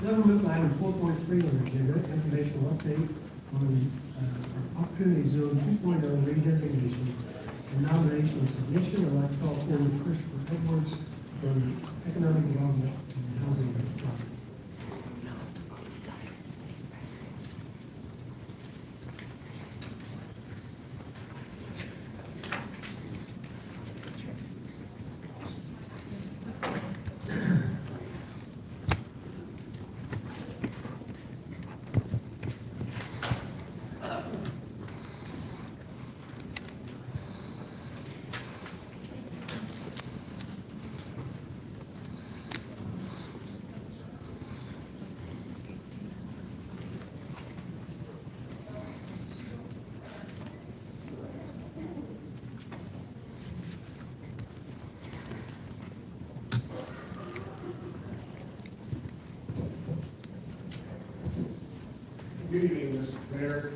Governmental item 4.3 on the agenda, informational update on Opportunity Zone 2.0 redesignation and nomination and submission. I'd like to call forward Christopher Edwards from Economic Development and Housing Department. Good evening, Mr. Mayor,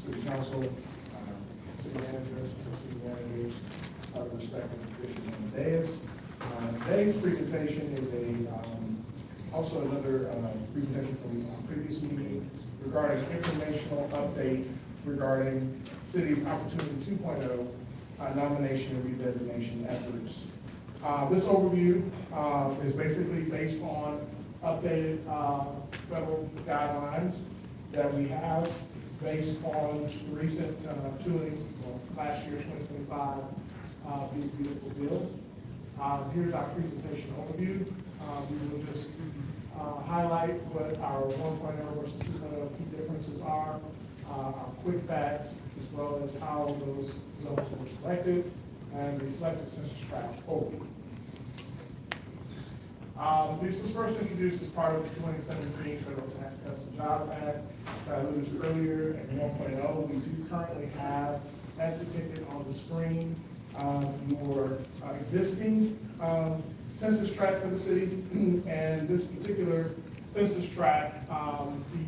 City Council, City Managers, Assistant Managers, other respective officials on the dais. Today's presentation is also another presentation from our previous meeting regarding informational update regarding City's Opportunity 2.0 nomination and redesignation efforts. This overview is basically based on updated federal guidelines that we have based on recent tooling, last year, 2025, beautiful bill. Here's our presentation overview. We will just highlight what our 1.0 versus 2.0 key differences are, our quick facts, as well as how those zones were selected, and the selected census tract overview. This was first introduced as part of the 2017 Federal Tax Cuts and Jobs Act. As I alluded to earlier, in 1.0, we do currently have, as depicted on the screen, your existing census tract for the city. And this particular census tract, the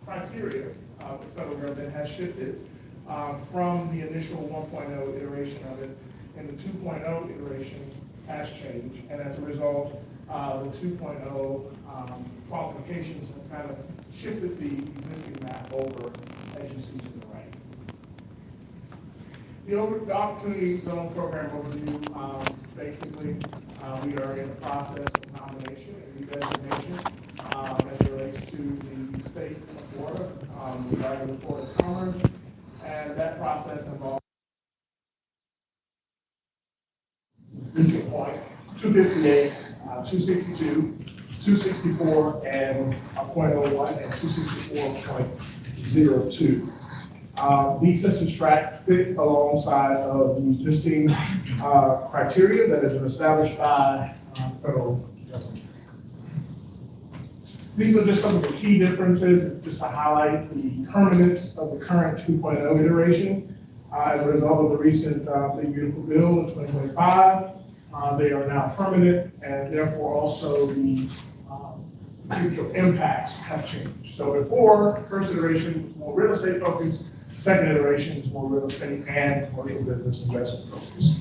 criteria of the federal government has shifted from the initial 1.0 iteration of it, and the 2.0 iteration has changed. And as a result, the 2.0 qualifications have kind of shifted the existing map over, as you see to the right. The Opportunity Zone Program overview, basically, we are in the process of nomination and redesignation as it relates to the state of Florida, regarding the Florida Commerce, and that process involves existing point 258, 262, 264, and 0.01, and 264.02. These census tract fit alongside of the existing criteria that has been established by federal government. These are just some of the key differences, just to highlight the permanence of the current 2.0 iteration. As a result of the recent Big Beautiful Bill in 2025, they are now permanent, and therefore also the potential impacts have changed. So before, first iteration was more real estate focused, second iteration is more real estate and commercial business investment focused.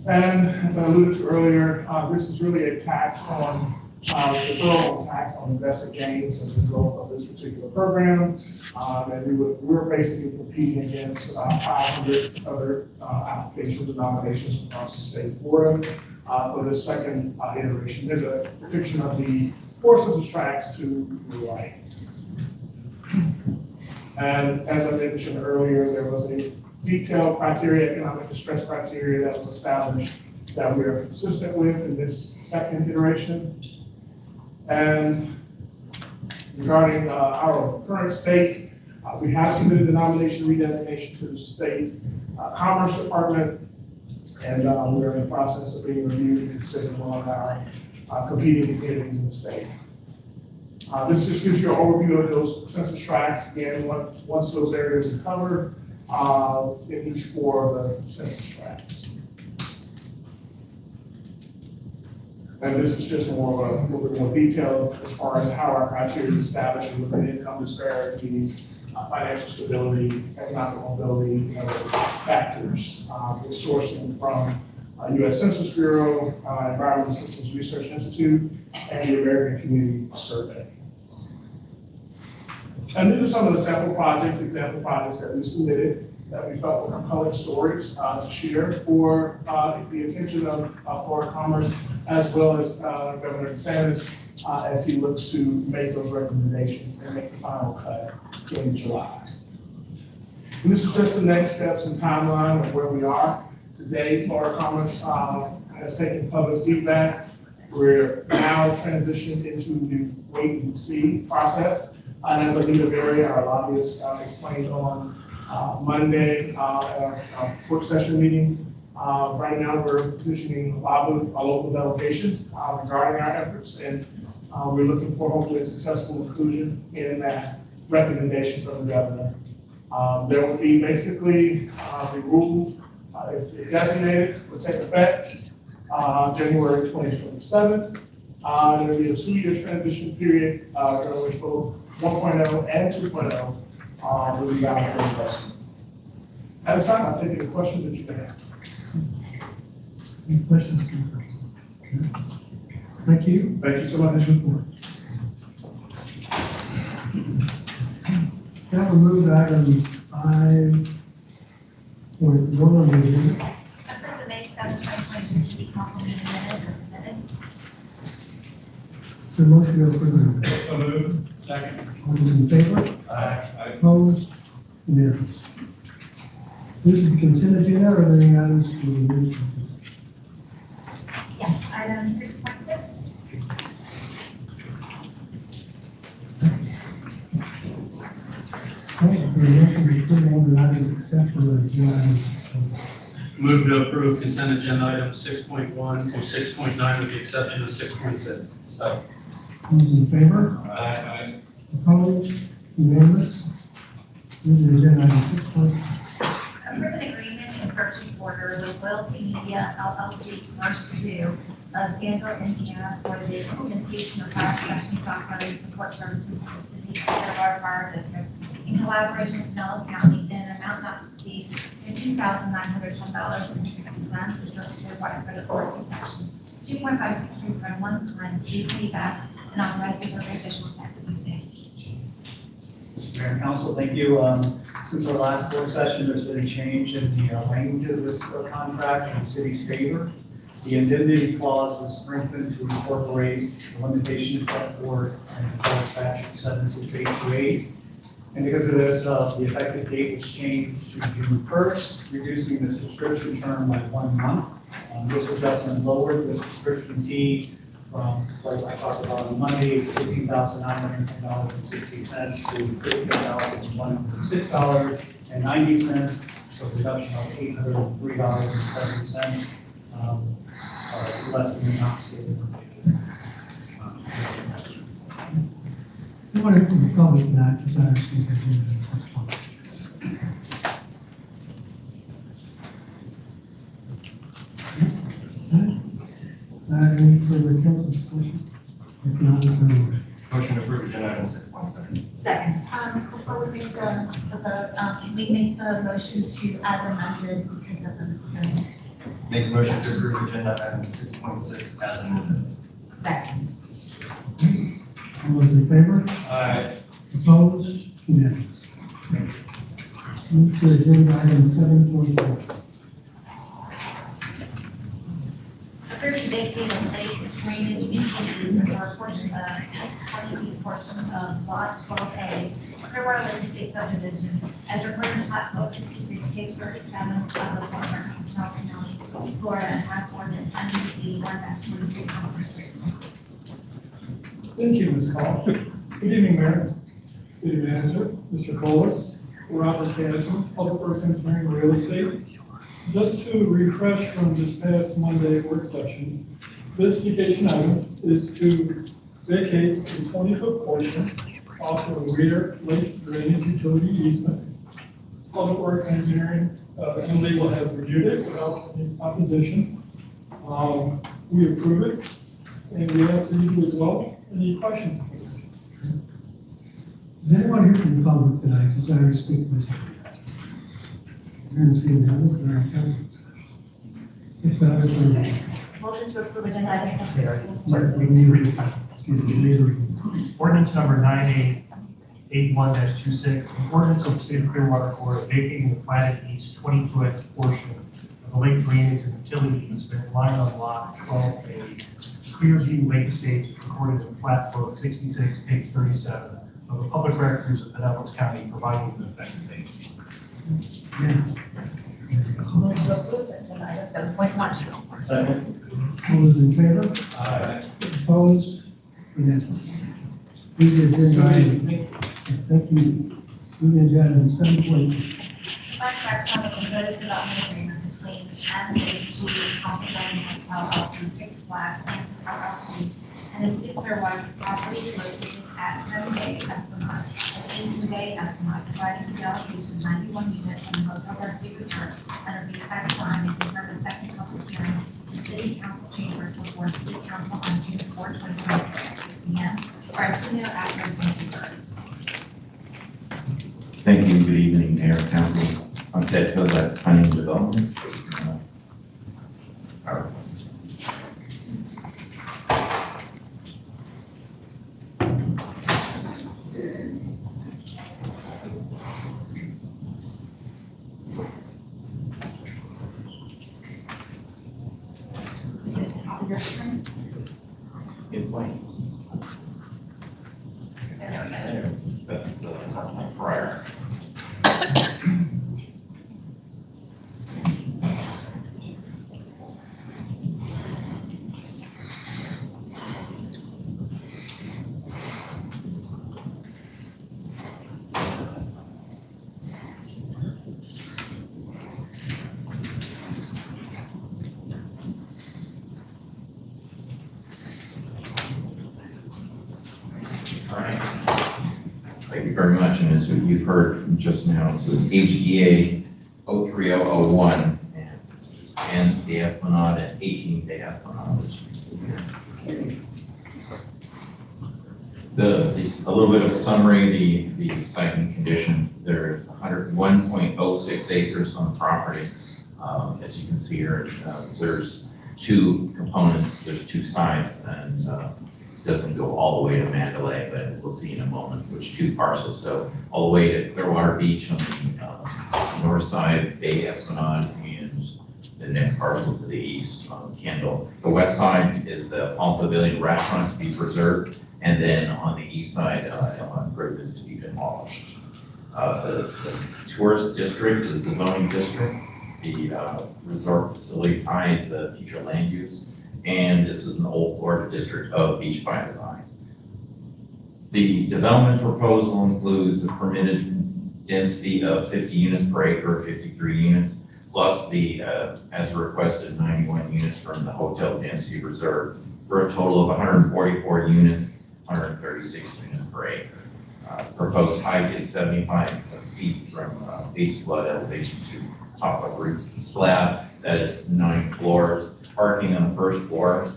And as I alluded to earlier, this is really a tax on deferral tax on invested gains as a result of this particular program. And we're basically competing against 500 other applications and nominations across the state of Florida for the second iteration. There's a depiction of the four census tracts to the right. And as I mentioned earlier, there was a detailed criteria, economic distress criteria that was established that we are consistent with in this second iteration. And regarding our current state, we have submitted the nomination redesignation to the state Commerce Department, and we're in the process of being reviewed and considered among our competing communities in the state. This just gives you an overview of those census tracts. Again, once those areas are covered, in each four of the census tracts. And this is just more of a little bit more detailed as far as how our criteria is established and looking at income disparities, financial stability, economic mobility, and other factors, sourcing from U.S. Census Bureau, Environmental Systems Research Institute, and the American Community Survey. And these are some of the example projects that we submitted that we felt were compelling stories to share for the attention of Florida Commerce, as well as Governor DeSantis as he looks to make those recommendations and make the final cut in July. And this is just the next steps and timeline of where we are. Today, Florida Commerce has taken public feedback. We're now transitioned into the wait and see process. And as Anita Berry, our lobbyist, explained on Monday at our work session meeting, right now we're petitioning our local delegations regarding our efforts, and we're looking for hopefully a successful inclusion in that recommendation from the governor. There will be basically the rules designated will take effect January 2027. There will be a 2-year transition period during which both 1.0 and 2.0 will be valid for investment. At this time, I'll take any questions that you may have. Any questions from the council? Okay. Thank you. Thank you so much. Report. Now we'll move to item 5.1 on the agenda. Approve the May 7, 2026 city council meeting minutes as submitted. Is there a motion to approve the minutes? So moved. Second. All those in favor? Aye. Opposed? Unanimous. Move to the consent agenda, or are there any items to be removed from the consent? Yes, item 6.6. Okay, is there a motion to approve all the items except for the agenda item 6.6? Move to approve consent agenda items 6.1 to 6.9 with the exception of 6.6. So. All those in favor? Aye. Opposed? Unanimous. Move to agenda item 6.6. Approve an agreement and purchase order with Loyalty Media LLC First View of Sandville, Indiana for the implementation of fire suppression software and support services for the city of Clearwater Fire District in collaboration with Nellis County in an amount not to exceed $15,910.60 pursuant to Clearwater Credit Authority Section 2.563.1 times C payback and authorize the appropriate officials to execute same. Mayor and Council, thank you. Since our last work session, there's been a change in the language of this contract in the city's favor. The indemnity clause was strengthened to incorporate the limitations set forth in Florida Statute 76828. And because of this, the effective date was changed to June 1st, reducing the subscription term by 1 month. This adjustment lowered the subscription fee from, like I talked about on Monday, $15,910.60 to $15,106.90, so a reduction of $803.70, less than the amount stated. Anyone from the public that desires to speak on agenda item 6.6? Any further council discussion? If not, is there a motion? Motion to approve agenda item 6.7. Second. Before we make the vote, can we make the motion to as amended because of the. Make a motion to approve agenda item 6.6 as amended. Second. All those in favor? Aye. Opposed? Unanimous. Move to agenda item 7.4. Approve to vacate and place drainage easements for a portion of East 20 portion of Lot 12A, Clearwater Lake State subdivision, as recorded in Plat 1266, case 37 of the Florida Johnson County, Florida, and Task Ordinance 71-26 on first reading. Thank you, Ms. Hall. Good evening, Mayor, City Manager, Mr. Kohler, Robert Anderson, Public Works Engineering Real Estate. Just to refresh from this past Monday work session, this vacation item is to vacate the 20-foot portion off of rear lake drainage utility easement. Public Works Engineering and legal have reviewed it without any opposition. We approve it, and we ask that you do as well. Any questions, please? Is anyone here from the public that I desire to speak to this? You're going to see the others that are council discussion. If If not, it's moved. Motion to approve agenda item seven. Sorry, we need to read it. Excuse me, we need to read it. Ordinance number 9881-26, an ordinance of the City of Clearwater, Florida, vacating the platted east 20-foot portion of the lake drainage and utility easement lying on lot 12A, Clearview Lake Estates, recorded in plat book 66, page 37 of the public records of Pinellas County, providing an effective date. Motion to approve agenda item 7.1. Second. All those in favor? Aye. Opposed? Unanimous. Moving agenda item. Thank you. Moving agenda item 7.2. Contract of the notice development agreement between AMC Pavilion Hotel LP 6 Flags LLC and the City of Clearwater property located at 7 Bay Esplanade, 18 Bay Esplanade, providing the allocation of 91 units from the hotel density reserve under the effect sign and confirm the second public hearing in City Council chambers before City Council on June 4, 2026 at 6 p.m. or as soon after the favor. Thank you. Good evening, Mayor, Council. I'm Ted Kozak, Planning and Development. Is it on your screen? In place. There we go. That's the prior. All right. Thank you very much. And as you've heard just now, this is HEA 03001, and this is 10 Day Esplanade and 18 Day Esplanade, which you can see here. A little bit of a summary, the site and condition. There is 101.06 acres on the property. As you can see here, there's two components, there's two sides, and doesn't go all the way to Mandalay, but we'll see in a moment which two parcels. So all the way to Clearwater Beach on the north side, Bay Esplanade, and the next parcel to the east, Kendall. The west side is the Pavilion restaurant to be preserved, and then on the east side, on Grove is to be demolished. The tourist district is the zoning district. The resort facilities tied to the future land use. And this is an old Florida district of Beach by Design. The development proposal includes a permitted density of 50 units per acre, 53 units, plus the, as requested, 91 units from the hotel density reserve, for a total of 144 units, 136 units per acre. Proposed height is 75 feet from base flood elevation to top of roof slab. That is 9 floors. Parking on the first floor,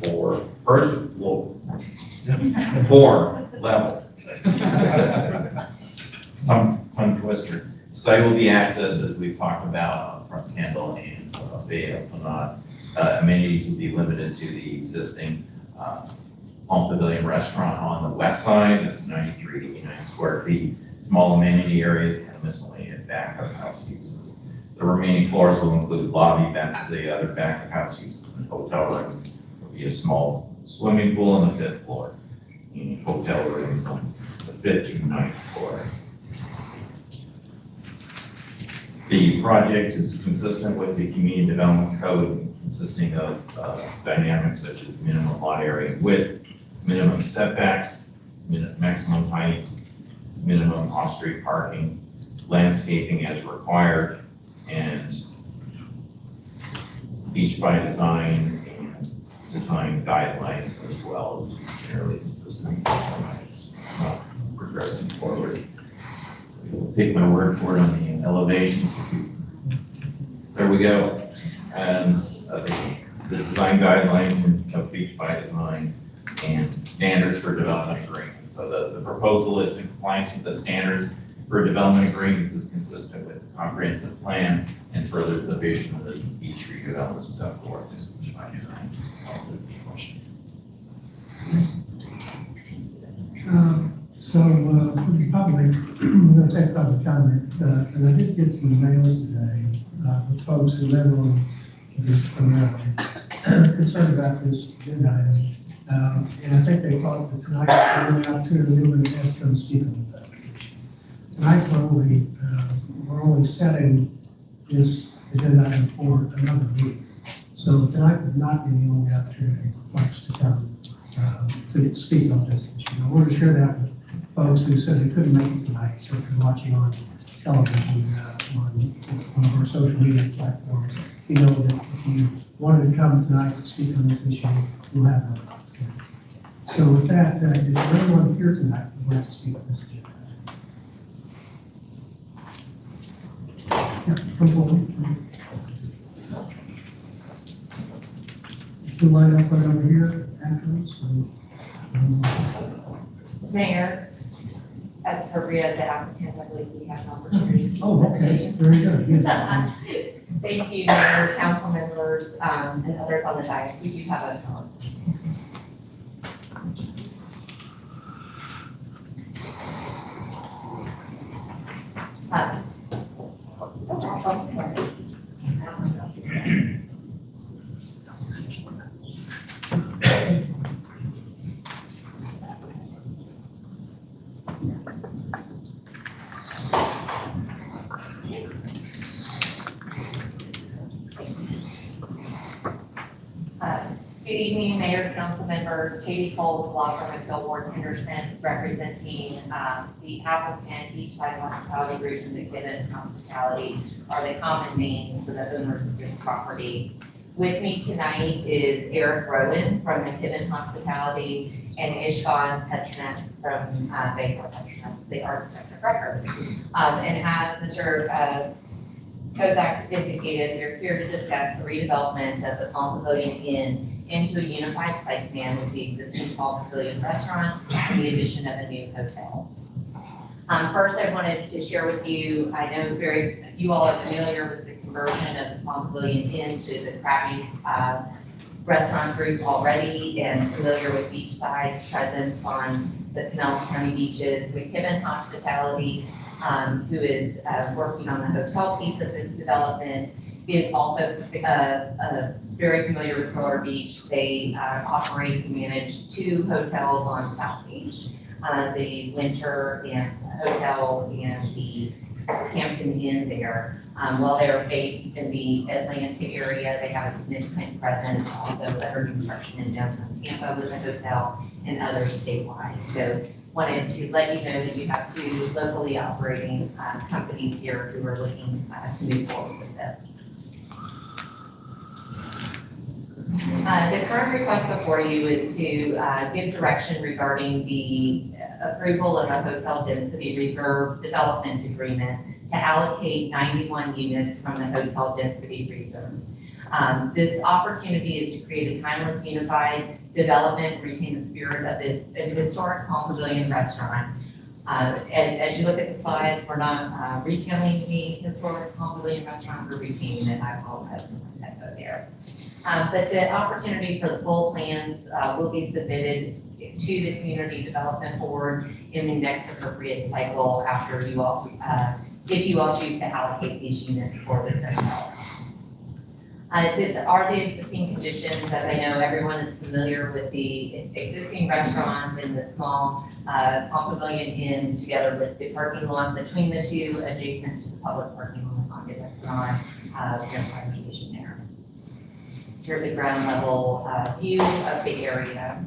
four levels. Some tongue twister. Site will be accessed, as we've talked about, from Kendall and Bay Esplanade. Amenities will be limited to the existing Pavilion restaurant on the west side. That's 93 to 89 square feet. Small amenity areas and miscellaneous back of house uses. The remaining floors will include lobby, the other back of house uses, and hotel rooms. There'll be a small swimming pool on the 5th floor, and hotel rooms on the 5th to 9th floor. The project is consistent with the Community Development Code, consisting of dynamics such as minimum lot area and width, minimum setbacks, maximum height, minimum off-street parking, landscaping as required, and Beach by Design and design guidelines as well, generally consistent. It's not progressing forward. We'll take my word for it on the elevations. There we go. And the design guidelines of Beach by Design and standards for development agreements. So the proposal is in compliance with the standards for development agreements is consistent with the comprehensive plan and furthers the vision of the beach redevelopment set forth by design. Questions? So, for the public, I'm going to take public comment, and I did get some mails today, with folks who live on this community concerned about this agenda item. And I think they thought that tonight was the only opportunity we were going to have to come speak on that. Tonight, we're only setting this agenda item for another week. So tonight would not be the only opportunity for folks to come, to speak on this issue. I wanted to share that with folks who said they couldn't make it tonight, so if you're watching on television, on one of our social media platforms, you know that if you wanted to come tonight to speak on this issue, you'll have an opportunity. So with that, is there anyone here tonight who would like to speak on this agenda? Yeah, come forward. You can line up right over here afterwards. Mayor, as appropriate as the applicant, I believe we have an opportunity. Oh, okay, very good, yes. Thank you, Mayor, council members, and others on the dais. We do have a Good evening, Mayor, council members. Katie Cole with law firm of Clearwater Henderson, representing the applicant, Beachside Hospitality Group, and McKibben Hospitality are the common names for the owners of this property. With me tonight is Eric Rowan from McKibben Hospitality and Ishvan Petronets from Baker Petronets, the architect of record. And as Mr. Kozak indicated, they're here to discuss the redevelopment of the Palm Pavilion Inn into a unified site plan with the existing Palm Pavilion restaurant and the addition of a new hotel. First, I wanted to share with you, I know you all are familiar with the conversion of the Palm Pavilion Inn to the Krabby's restaurant group already and familiar with Beachside's presence on the Pinellas County beaches. McKibben Hospitality, who is working on the hotel piece of this development, is also very familiar with Clearwater Beach. They operate and manage 2 hotels on South Beach, the Winter Hotel and the Hampton Inn there. While they're based in the Atlanta area, they have a significant presence also under construction in downtown Tampa with a hotel and others statewide. So wanted to let you know that you have 2 locally operating companies here who are looking to move forward with this. The current request before you is to give direction regarding the approval of a hotel density reserve development agreement to allocate 91 units from the hotel density reserve. This opportunity is to create a timeless, unified development, retain the spirit of the historic Palm Pavilion restaurant. And as you look at the slides, we're not retailing the historic Palm Pavilion restaurant, we're retaining it. I apologize for my typo there. But the opportunity for the full plans will be submitted to the Community Development Board in the next appropriate cycle after you all, if you all choose to allocate these units for this hotel. These are the existing conditions. As I know, everyone is familiar with the existing restaurant and the small Palm Pavilion Inn together with the parking lot between the 2 adjacent to the public parking lot on the Esplanade fire station there. Here's a ground level view of the area.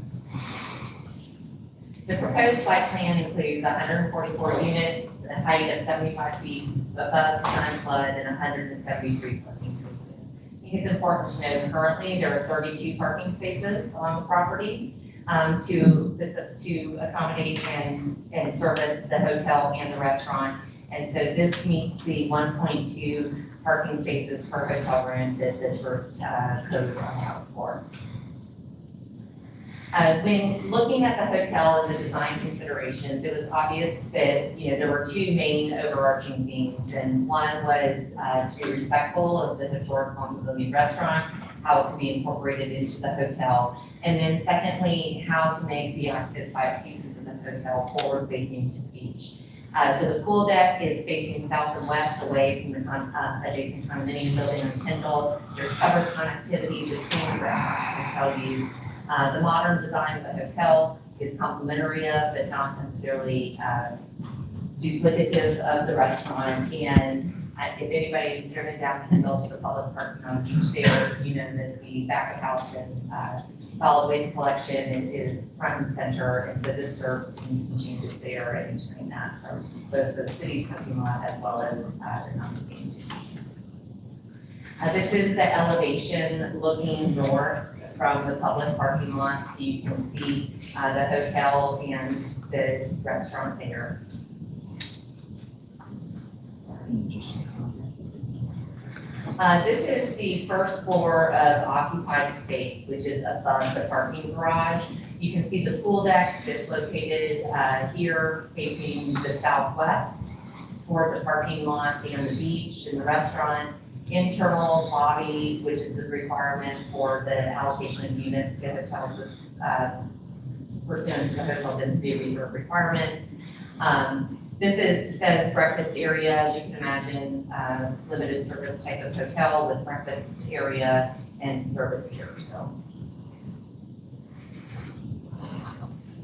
The proposed site plan includes 144 units, a height of 75 feet above design flood, and 173 parking spaces. I think it's important to know currently there are 32 parking spaces on the property to accommodate and service the hotel and the restaurant. And so this meets the 1.2 parking spaces per hotel room that the first code allows for. When looking at the hotel and the design considerations, it was obvious that, there were two main overarching themes. And one was to be respectful of the historic Pavilion restaurant, how it can be incorporated into the hotel. And then secondly, how to make the active side pieces of the hotel forward facing to the beach. So the pool deck is facing south and west away from the adjacent condominium building on Kendall. There's covered connectivity between the restaurant and hotel views. The modern design of the hotel is complementary of, but not necessarily duplicative of the restaurant. And if anybody's driven down Kendall to the public parking on the beach there, you know that the back of house and solid waste collection is front and center. And so this serves to make some changes there and doing that from both the city's parking lot as well as the non-parking. This is the elevation looking north from the public parking lot, so you can see the hotel and the restaurant there. This is the first floor of occupied space, which is above the parking garage. You can see the pool deck that's located here facing the southwest toward the parking lot and the beach and the restaurant. Internal lobby, which is a requirement for the allocation of units to hotels with pursuant to the hotel density reserve requirements. Says breakfast area, as you can imagine, limited service type of hotel with breakfast area and service here, so.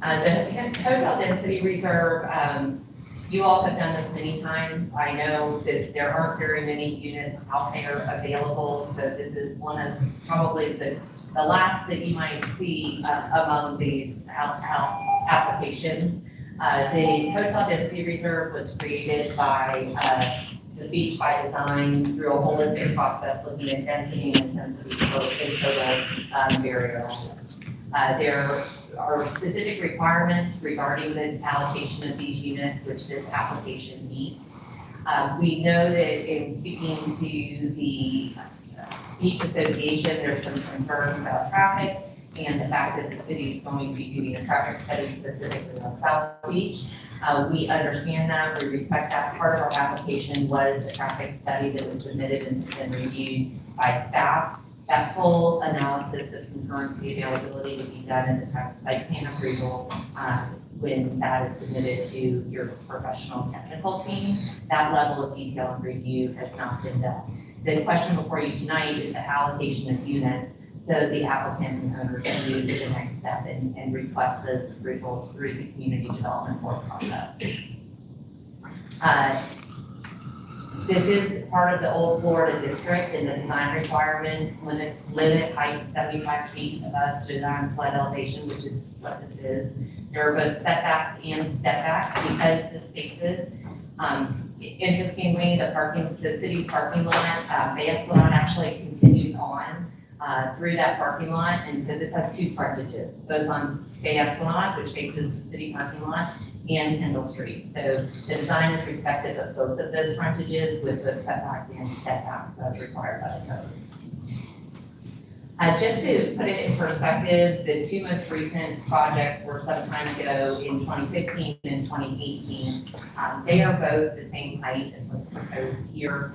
The hotel density reserve, you all have done this many times. I know that there aren't very many units out there available, so this is one of probably the last that you might see among these applications. The hotel density reserve was created by the Beach by Design through a holistic process looking at density and intensity for the total barrier. There are specific requirements regarding the allocation of these units, which this application meets. We know that in speaking to the Beach Association, there's some concerns about traffic and the fact that the city is going to be doing a traffic study specifically on South Beach. We understand that, we respect that. Part of our application was a traffic study that was submitted and has been reviewed by staff. That full analysis of concurrency availability would be done at the time of site plan approval when that is submitted to your professional technical team. That level of detail and review has not been done. The question before you tonight is the allocation of units, so the applicant and owners can move to the next step and request those approvals through the community development board process. This is part of the old Florida district, and the design requirements limit height to 75 feet above design flood elevation, which is what this is. There are both setbacks and stepbacks because the spaces. Interestingly, the city's parking lot, Bay Esplanade actually continues on through that parking lot, and so this has two frontages, both on Bay Esplanade, which faces the city parking lot, and Kendall Street. So the design is respective of both of those frontages with both setbacks and stepbacks as required by the code. Just to put it in perspective, the two most recent projects were some time ago in 2015 and 2018. They are both the same height as what's proposed here.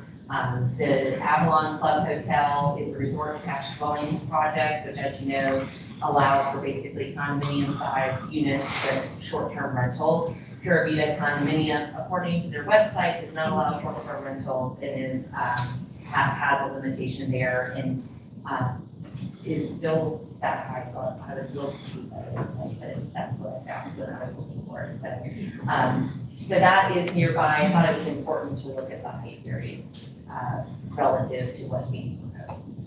The Avalon Club Hotel is a resort attached dwellings project, which, as you know, allows for basically condominium-sized units for short-term rentals. Pura Vida Condominium, according to their website, does not allow short-term rentals. It is has a limitation there and is still that high. So I was a little confused by the website, but that's what I found when I was looking for it. So that is nearby. I thought it was important to look at the height variation relative to what's being proposed.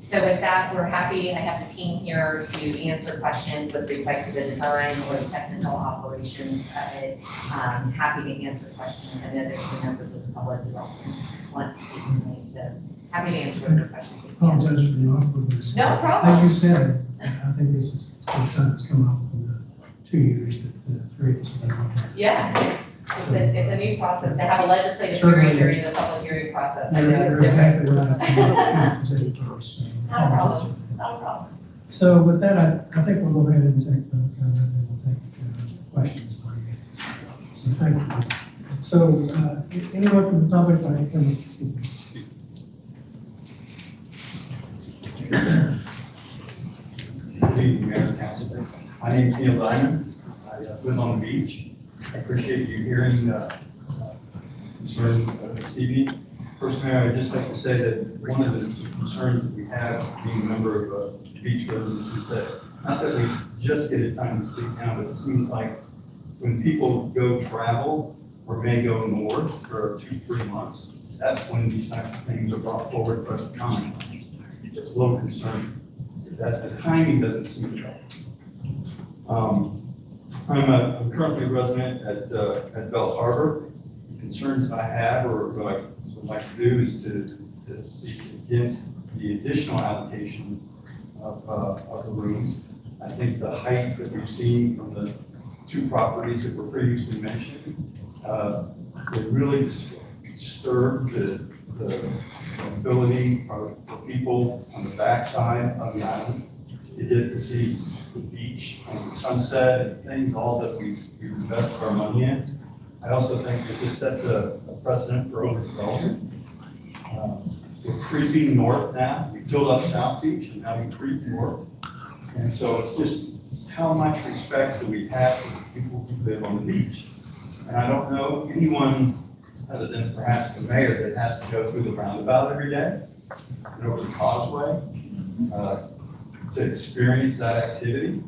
So with that, we're happy. I have the team here to answer questions with respect to the design or the technical operations of it. Happy to answer questions. I know there's some members of the public who also want to speak to me, so happy to answer whatever questions. Apologize for the awkwardness. No problem. As you said, I think this is the first time it's come up in the 2 years that the three of us have been on there. Yeah, it's a new process to have a legislative hearing during the public hearing process. I know You're it's different. exactly right. Not a problem, not a problem. So with that, I think we'll go ahead and take questions for you. So thank you. So, anyone from the public like to come and speak? Good evening, Mayor and Council. My name is Neil Diamond. I live on the beach. I appreciate you hearing concerns this evening. Personally, I would just like to say that one of the concerns that we have, being a member of beach residents, is that, not that we just get a time to speak now, but it seems like when people go travel or may go north for 2-3 months, that's when these types of things are brought forward for us to comment. It's a little concerning. That the timing doesn't seem right. I'm currently a resident at Bell Harbor. The concerns that I have, or what I would like to do, is to speak against the additional allocation of the rooms. I think the height that we've seen from the 2 properties that were previously mentioned, they really disturb the ability for people on the backside of the island to get to see the beach and the sunset and things, all that we invest our money in. I also think that this sets a precedent for overdevelopment. We're creeping north now. We filled up South Beach and now we creep north. And so it's just how much respect do we have for the people who live on the beach? And I don't know anyone other than perhaps the mayor that has to go through the roundabout every day and over the causeway to experience that activity,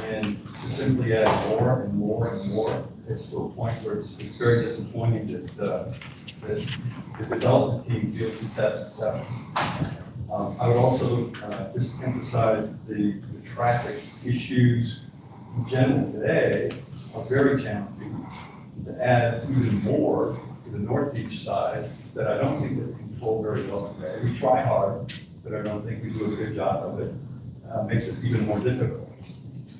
and to simply add more and more and more. It's to a point where it's very disappointing that the development team feels that that's acceptable. I would also just emphasize the traffic issues in general today are very challenging. To add even more to the North Beach side that I don't think we control very well today. We try hard, but I don't think we do a good job of it. Makes it even more difficult.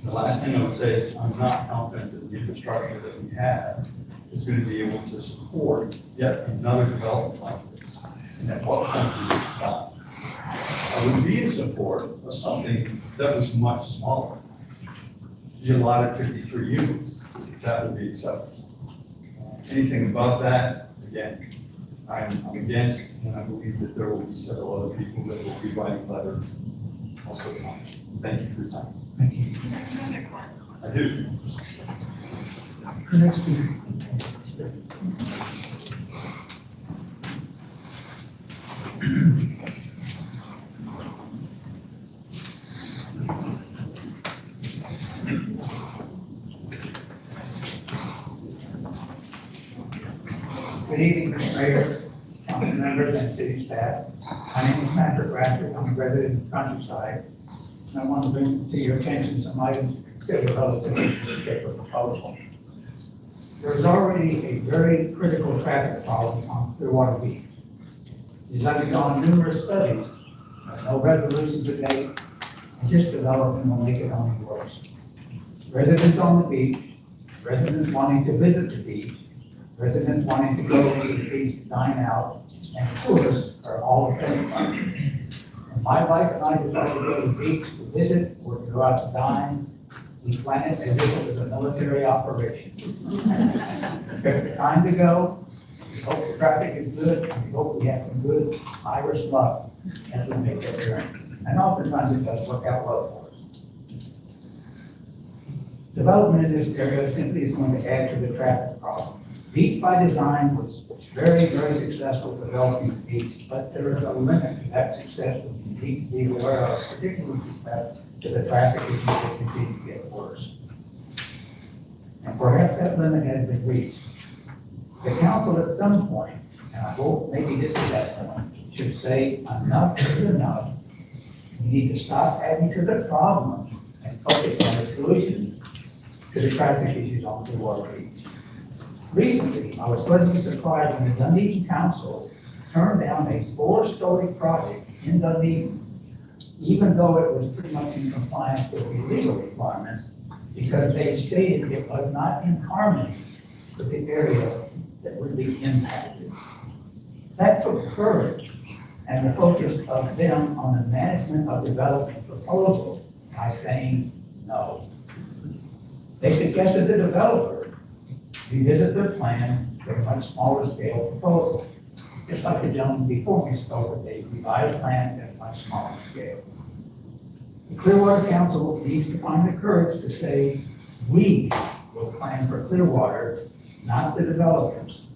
The last thing I would say is I'm not confident that the infrastructure that we have is going to be able to support yet another development like this. And at what point does it stop? I would be in support of something that was much smaller. You allotted 53 units. That would be acceptable. Anything above that, again, I'm against, and I believe that there will be several other people that will be writing letters also. Thank you for your time. Thank you. I do. The next speaker. Good evening, Mr. Mayor, council members, and city staff. My name is Patrick Radford. I'm a resident of Countryside. And I want to bring to your attention some items to consider relative to this paper proposal. There's already a very critical traffic problem on Clearwater Beach. It's undergone numerous studies, no resolution to date, and this development will make it only worse. Residents on the beach, residents wanting to visit the beach, residents wanting to go to the beach to dine out, and tourists are all affected by it. When my wife and I decided to go to the beach to visit or to go out to dine, we planned it as if it was a military operation. There's the time to go. We hope the traffic is good, and we hope we have some good Irish luck as we make that journey. And oftentimes it does work out well for us. Development in this area simply is going to add to the traffic problem. Beach by Design was very, very successful developing the beach, but there is a limit to that success we need to be aware of, particularly with respect to the traffic issues that continue to get worse. And perhaps that limit has been reached. The council at some point, and I hope maybe this is that point, should say enough is enough. We need to stop adding to the problem and focus on the solutions to the traffic issues on Clearwater Beach. Recently, I was pleasantly surprised when the Dunedin Council turned down a 4-story project in Dunedin, even though it was pretty much in compliance with the legal requirements, because they stated it was not in harmony with the area that would be impacted. That took courage and the focus of them on the management of development proposals by saying no. They suggested the developer revisit their plan for a much smaller scale proposal. Just like the gentleman before me spoke with a revised plan at a much smaller scale. The Clearwater Council needs to find the courage to say, we will plan for Clearwater, not the developers.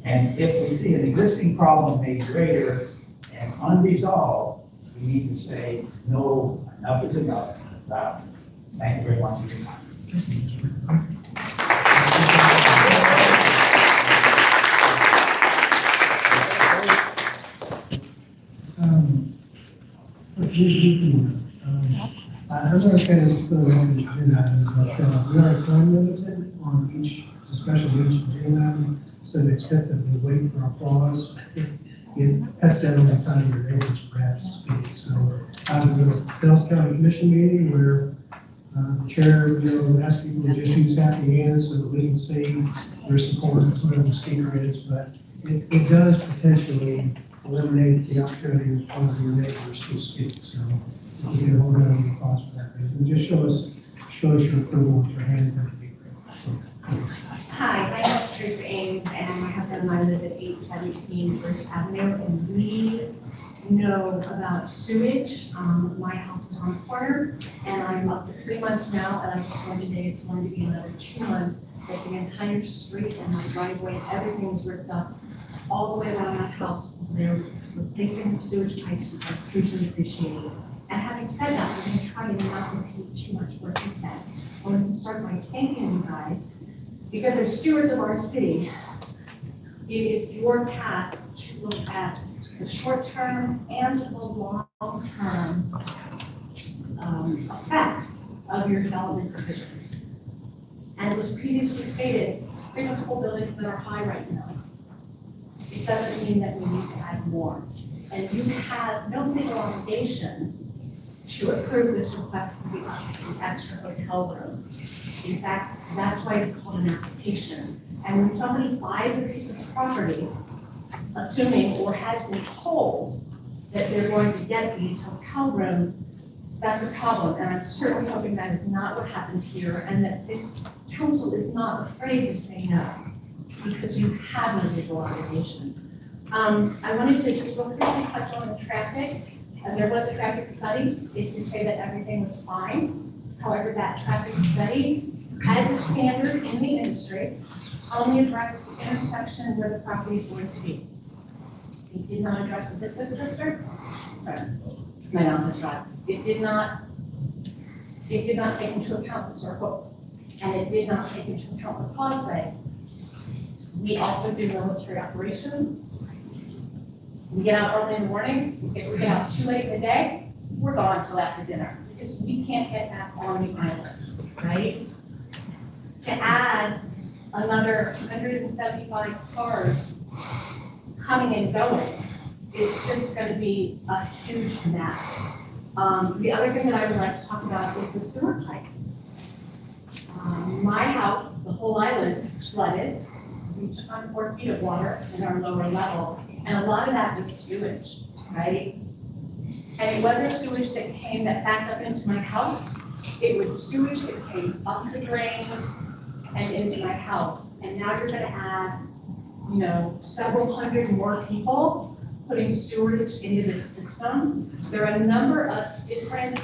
And if we see an existing problem made greater and unresolved, we need to say, no, enough is enough. Stop. Thank you very much for your time. I'm going to say this for the agenda items, but we are time limited on each, especially each agenda item. So to the extent that we wait for applause, it cuts down on the time your neighbors perhaps to speak. So I was at a Dallas County Commission meeting where the chair, asked people to just use happy hands so that we can see their support of whoever the speaker is. But it does potentially eliminate the opportunity of one of your neighbors to speak. So we get a whole lot of applause for that. And just show us your approval with your hands. That would be great. So, thanks. Hi, my name is Teresa Ames, and my husband and I live at 817 First Avenue, and we know about sewage. My house is on the corner, and I'm up to 3 months now, and I just wanted to say it's going to be another 2 months, that the entire street and my driveway, everything's ripped up all the way around my house. They're replacing the sewage pipes, which I hugely appreciate. And having said that, we're going to try and not repeat too much what you said. I wanted to start by thanking you guys, because as stewards of our city, it is your task to look at the short-term and the long-term effects of your development decisions. And it was previously stated, we have a couple buildings that are high right now. It doesn't mean that we need to add more. And you have no legal obligation to approve this request for the extra hotel rooms. In fact, that's why it's called an application. And when somebody buys a piece of property, assuming or has been told that they're going to get these hotel rooms, that's a problem. And I'm certainly hoping that is not what happened here, and that this council is not afraid to say no, because you have no legal obligation. I wanted to just real quickly touch on the traffic. There was a traffic study. It did say that everything was fine. However, that traffic study, as a standard in the industry, only addressed the intersection where the property is going to be. It did not address the business district. Sorry, my mouth is dry. It did not take into account the circle, and it did not take into account the causeway. We also do military operations. We get out early in the morning. If we get out too late in the day, we're gone till after dinner, because we can't get back on the island, right? To add another 175 cars coming and going is just going to be a huge mess. The other thing that I would like to talk about is the sewer pipes. My house, the whole island flooded. We took on 4 feet of water in our lower level, and a lot of that was sewage, right? And it wasn't sewage that backed up into my house. It was sewage that came up the drains and into my house. And now you're gonna add, several hundred more people putting sewage into this system. There are a number of different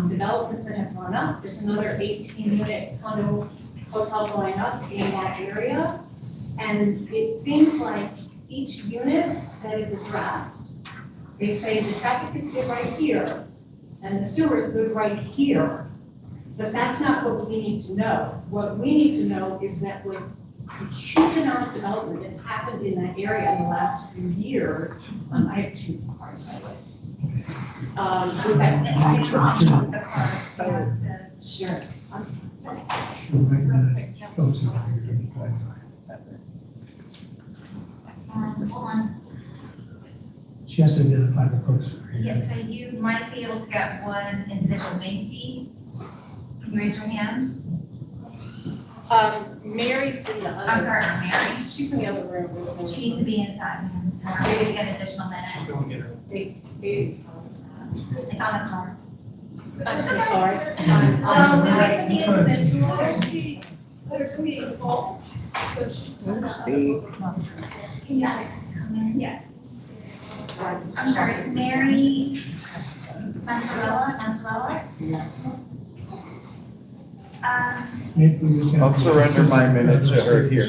developments that have gone up. There's another 18-unit condo hotel going up in that area. And it seems like each unit that is addressed, they say the traffic is good right here and the sewer is good right here. But that's not what we need to know. What we need to know is that with the huge amount of development that's happened in that area in the last few years, I have 2 cars, by the way. With that, sure. Hold on. She has to identify the folks. Yes, so you might be able to get one individual. Macy, can you raise your hand? Mary's in the other. I'm sorry, Mary. She's in the other room. She needs to be inside. We're gonna get an additional minute. Don't get her. They didn't tell us that. It's on the card. I'm so sorry. We wait for the individuals. Yes. I'm sorry, Mary Mazzarella? I'll surrender my minute to her here.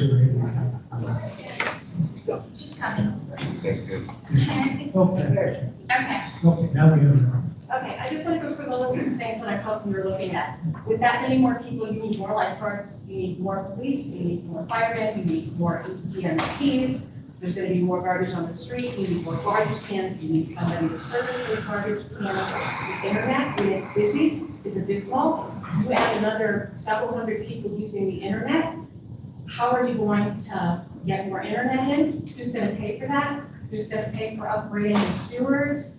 She's coming. Okay, Okay. okay, now we have. Okay, I just want to go through the list of things that I hope we were looking at. With that many more people, you need more lifeguards, you need more police, you need more firemen, you need more EMTs. There's going to be more garbage on the street, you need more garbage cans, you need somebody to service those garbage cans. The internet, when it's busy, is abysmal. You add another several hundred people using the internet. How are you going to get more internet in? Who's going to pay for that? Who's going to pay for upgrading the sewers?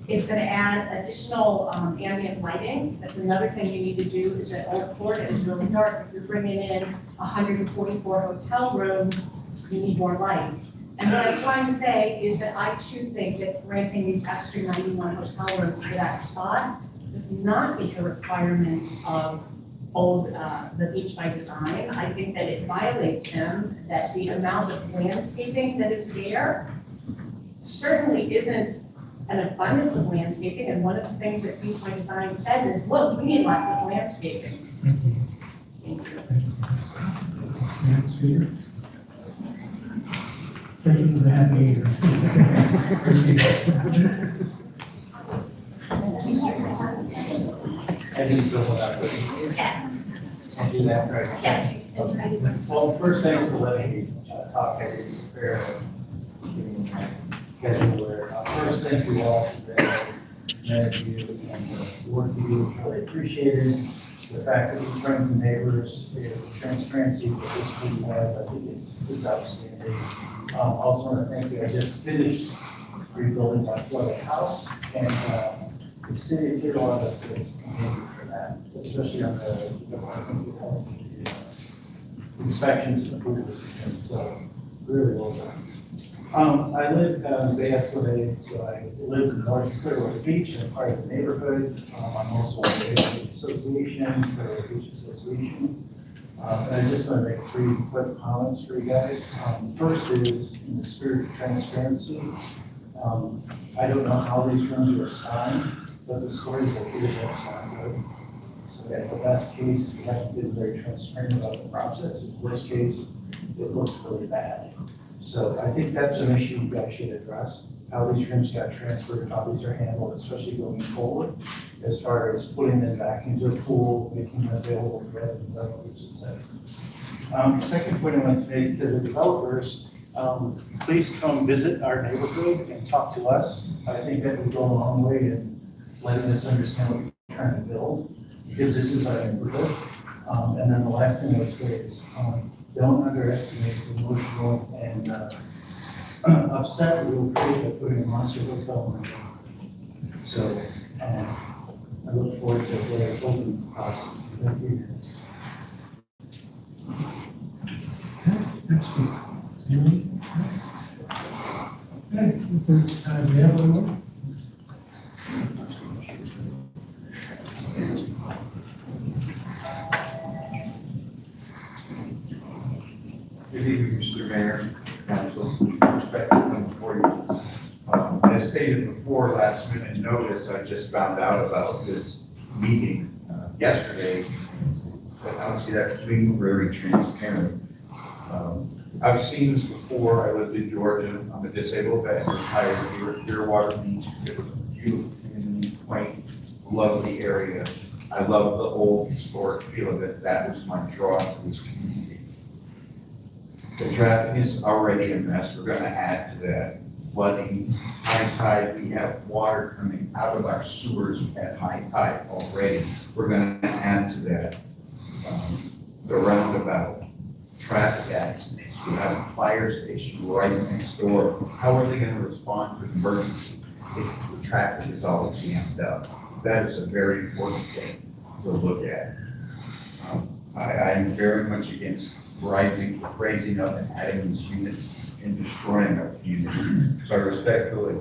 It's going to add additional ambient lighting. That's another thing you need to do is that Old Florida is really dark. If you're bringing in 144 hotel rooms, you need more lights. And what I'm trying to say is that I too think that renting these extra 91 hotel rooms for that spot does not meet the requirements of the Beach by Design. I think that it violates them, that the amount of landscaping that is there certainly isn't an abundance of landscaping, and one of the things that Beach by Design says is, look, we need lots of landscaping. Thank you. Next speaker. Thank you for that meeting. I didn't go without it. Yes. I'll do that right. Yes. Well, first, thanks for letting me talk. I didn't prepare. First, thank you all for that. Many of you and the work you do, really appreciated the fact that we're friends and neighbors, the transparency that this group has, I think is outstanding. Also want to thank you. I just finished rebuilding my flooded house, and the city of Clearwater is commended for that, especially on the inspections and approvals. So really well done. I live in Bay Escalade, so I live in North Clearwater Beach and part of the neighborhood. I'm also on the Bay Association, Clearwater Beach Association. And I just want to make 3 quick comments for you guys. First is, in the spirit of transparency, I don't know how these rooms were assigned, but the stories that we have sound good. So at the best case, we haven't been very transparent about the process. In the worst case, it looks really bad. So I think that's an issue you guys should address, how these rooms got transferred, how these are handled, especially going forward, as far as putting them back into the pool, making them available for other developers, et cetera. Second point I want to make to the developers, please come visit our neighborhood and talk to us. I think that would go a long way in letting us understand what we're trying to build, because this is our neighborhood. And then the last thing I would say is, don't underestimate the emotional and upset we will create by putting a monster hotel in the neighborhood. So I look forward to a very open process. Thank you. Next speaker. Anyone? Okay, do we have one more? Good evening, Mr. Mayor, Council, respect to come before you. As stated before, last minute notice, I just found out about this meeting yesterday. But obviously that's being very transparent. I've seen this before. I lived in Georgia. I'm a disabled vet, retired here at Clearwater Beach. It was a beautiful community, quaint, lovely area. I love the old historic feel of it. That was my draw to this community. The traffic is already a mess. We're going to add to that. Flooding, high tide, we have water coming out of our sewers at high tide already. We're going to add to that. The roundabout, traffic accidents, we have a fire station right next door. How are they going to respond to an emergency if the traffic is all jammed up? That is a very important thing to look at. I am very much against raising up and adding these units and destroying our community. So I respectfully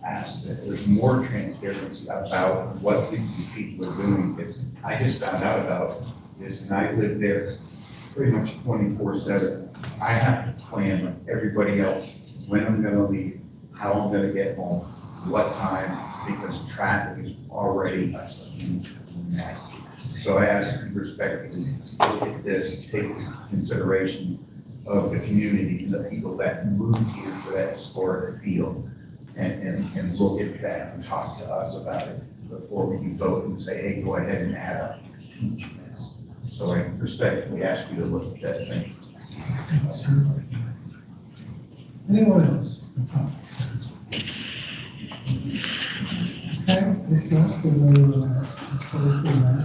ask that there's more transparency about what these people are doing, because I just found out about this, and I live there pretty much 24/7. I have to plan like everybody else, when I'm gonna leave, how I'm gonna get home, what time, because traffic is already a huge mess. So I ask you respectfully, look at this, take into consideration of the community and the people that moved here for that historic field, and look at that and talk to us about it before we can vote and say, hey, go ahead and add a huge mess. So I respectfully ask you to look at that thing. Anyone else? Okay, if not, we'll, let's call it for that.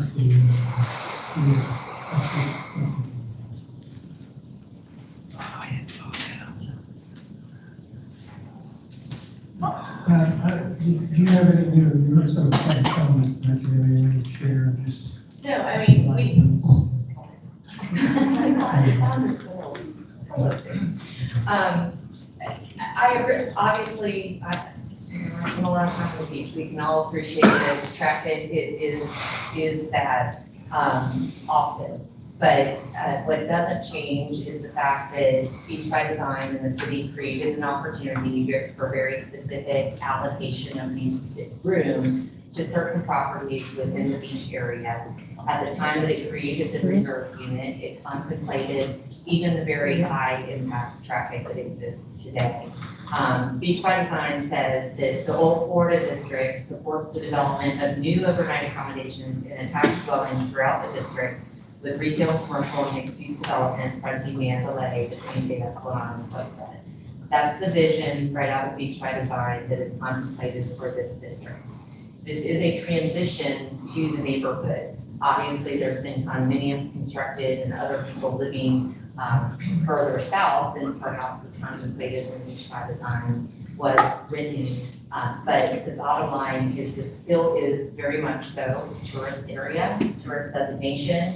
Do you have any, you have some comments that you really want to share, just? No, I mean, I agree, obviously, I spent a lot of time with beach, we can all appreciate that traffic is bad, often. But what doesn't change is the fact that Beach by Design and the city created an opportunity for very specific allocation of these rooms to certain properties within the beach area. At the time that it created the reserve unit, it contemplated even the very high impact traffic that exists today. Beach by Design says that the Old Florida District supports the development of new overnight accommodations and attached dwellings throughout the district with retail, commercial, and mixed-use development fronting Mandalay between Bay Esplanade and Sunset. That's the vision right out of Beach by Design that is contemplated for this district. This is a transition to the neighborhood. Obviously, there's been condominiums constructed and other people living further south than perhaps was contemplated when Beach by Design was written. But the bottom line is this still is very much so a tourist area, tourist destination.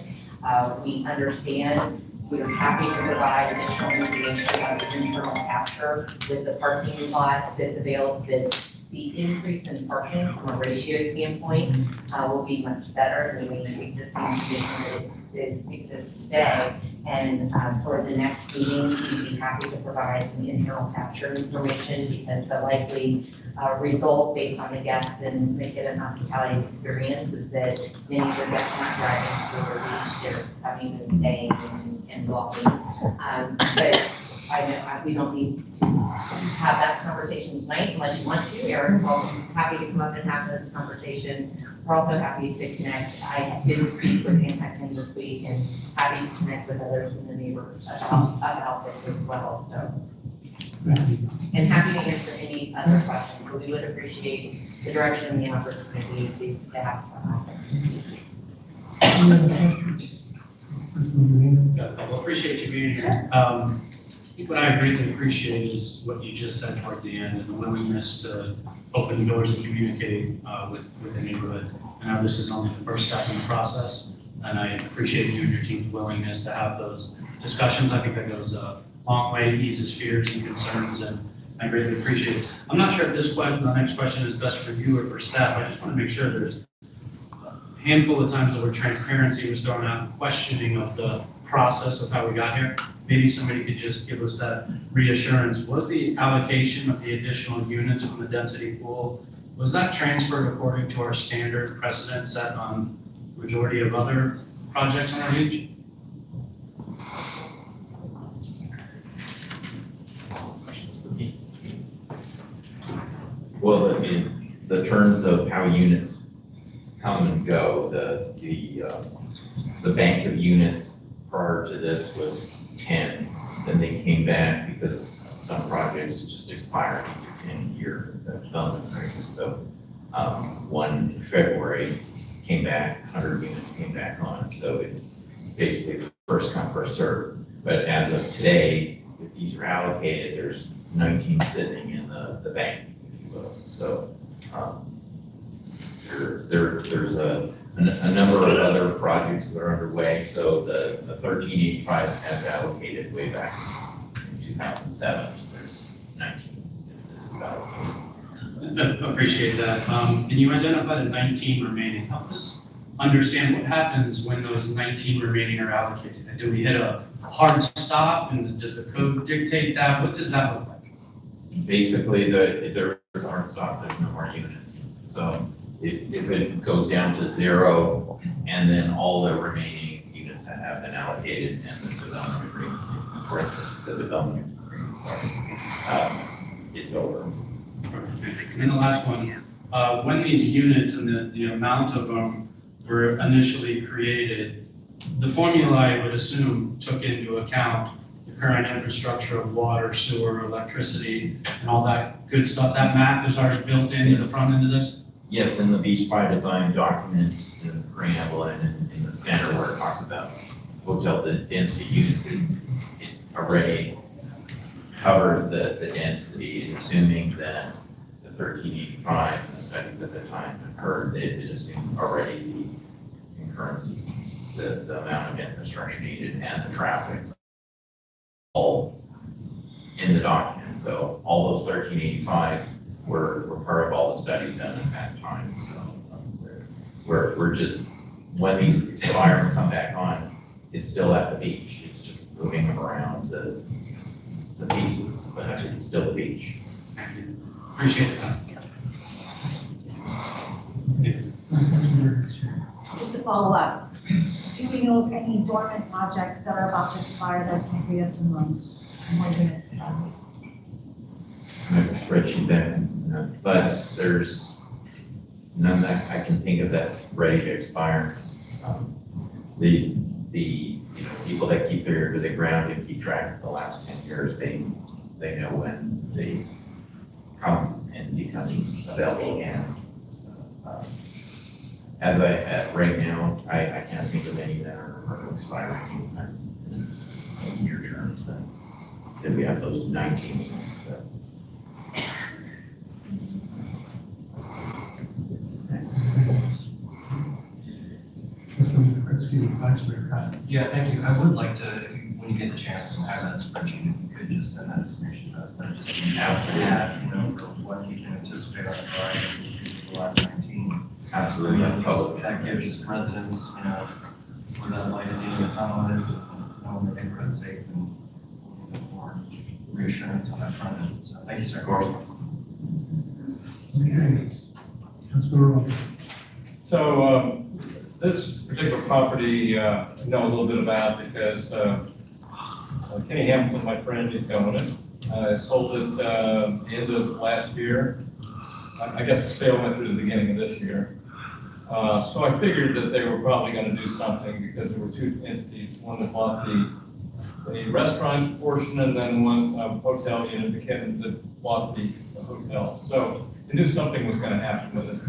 We understand, we're happy to provide additional information on the internal capture with the parking lot that's available. The increase in parking from a ratio standpoint will be much better than the existing condition that exists today. And for the next meeting, we'd be happy to provide some internal capture information because the likely result based on the guests and McKibben Hospitality's experience is that many of their guests aren't driving to the beach, they're coming and staying and walking. But I know we don't need to have that conversation tonight unless you want to. Eric's welcome, happy to come up and have this conversation. We're also happy to connect. I did speak with Sam Heckman this week and happy to connect with others in the neighborhood about this as well, so. And happy to answer any other questions, but we would appreciate the direction and the opportunity to have some. Any other questions? Well, appreciate you being here. What I greatly appreciate is what you just said towards the end and the willingness to open doors and communicate with the neighborhood. I know this is only the first step in the process, and I appreciate you and your team's willingness to have those discussions. I think that goes a long way, eases fears and concerns, and I greatly appreciate it. I'm not sure if this question, the next question is best for you or for staff. I just want to make sure there's a handful of times the word transparency was thrown out, questioning of the process of how we got here. Maybe somebody could just give us that reassurance. Was the allocation of the additional units from the density pool, was that transferred according to our standard precedent set on majority of other projects on our beach? Well, the terms of how units come and go, the bank of units prior to this was 10. Then they came back because some projects just expired, these are 10-year development agreements. So one in February came back, 100 units came back on. So it's basically first come, first served. But as of today, if these are allocated, there's 19 sitting in the bank, if you will. So there's a number of other projects that are underway. So the 1385 has allocated way back in 2007. There's 19 if this is allocated. Appreciate that. And you identified the 19 remaining. Help us understand what happens when those 19 remaining are allocated. Do we hit a hard stop, and does the code dictate that? What does that look like? Basically, if there is a hard stop, there's no more units. So if it goes down to 0, and then all the remaining units that have been allocated and the development agreement, of course, the development agreement, it's over. And then the last one, when these units and the amount of them were initially created, the formula, I would assume, took into account the current infrastructure of water, sewer, electricity, and all that good stuff. That math is already built into the front end of this? Yes, in the beach by design document, in the preamble and in the center where it talks about hotel density units, it already covers the density, assuming that the 1385, the studies at the time occurred, it assumed already the concurrency, the amount of infrastructure needed and the traffic, all in the document. So all those 1385 were part of all the studies done at that time. So we're just, when these expire and come back on, it's still at the beach. It's just moving them around the pieces, but it's still the beach. Thank you. Appreciate that. Just to follow up, do we know of any dormant projects that are about to expire that's going to free up some rooms and more units? I have a spreadsheet there, but there's none that I can think of that's ready to expire. The people that keep their ear to the ground and keep track of the last 10 years, they know when they come and become available again. So, right now, I can't think of any that are expiring in the near term. But then we have those 19 ones. Vice Mayor Cotton. Yeah, thank you. I would like to, when you get the chance and have that spreadsheet, if you could just send that information to us, that just be absolutely, you know, for what we can anticipate on the horizons for the last 19. Absolutely, That gives residents, you know, where that light at the end of the tunnel is, knowing the neighborhood's safe and a little bit more reassurance on that front end. So thank you, sir. Of course. Okay. Councilmember Roby. So, this particular property, I know a little bit about because Kenny Hamilton, my friend, is going it. I sold it the end of last year. I guess the sale went through the beginning of this year. So I figured that they were probably going to do something because there were two entities, one that bought the restaurant portion and then one hotel unit that bought the hotel. So they knew something was going to happen with it.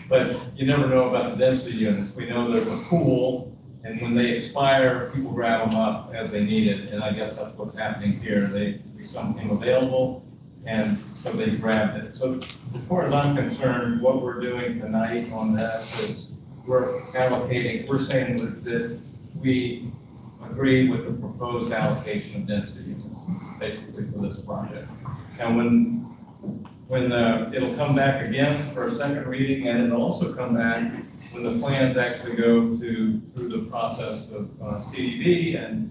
But you never know about the density units. We know there's a pool, and when they expire, people grab them up as they need it, and I guess that's what's happening here. They become available, and so they grabbed it. So as far as I'm concerned, what we're doing tonight on this is we're saying that we agree with the proposed allocation of density units, basically for this project. And when it'll come back again for a second reading, and it'll also come back when the plans actually go through the process of CDB and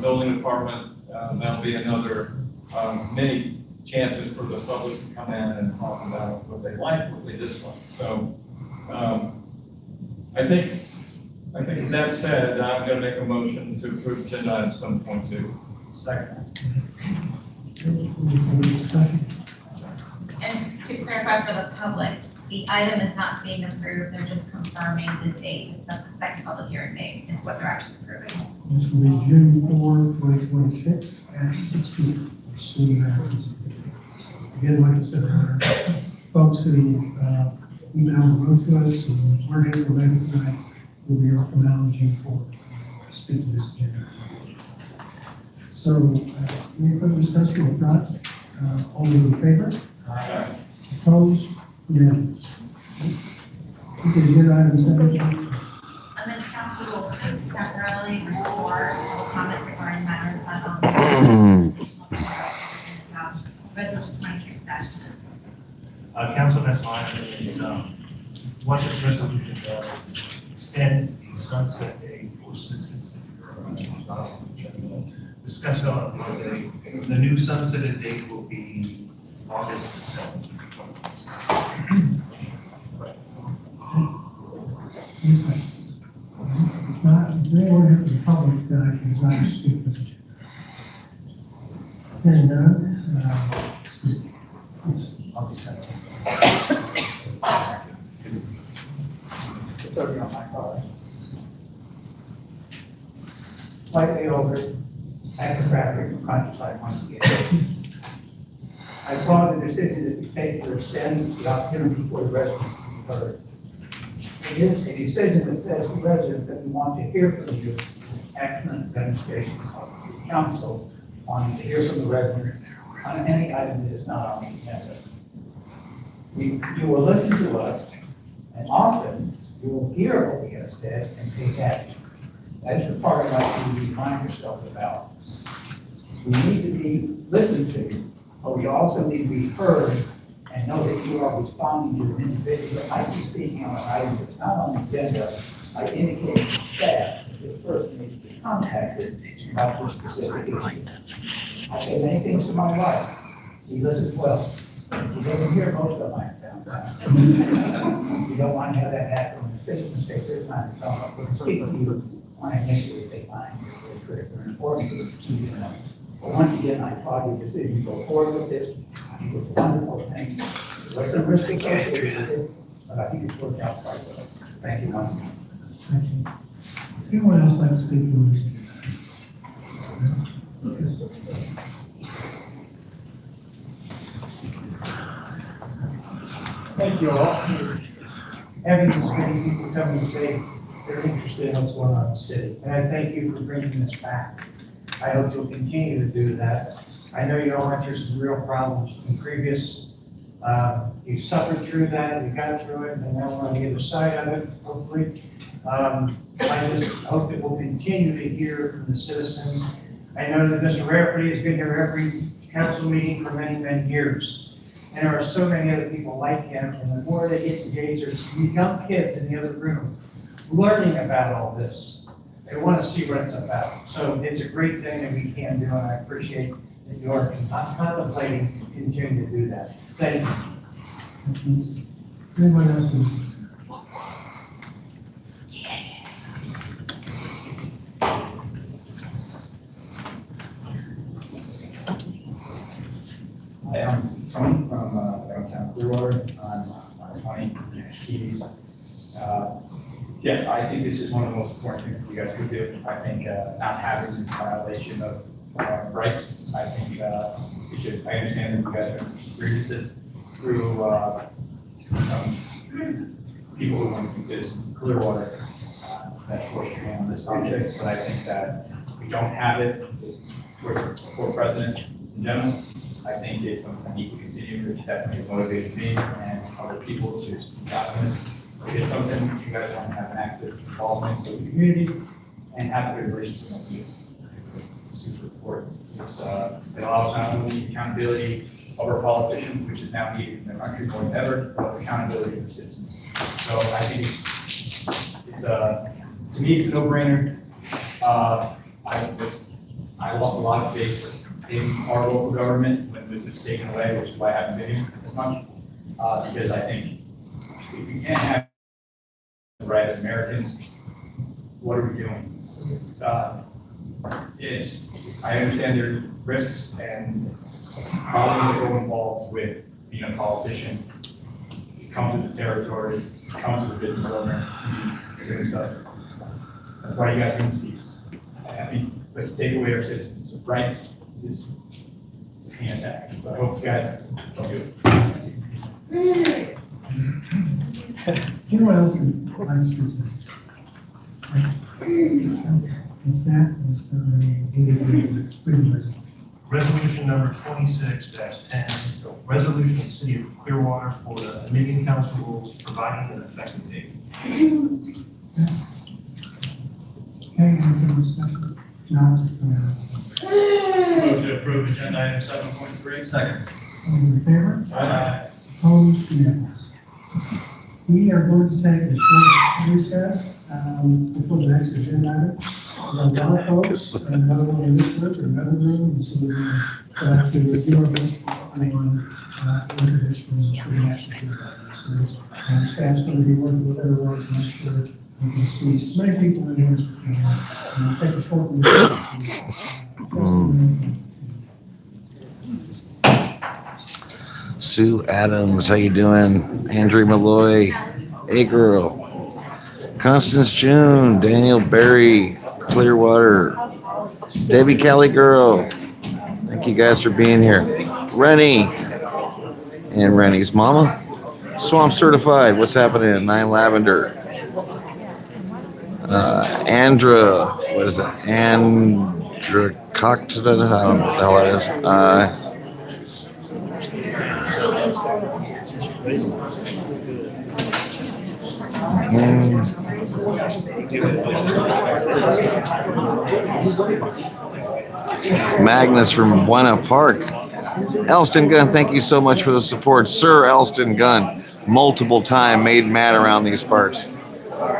building department. That'll be another many chances for the public to come in and talk about what they like, what they dislike. So I think with that said, I'm going to make a motion to approve agenda item 7.2. Second. And to clarify for the public, the item is not being approved, they're just confirming the date, the second public hearing date is what they're actually approving. This will be June 4, 2026 at 6 p.m. Soon after. Again, like I said earlier, folks who email and wrote to us and weren't able to make it tonight will be here from now on June 4th, speaking to this agenda. So, any further discussion? If not, all those in favor? Aye. Opposed? Unanimous. Okay, agenda item 7. Amend council rules to temporarily restore public comment regarding matters not on the resolution 26-. Council, that's mine, it's, what this resolution does is extends the sunset date for citizens. Discuss it on Monday. The new sunset date will be August the 7th. Any questions? If not, is there anyone here from the public that desires to speak this agenda? Hearing none, excuse me. Yes, I'll be second. It's already on my card. Slightly over, active from countryside once again. I applaud the decision that we take to extend the opportunity for the residents to be heard. It is a decision that says to residents that we want to hear from you, excellent demonstrations of the council wanting to hear from the residents on any item that is not on the agenda. You will listen to us, and often you will hear what we have said and take action. That is the part I'd like you to remind yourself about. We need to be listened to, but we also need to be heard and know that you are responding to an individual that might be speaking on an item that's not on the agenda by indicating to staff that this person needs to be contacted about this specific issue. I say many things to my wife. He listens well. He doesn't hear most of my downtown. You don't want to have that happen when citizens take their time to come up and speak to you on an issue that they find very critical and important to the community. But once again, I applaud your decision to go forward with this. I think it's a wonderful thing. There's some risk associated with it, but I think it's worked out quite well. Thank you once again. Thank you. Does anyone else like to speak on this? Thank you all. Having this many people come and say they're interested in what's going on in the city. And I thank you for bringing this back. I hope you'll continue to do that. I know you all went through some real problems in previous, you suffered through that, you got through it, and now we're on the other side of it, hopefully. I just hope that we'll continue to hear from the citizens. I know that Mr. Rafferty has been here every council meeting for many, many years. And there are so many other people like him, and the more they get engaged, there's young kids in the other room learning about all this. They want to see what it's about. So it's a great thing that we can do, and I appreciate that you are contemplating continuing to do that. Thank you. Anyone else? Hi, I'm Tony from downtown Clearwater on 20 Keys. Yeah, I think this is one of the most important things that you guys could do. I think not having a violation of rights. I think we should, I understand that you guys are grievances through some people who want to be citizens of Clearwater that force your hand on this project, but I think that we don't have it for president in general. I think it's something that needs to continue. It's definitely motivated me and other people to speak out on this. If it's something you guys want to have an active involvement with the community and have a good relationship with these, it's super important. It allows not only accountability of our politicians, which is now needed in the country more than ever, but accountability of our citizens. So I think it's to me, it's a no-brainer. I lost a lot of faith in our local government when this was taken away, which is why I haven't been here as much. Because I think if we can't have the right as Americans, what are we doing? I understand there's risks and problems that go involved with being a politician. It comes with the territory, it comes with the business owner, doing stuff. That's why you guys are in the seats. I mean, but to take away our citizens' rights is a heinous act. But I hope you guys don't do it. Anyone else would like to speak to this? With that, was the Resolution number 26-10, resolution of the city of Clearwater for the amending council rules providing an effective date. Okay, any further discussion? If not, Move to approve agenda item 7.3. Second. all those in favor? Aye. Opposed? Unanimous. We are going to take a short recess before the next agenda item. We're going to allow folks, another one in this room or another room, and so we're going to have to review our list on into this room for the next agenda item. So staff's going to be working with everyone to make sure we can squeeze as many people in here as we can. And we'll take a short recess. Sue Adams, how you doing? Andrew Malloy, hey girl. Constance June, Daniel Berry, Clearwater, Debbie Kelly girl. Thank you guys for being here. Rennie and Rennie's mama. Swamp certified. What's happening? 9 Lavender. Andra, what is it? Andra Cox. I don't know what the hell that is. Magnus from Buena Park. Elston Gunn, thank you so much for the support. Sir Elston Gunn, multiple time made mad around these parts.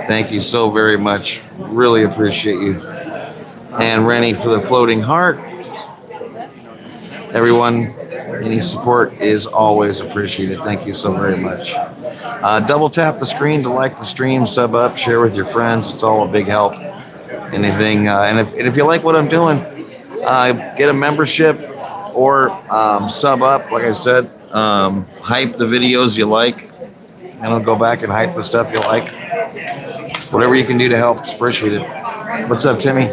Thank you so very much. Really appreciate you. And Rennie for the floating heart. Everyone, any support is always appreciated. Thank you so very much. Double tap the screen to like the stream, sub up, share with your friends. It's all a big help. Anything, and if you like what I'm doing, get a membership or sub up. Like I said, hype the videos you like, and I'll go back and hype the stuff you like. Whatever you can do to help, is appreciated. What's up, Timmy?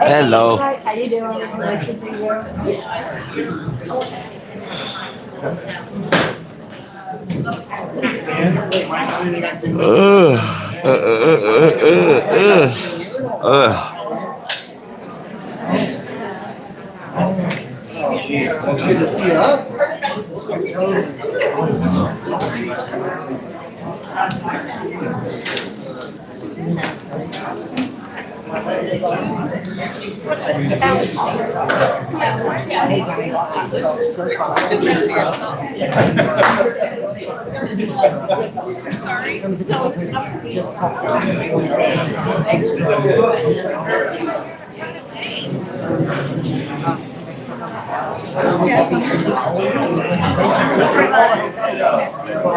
Hello. How you doing? Nice to see It's good to see you up.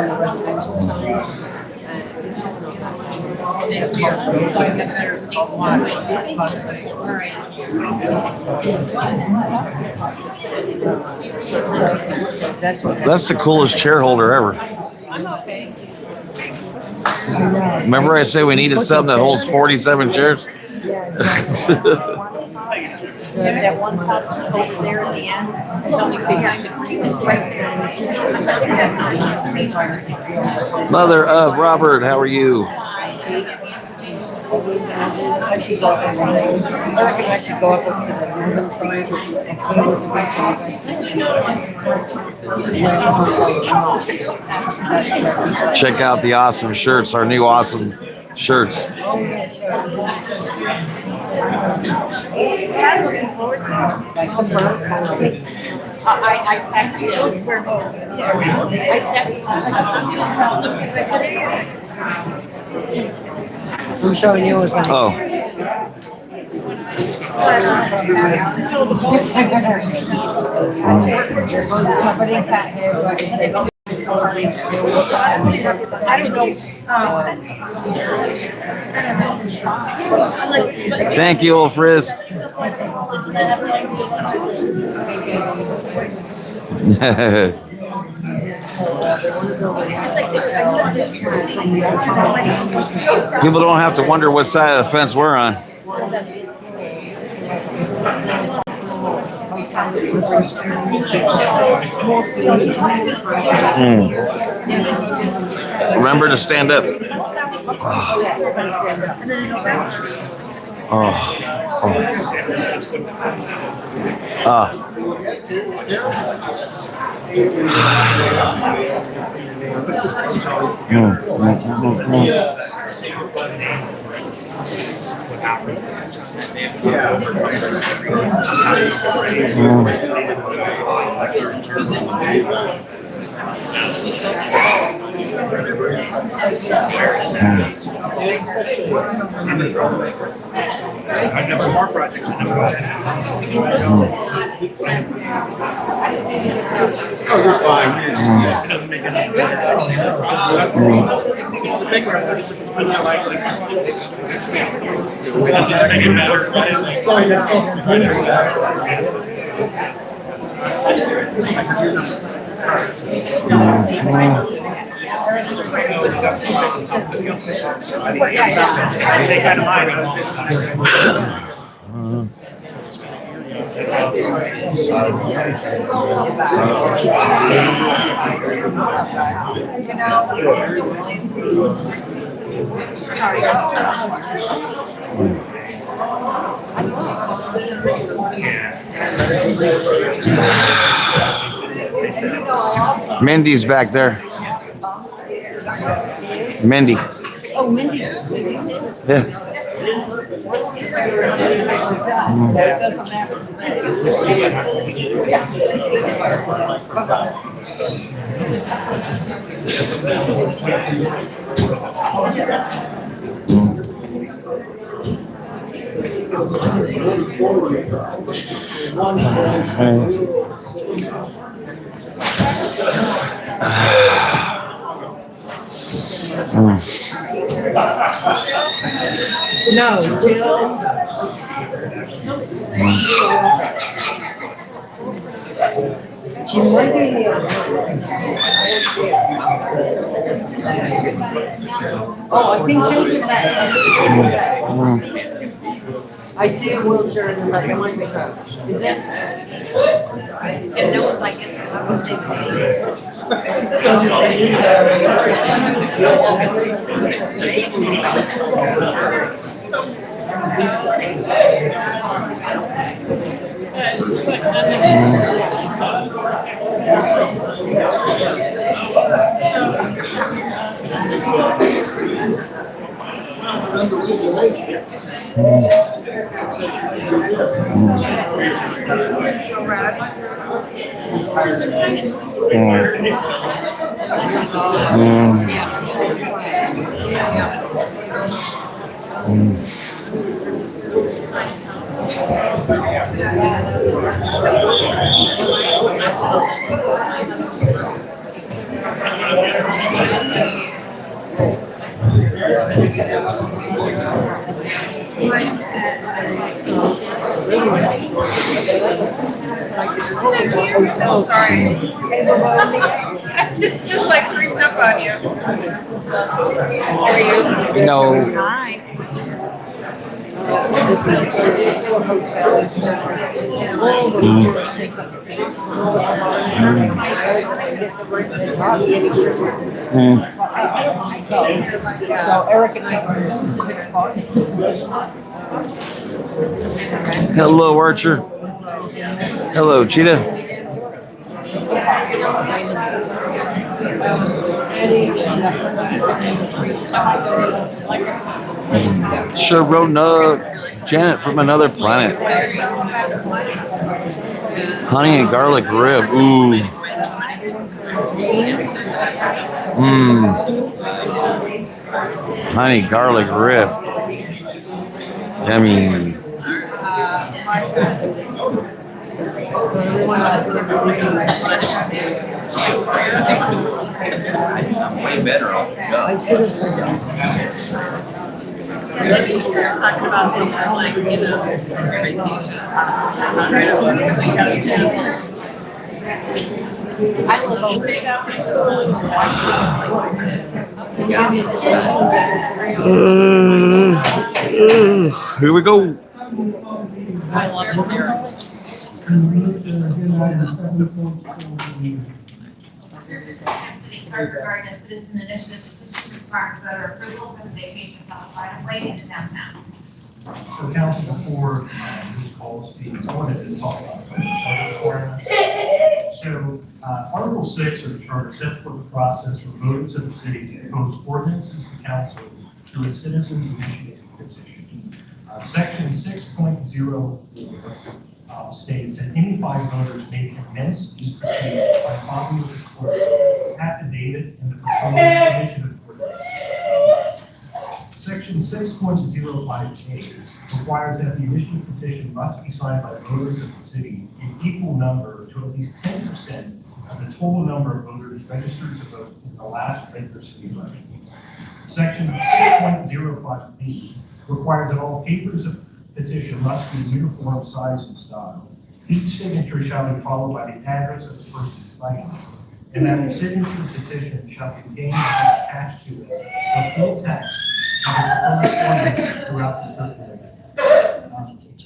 on the residential side. It's just not That's the coolest chair holder ever. Remember I said we needed something that holds 47 chairs? that one spot over there in the end. Behind the previous right there. Mother of Robert, how are you? I should go up and I reckon I should go up to the northern side and close the beach so you guys can see. Check out the awesome shirts, our new awesome shirts. I'm looking forward to it. I texted. I texted. I'm showing you what's Oh. So the covering cat hair, but it says I don't know. Thank you, old Frizz. People don't have to wonder what side of the fence we're on. Remember to stand up. What happens is it just they have I've never more projects. I never got Oh, you're fine. it doesn't make any sense. The big projects, I like it Take that in mind. Mindy's back there. Mindy. Oh, Mindy. Yeah. So it doesn't matter. No, Jill. Oh, I think Jill's back. I see a wheelchair in the back of my car. Is that? And no one's like, I will take a seat. Oh, sorry. Just like creeped up on you. How are you? No. Hi. This is a hotel. All those tourists take up So Eric and I go to a specific spot. Hello, Archer. Hello, Cheetah. Sure wrote Janet from another planet. Honey and garlic rib. Ooh. Honey garlic rib. Yummy. I'm way better off. I should have. Like you start talking about something like, you know, I live over Here we go. I love it here. City clerk regarding a citizen initiative petition requires voter approval for the vacation of right of way in the downtown. So council, before this call speaks, I wanted to talk about something. So our Article 6 of the charter sets forth the process for voters of the city to propose ordinances to council through a citizens initiated petition. Section 6.04 states that any 5 voters may commence these proceedings by filing with the clerk affidavit in the proposed initiative ordinance. Section 6.05A requires that the initiative petition must be signed by voters of the city in equal number to at least 10% of the total number of voters registered to vote in the last regular city election. Section 6.05B requires that all papers of petition must be uniform size and style. Each signature shall be followed by the address of the person signing it, and that the signature petition shall contain and attached to it the full text of the proposed ordinance throughout the circulator.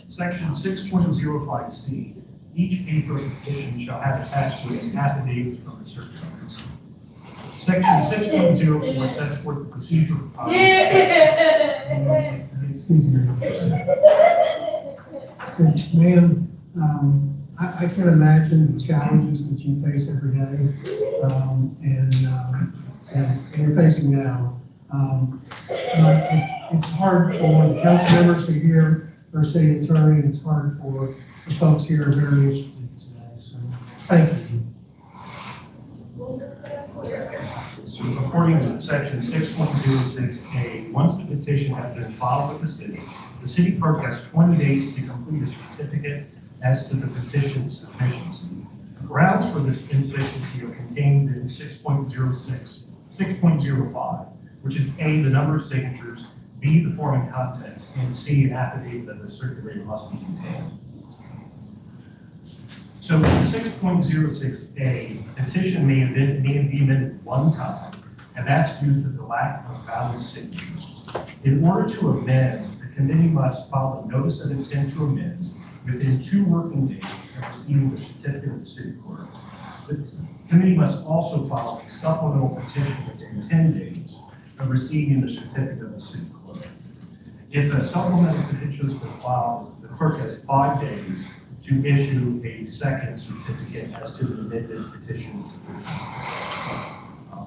Section 6.05C, each paper of petition shall have attached to it an affidavit from the circulator. Section 6.04 sets forth the procedure. Excuse me. So, ma'am, I can imagine the challenges that you face every day, and you're facing now. But it's hard for the council members to hear our city attorney. It's hard for the folks here are very interested today. So, thank you. So according to section 6.06A, once the petition has been filed with the city clerk has 20 days to complete a certificate as to the petition's sufficiency. Grounds for this inefficiency are contained in 6.05, which is A, the number of signatures, B, the form and contents, and C, an affidavit of the circulator must be contained. So in 6.06A, petition may be amended one time, and that's due to the lack of valid signatures. In order to amend, the committee must file a notice of intent to amend within 2 working days of receiving the certificate of the city clerk. The committee must also file a supplemental petition within 10 days of receiving the certificate of the city clerk. If a supplemental petition has been filed, the clerk has 5 days to issue a second certificate as to the amended petition sufficiency.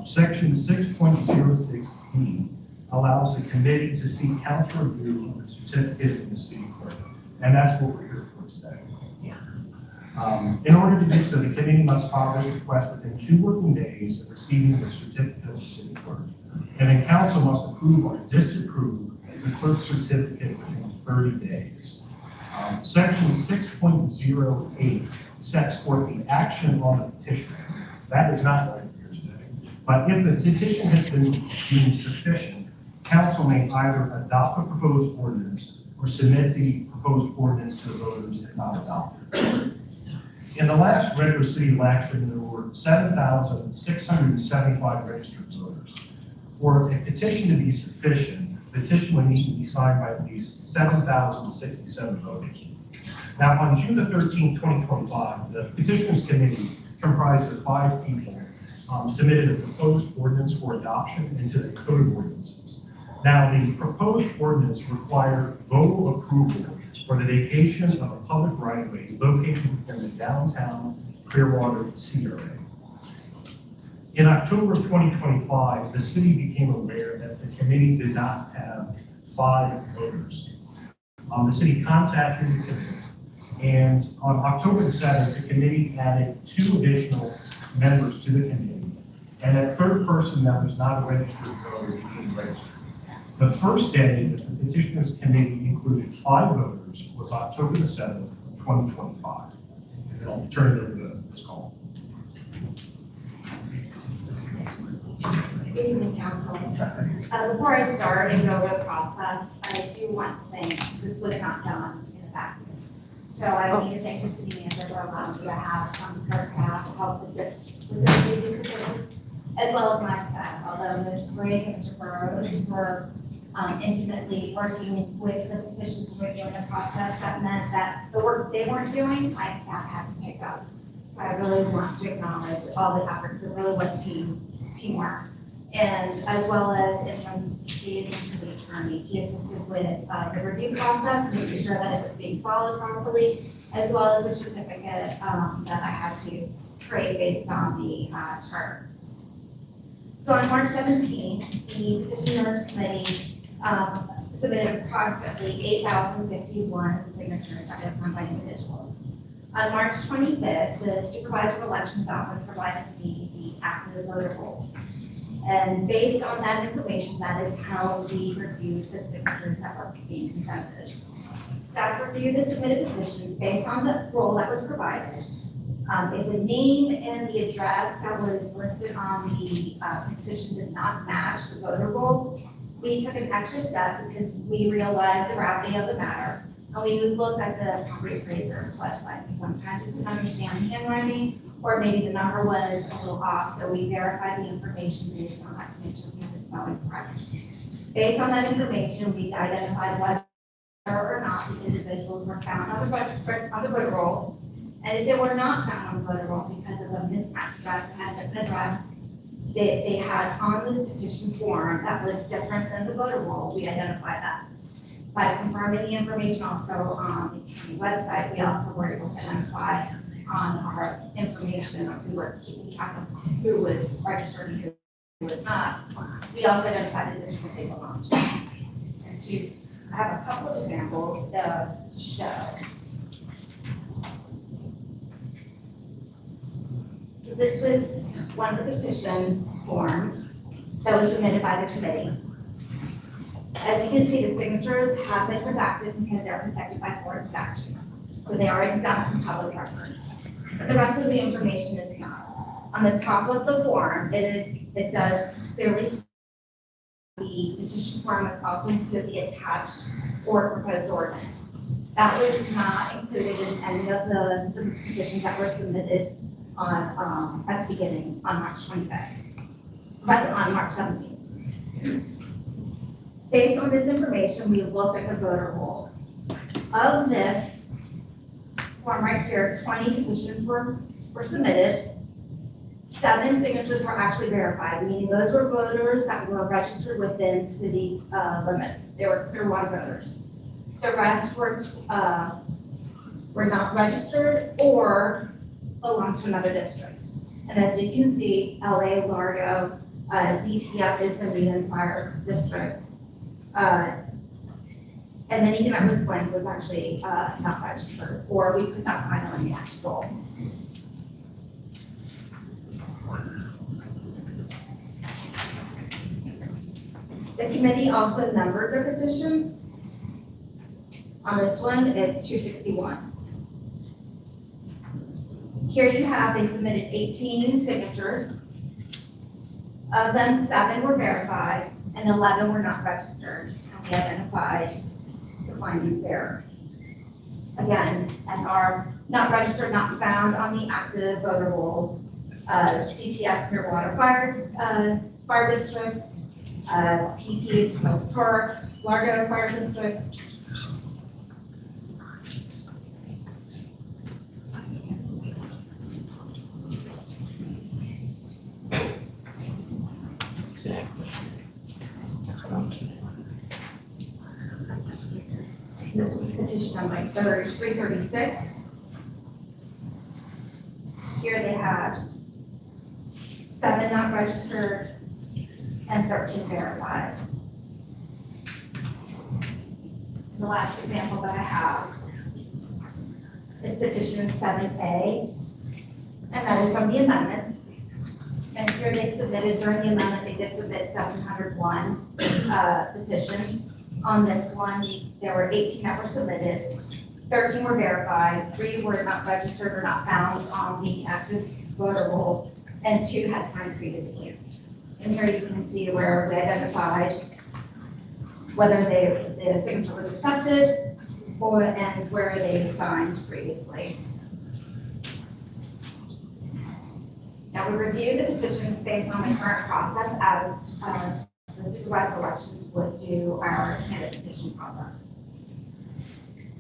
Section 6.06B allows the committee to seek council review of the certificate of the city clerk, and that's what we're here for today. In order to do so, the committee must file this request within 2 working days of receiving the certificate of the city clerk, and then council must approve or disapprove the clerk's certificate within 30 days. Section 6.08 sets forth the action on the petition. That is not right here today. But if the petition has been deemed sufficient, council may either adopt a proposed ordinance or submit the proposed ordinance to the voters if not adopted. In the last regular city election, there were 7,675 registered voters. For a petition to be sufficient, the petition would need to be signed by at least 7,067 voters. Now, on June the 13th, 2025, the petitions committee, comprised of 5 people, submitted a proposed ordinance for adoption into the code of ordinances. Now, the proposed ordinance required voter approval for the vacation of a public right-of-way located within the downtown Clearwater CRA. In October of 2025, the city became aware that the committee did not have 5 voters. The city contacted the committee, and on October the 7th, the committee added 2 additional members to the committee, and that 3rd person that was not a registered voter became registered. The first day that the petitioners committee included 5 voters was October the 7th, 2025. And then I'll turn it over to this call. Good evening, Council. Before I start and go over the process, I do want to thank, this was not done in a vacuum. So I need to thank the city manager for allowing me to have some of her staff help assist with the duties and duties, as well as my staff. Although Ms. Grigg and Mr. Burrows were intimately working with the petitions review in the process, that meant that the work they weren't doing, my staff had to pick up. So I really want to acknowledge all the efforts. It really was teamwork. And as well as in terms of the city attorney, he assisted with the review process, making sure that it was being followed properly, as well as the certificate that I had to create based on the charter. So on March 17th, the petitioners committee submitted approximately 8,051 signatures that were signed by individuals. On March 25th, the Supervisor of Elections Office provided me the active voter rolls. And based on that information, that is how we reviewed the signatures that were being consented. Staff reviewed the submitted petitions based on the roll that was provided. If the name and the address that was listed on the petition did not match the voter roll, we took an extra step because we realized the gravity of the matter. And we looked at the property appraiser's website, because sometimes we couldn't understand handwriting, or maybe the number was a little off, so we verified the information based on that to make sure we had the spelling correct. Based on that information, we identified whether or not the individuals were found on the voter roll. And if they were not found on the voter roll because of a mismatched address and a different address they had on the petition form that was different than the voter roll, we identified that. By confirming the information also on the county website, we also were able to identify on our information of who were keeping track of who was registered and who was not. We also identified the district they belonged to. And I have a couple of examples to show. So this was one of the petition forms that was submitted by the committee. As you can see, the signatures have been redacted because they're protected by Florida statute. So they are exempt from public record. But the rest of the information is not. On the top of the form, it does clearly say the petition form must also include the attached or proposed ordinance. That was not included in any of the petitions that were submitted on at the beginning on March 25th, rather on March 17th. Based on this information, we looked at the voter roll. Of this form right here, 20 petitions were submitted. 7 signatures were actually verified, meaning those were voters that were registered within city limits. They were Clearwater voters. The rest were not registered or belonged to another district. And as you can see, LA, Largo, DTF is the main fire district. And anything that was blank was actually not registered, or we could not find it on the actual. The committee also numbered their petitions. On this one, it's 261. Here you have, they submitted 18 signatures. Of them, 7 were verified and 11 were not registered. And we identified the findings there. Again, and are not registered, not found on the active voter roll. CTF Clearwater Fire District, PP is Post Park, Largo Fire District. This was petition number 336. Here they had 7 not registered and 13 verified. The last example that I have is petition 7A, and that is from the amendments. And here they submitted, during the amendment, they did submit 701 petitions. On this one, there were 18 that were submitted, 13 were verified, 3 were not registered or not found on the active voter roll, and 2 had signed previously. And here you can see where they identified whether the signature was accepted and where they signed previously. Now, we review the petitions based on the current process as the supervisor elections would do our candidate petition process.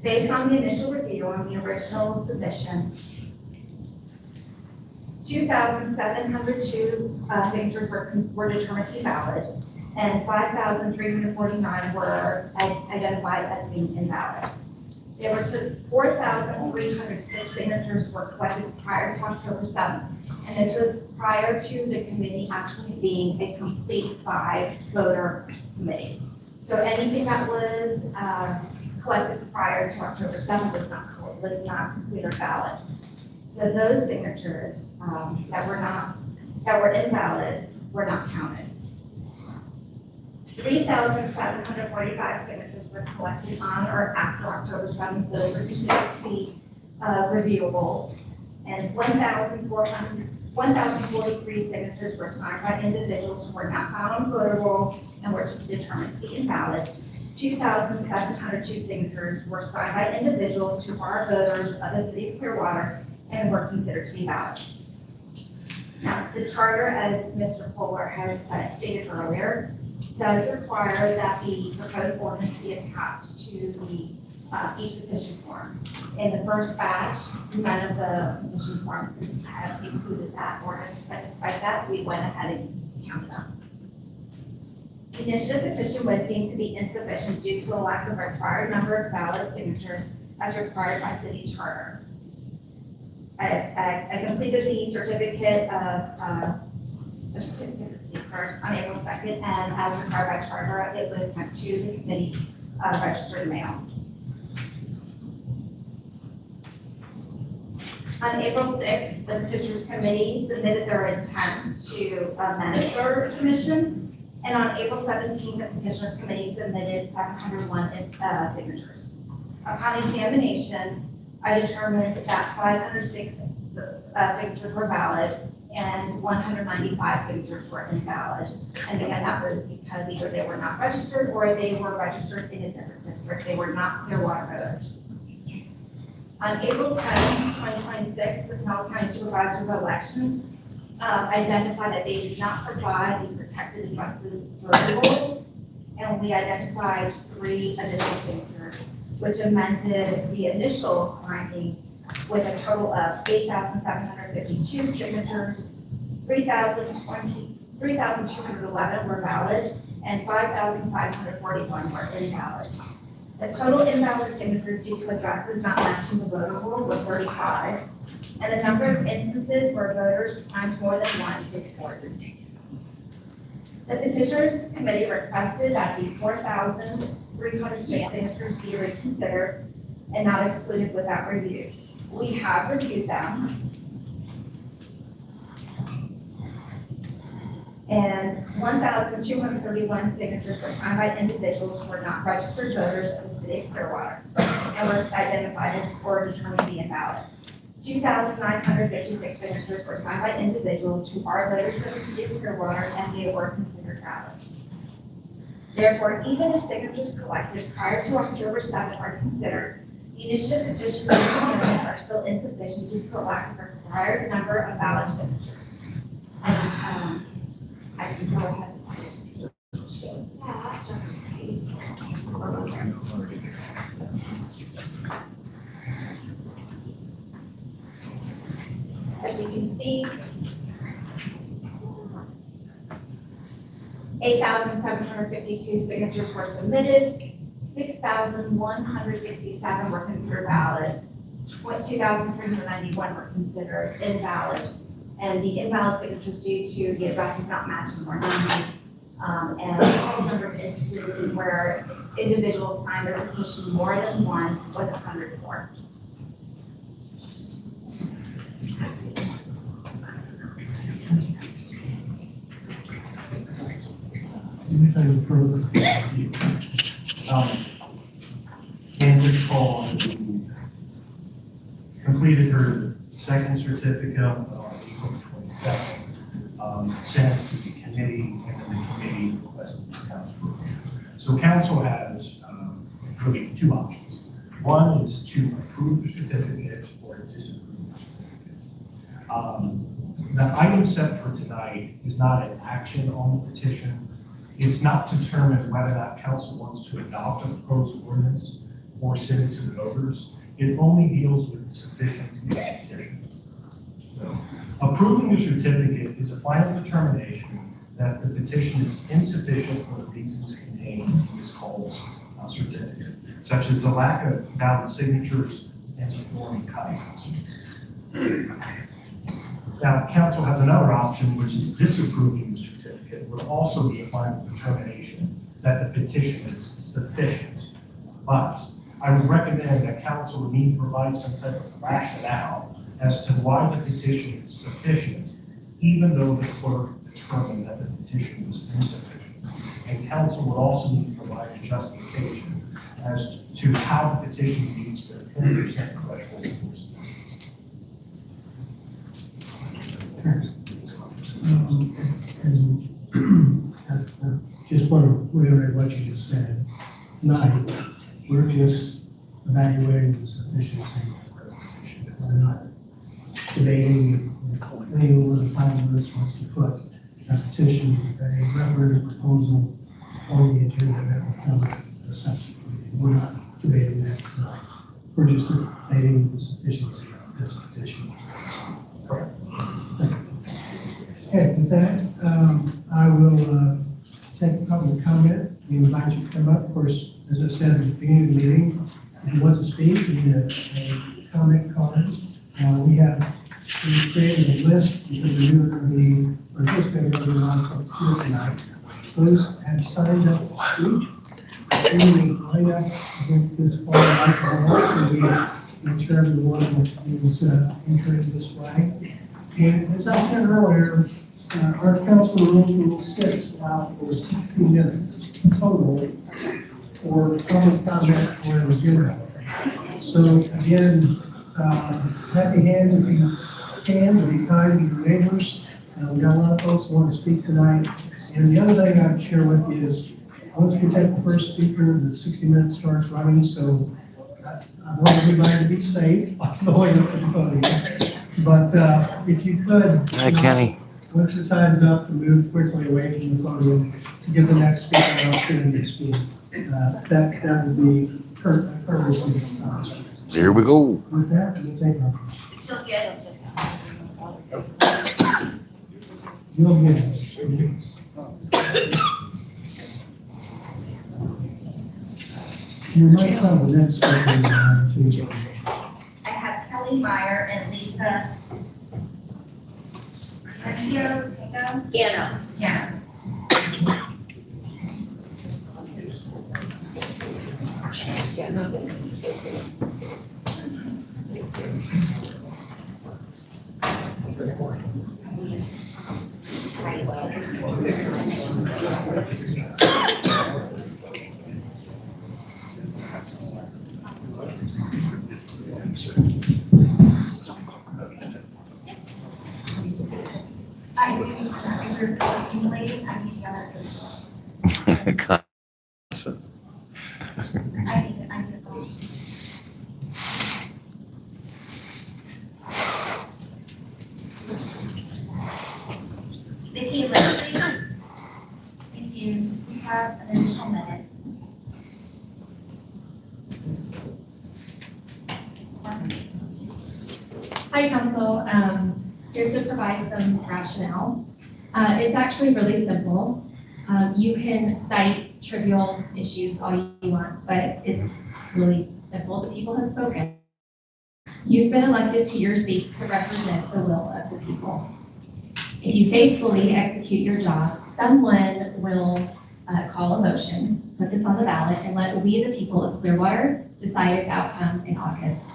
Based on the initial review on the original submission, 2,702 signatures were determined to be valid, and 5,349 were identified as being invalid. There were 4,306 signatures were collected prior to October 7th. And this was prior to the committee actually being a complete 5-voter committee. So anything that was collected prior to October 7th was not considered valid. So those signatures that were invalid were not counted. 3,745 signatures were collected on or after October 7th. Those were considered to be reviewable. And 1,043 signatures were signed by individuals who were not found on voter roll and were determined to be invalid. 2,702 signatures were signed by individuals who are voters of the city of Clearwater and were considered to be valid. Now, the charter, as Mr. Kohler has stated earlier, does require that the proposed ordinance be attached to the each petition form. In the first batch, none of the petition forms have included that ordinance, but despite that, we went ahead and counted them. The initiative petition was deemed to be insufficient due to a lack of required number of valid signatures as required by city charter. I completed the certificate of the city clerk on April 2nd, and as required by charter, it was sent to the committee registered mail. On April 6th, the petitioners committee submitted their intent to amend their submission. And on April 17th, the petitioners committee submitted 701 signatures. Upon examination, I determined that 506 signatures were valid and 195 signatures were invalid. And again, that was because either they were not registered or they were registered in a different district. They were not Clearwater voters. On April 10th, 2026, the Pinellas County Supervisor of Elections identified that they did not provide the protected addresses verbally, and we identified 3 additional signatures, which amended the initial finding with a total of 8,752 signatures, 3,211 were valid, and 5,541 were invalid. The total invalid signatures due to addresses not matching the voter roll were 35, and the number of instances where voters signed more than once was 40. The petitioners committee requested that the 4,306 signatures be reconsidered and not excluded without review. We have reviewed them. And 1,231 signatures were signed by individuals who were not registered voters of the city of Clearwater and were identified or determined to be invalid. 2,956 signatures were signed by individuals who are voters of the city of Clearwater and they were considered valid. Therefore, even if signatures collected prior to October 7th are considered, the initiative petition are still insufficient due to a lack of the required number of valid signatures. And, I can go ahead and just show that just in case. As you can see, 8,752 signatures were submitted, 6,167 were considered valid, 2,391 were considered invalid, and the invalid signatures due to the addresses not matching were 90, and the total number of instances where individuals signed their petition more than once was 104. Anything further? Kansas Cole completed her second certificate on April 27th, sent it to the committee, and then the committee requested this council. So council has really 2 options. One is to approve the certificate or disapprove the certificate. The item set for tonight is not an action on the petition. It's not to determine whether or not council wants to adopt a proposed ordinance or send it to the voters. It only deals with the sufficiency of the petition. So, approving the certificate is a final determination that the petition is insufficient for the reasons contained in this Cole's certificate. such as the lack of valid signatures and the thorny cut. Now, council has another option, which is disapproving the certificate would also be a final determination that the petition is sufficient. But I would recommend that council would need to provide some type of rationale as to why the petition is sufficient, even though the clerk determined that the petition was insufficient. And council would also need to provide a justification as to how the petition meets the 10% threshold. Just want to reiterate what you just said. Tonight, we're just evaluating the sufficiency of the petition. We're not debating if anyone on the finalist wants to put a petition, a referendum proposal on the agenda that will come at the subsequent. We're not debating that tonight. We're just debating the sufficiency of this petition. Correct. Okay, with that, I will take public comment. We invite you to come up. Of course, as I said at the beginning of the meeting, if you want to speak, you need a comment card. We've created a list because we knew that the participants of the non-public here tonight. Those have signed up to speak. We line up against this form so we determine the one that is entering this way. And as I said earlier, our council rules, Rule 6, allow for 60 minutes total for public comment or review. So again, happy hands if you can, to be kind to your neighbors. We got a lot of folks who want to speak tonight. And the other thing I'd share with you is, once we take the first speaker, the 60 minutes starts running, so I want everybody to be safe on the way up to the podium. But if you could, Hi, Kenny. once your time's up, to move quickly away from the podium to give the next speaker an opportunity to speak. That would be courtesy. Here we go. With that, we'll take our. Jill Gibbs. You'll get us. You might come the next speaker. I have Kelly Meyer and Lisa. Gano. Yes. I do need to know if you're accumulating, I need to know that. I need to go. Vicki Lindsay. Thank you. We have an additional minute. Hi, Council. Here to provide some rationale. It's actually really simple. You can cite trivial issues all you want, but it's really simple. The people have spoken. You've been elected to your seat to represent the will of the people. If you faithfully execute your job, someone will call a motion, put this on the ballot, and let we, the people of Clearwater, decide its outcome in August.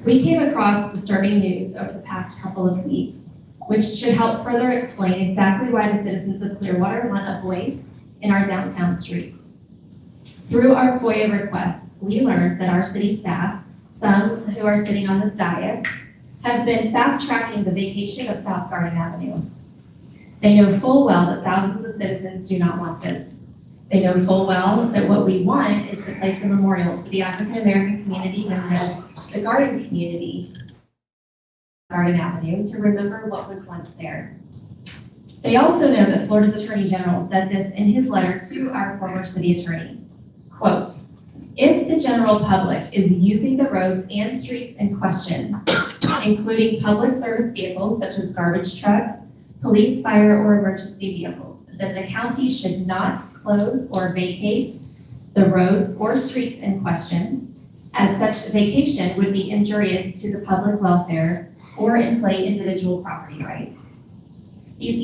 We came across disturbing news over the past couple of weeks, which should help further explain exactly why the citizens of Clearwater want a voice in our downtown streets. Through our FOIA requests, we learned that our city staff, some who are sitting on this dais, have been fast-tracking the vacation of South Garden Avenue. They know full well that thousands of citizens do not want this. They know full well that what we want is to place a memorial to the African-American community known as the Garden Community, Garden Avenue, to remember what was once there. They also know that Florida's Attorney General said this in his letter to our former city attorney, quote, "If the general public is using the roads and streets in question, including public service vehicles such as garbage trucks, police, fire, or emergency vehicles, then the county should not close or vacate the roads or streets in question, as such vacation would be injurious to the public welfare or inflate individual property rights. These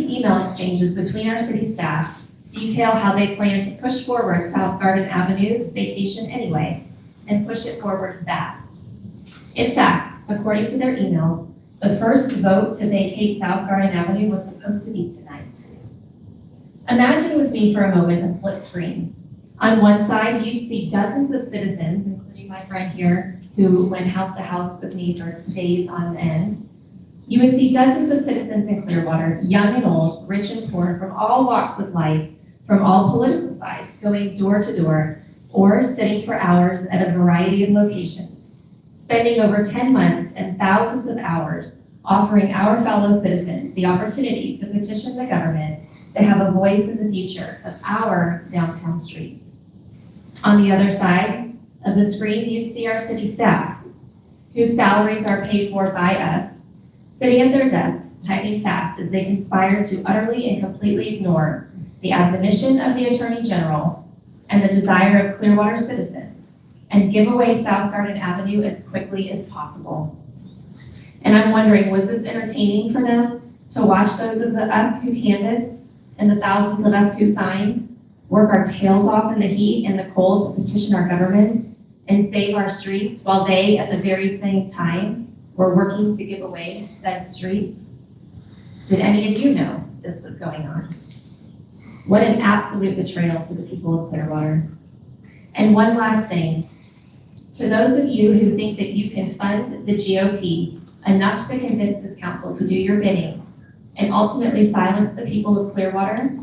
email exchanges between our city staff detail how they plan to push forward South Garden Avenue's vacation anyway, and push it forward fast. In fact, according to their emails, the first vote to vacate South Garden Avenue was supposed to be tonight. Imagine with me for a moment a split screen. On one side, you'd see dozens of citizens, including my friend here, who went house to house with me for days on end. You would see dozens of citizens in Clearwater, young and old, rich and poor, from all walks of life, from all political sides, going door to door, or sitting for hours at a variety of locations, spending over 10 months and thousands of hours offering our fellow citizens the opportunity to petition the government to have a voice in the future of our downtown streets. On the other side of the screen, you'd see our city staff, whose salaries are paid for by us, sitting at their desks, typing fast as they conspire to utterly and completely ignore the admonition of the Attorney General and the desire of Clearwater citizens, and give away South Garden Avenue as quickly as possible. And I'm wondering, was this entertaining for them to watch those of us who canvassed and the thousands of us who signed work our tails off in the heat and the cold to petition our government and save our streets, while they, at the very same time, were working to give away said streets? Did any of you know this was going on? What an absolute betrayal to the people of Clearwater. And one last thing, to those of you who think that you can fund the GOP enough to convince this council to do your bidding and ultimately silence the people of Clearwater,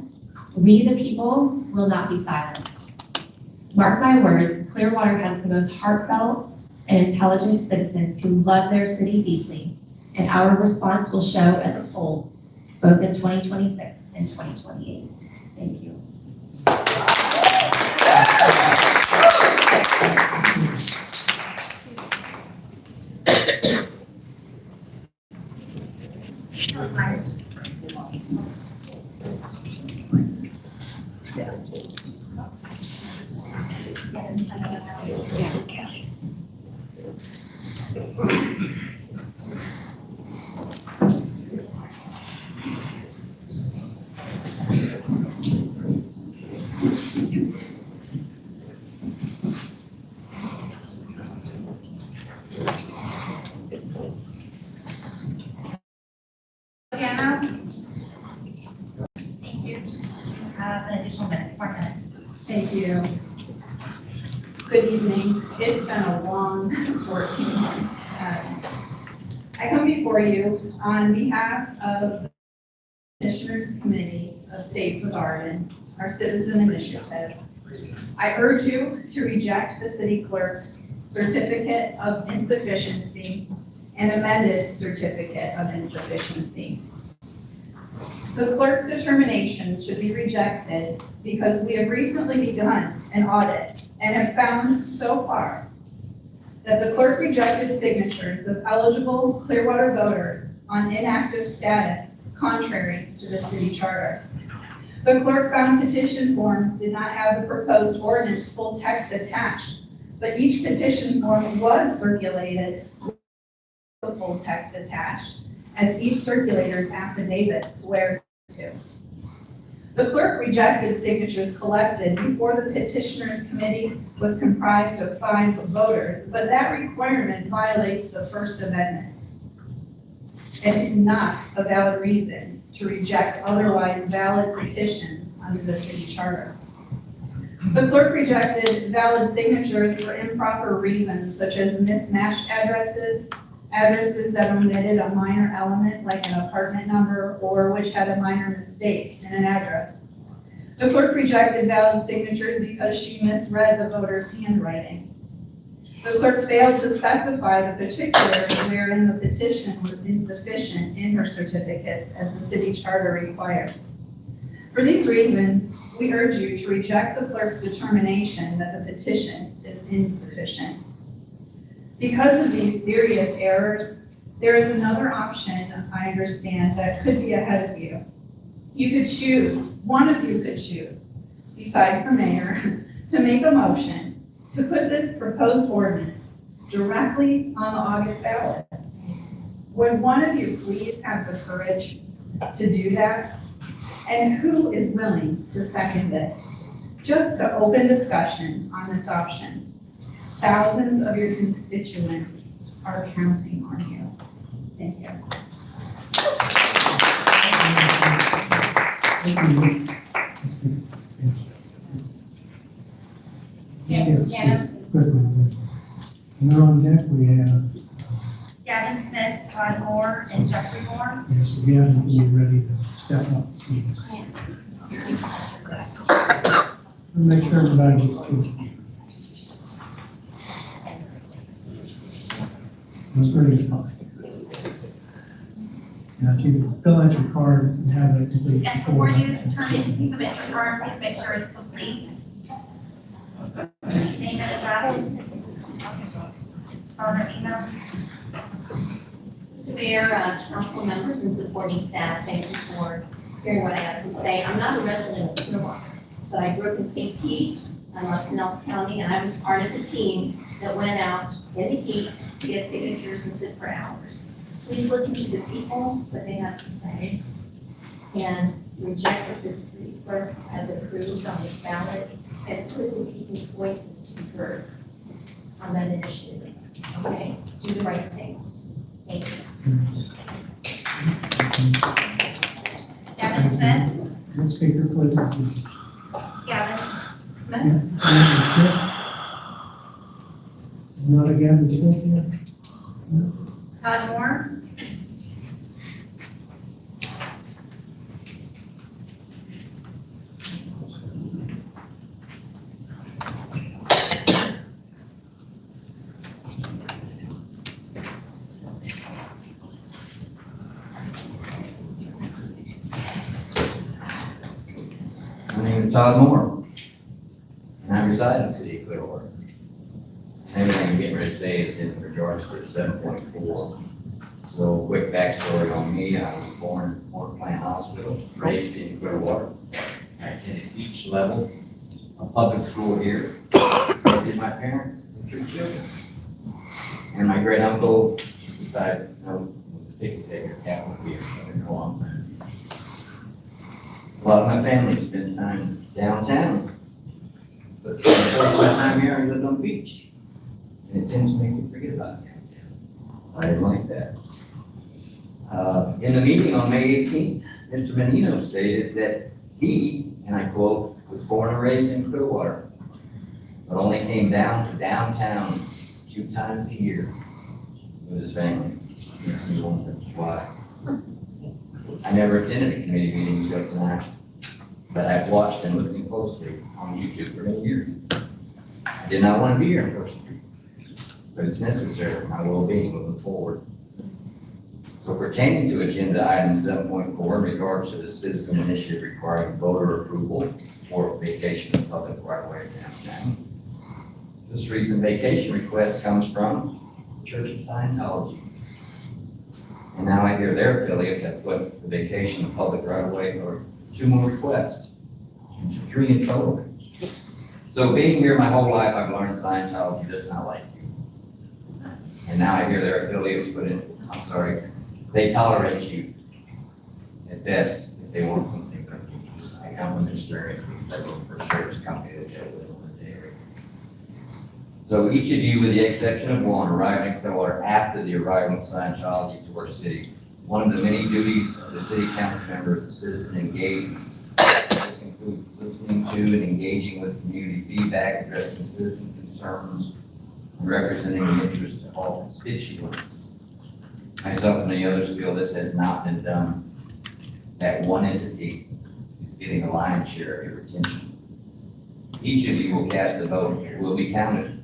we the people will not be silenced. Mark my words, Clearwater has the most heartfelt and intelligent citizens who love their city deeply, and our response will show at the polls, both in 2026 and 2028. Thank you. Thank you. An additional minute, 4 minutes. Thank you. Good evening. It's been a long 14 months. I come before you on behalf of the Petitioners Committee of Save the Garden, our citizen initiative. I urge you to reject the city clerk's certificate of insufficiency and amended certificate of insufficiency. The clerk's determination should be rejected because we have recently begun an audit and have found so far that the clerk rejected signatures of eligible Clearwater voters on inactive status contrary to the city charter. The clerk found petition forms did not have the proposed ordinance full text attached, but each petition form was circulated with the full text attached, as each circulator's affidavit swears to. The clerk rejected signatures collected before the petitioners committee was comprised of 5 voters, but that requirement violates the First Amendment. It is not a valid reason to reject otherwise valid petitions under the city charter. The clerk rejected valid signatures for improper reasons, such as mismatched addresses, addresses that omitted a minor element like an apartment number or which had a minor mistake in an address. The clerk rejected valid signatures because she misread the voter's handwriting. The clerk failed to specify the particulars wherein the petition was insufficient in her certificates as the city charter requires. For these reasons, we urge you to reject the clerk's determination that the petition is insufficient. Because of these serious errors, there is another option, I understand, that could be ahead of you. You could choose, one of you could choose, besides the mayor, to make a motion to put this proposed ordinance directly on the August ballot. Would one of you please have the courage to do that? And who is willing to second it? Just to open discussion on this option. Thousands of your constituents are counting on you. Thank you. Yes, Gavin, yes, good. Now on deck, we have, Gavin Smith, Todd Moore, and Jeffrey Moore. yes, we have to be ready to step up and speak. Make sure everybody gets to. Let's ready to talk. Now, if you fill out your card and have it complete. Yes, before you turn in, submit your card, please make sure it's complete. Name and address. Phone or email. Mr. Mayor, council members and supporting staff, thank you for hearing what I have to say. I'm not a resident of Clearwater, but I grew up in St. Pete. I love Pinellas County, and I was part of the team that went out in the heat to get signatures and sit for hours. Please listen to the people, what they have to say, and reject what the city clerk has approved on this ballot, and put the people's voices to be heard on that initiative. Okay, do the right thing. Thank you. Gavin Smith. Next speaker, please. Gavin Smith. Yeah, Gavin Smith. Not a Gavin Smith here? No? Todd Moore. My name is Todd Moore, and I reside in the city of Clearwater. Everything I'm getting ready to say is in regards to 7.4. So quick backstory on me, I was born in Port Plant Hospital, raised in Clearwater. I attended each level of public school here. I did my parents and 3 children. And my great uncle decided, was a ticket taker, capital here, so I didn't know what I'm saying. A lot of my family spent time downtown. But the first time here, I lived on the beach. And it tends to make me forget about it. I didn't like that. In the meeting on May 18th, Mr. Menino stated that he, and I quote, was born and raised in Clearwater, but only came down to downtown 2 times a year with his family. Makes me wonder why. I never attended a committee meeting until tonight, but I've watched and listened closely on YouTube for many years. I did not want to be here in person, but it's necessary for my well-being moving forward. So pertaining to agenda item 7.4 in regards to the citizen initiative requiring voter approval for vacation of public right-of-way downtown. This recent vacation request comes from the Church of Scientology. And now I hear their affiliates have put the vacation of public right-of-way or 2 more requests, 3 in total. So being here my whole life, I've learned Scientology does not like you. And now I hear their affiliates put in, they tolerate you at best if they want something from you. I come from experience, because I work for a service company that dealt with it on the day. So each of you, with the exception of one, arrived in Clearwater after the arrival of Scientology to our city. One of the many duties of the city council member is the citizen engagement. This includes listening to and engaging with community feedback, addressing citizen concerns, and representing the interests of all constituents. Myself and the others feel this has not been done. That one entity is getting a lion's share of your attention. Each of you will cast a vote, will be counted.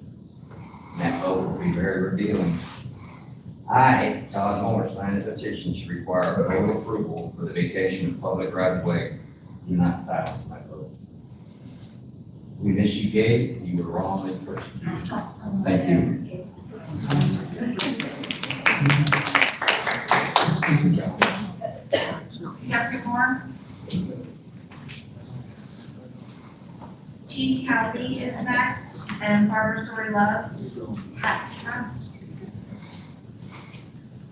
And that vote will be very revealing. I, Todd Moore, signed a petition to require voter approval for the vacation of public right-of-way. Do not silence my vote. We miss you, Gabe. You were wrong in person. Thank you. Jeffrey Moore. Chief County is next, and Barbara Story Love, Pat.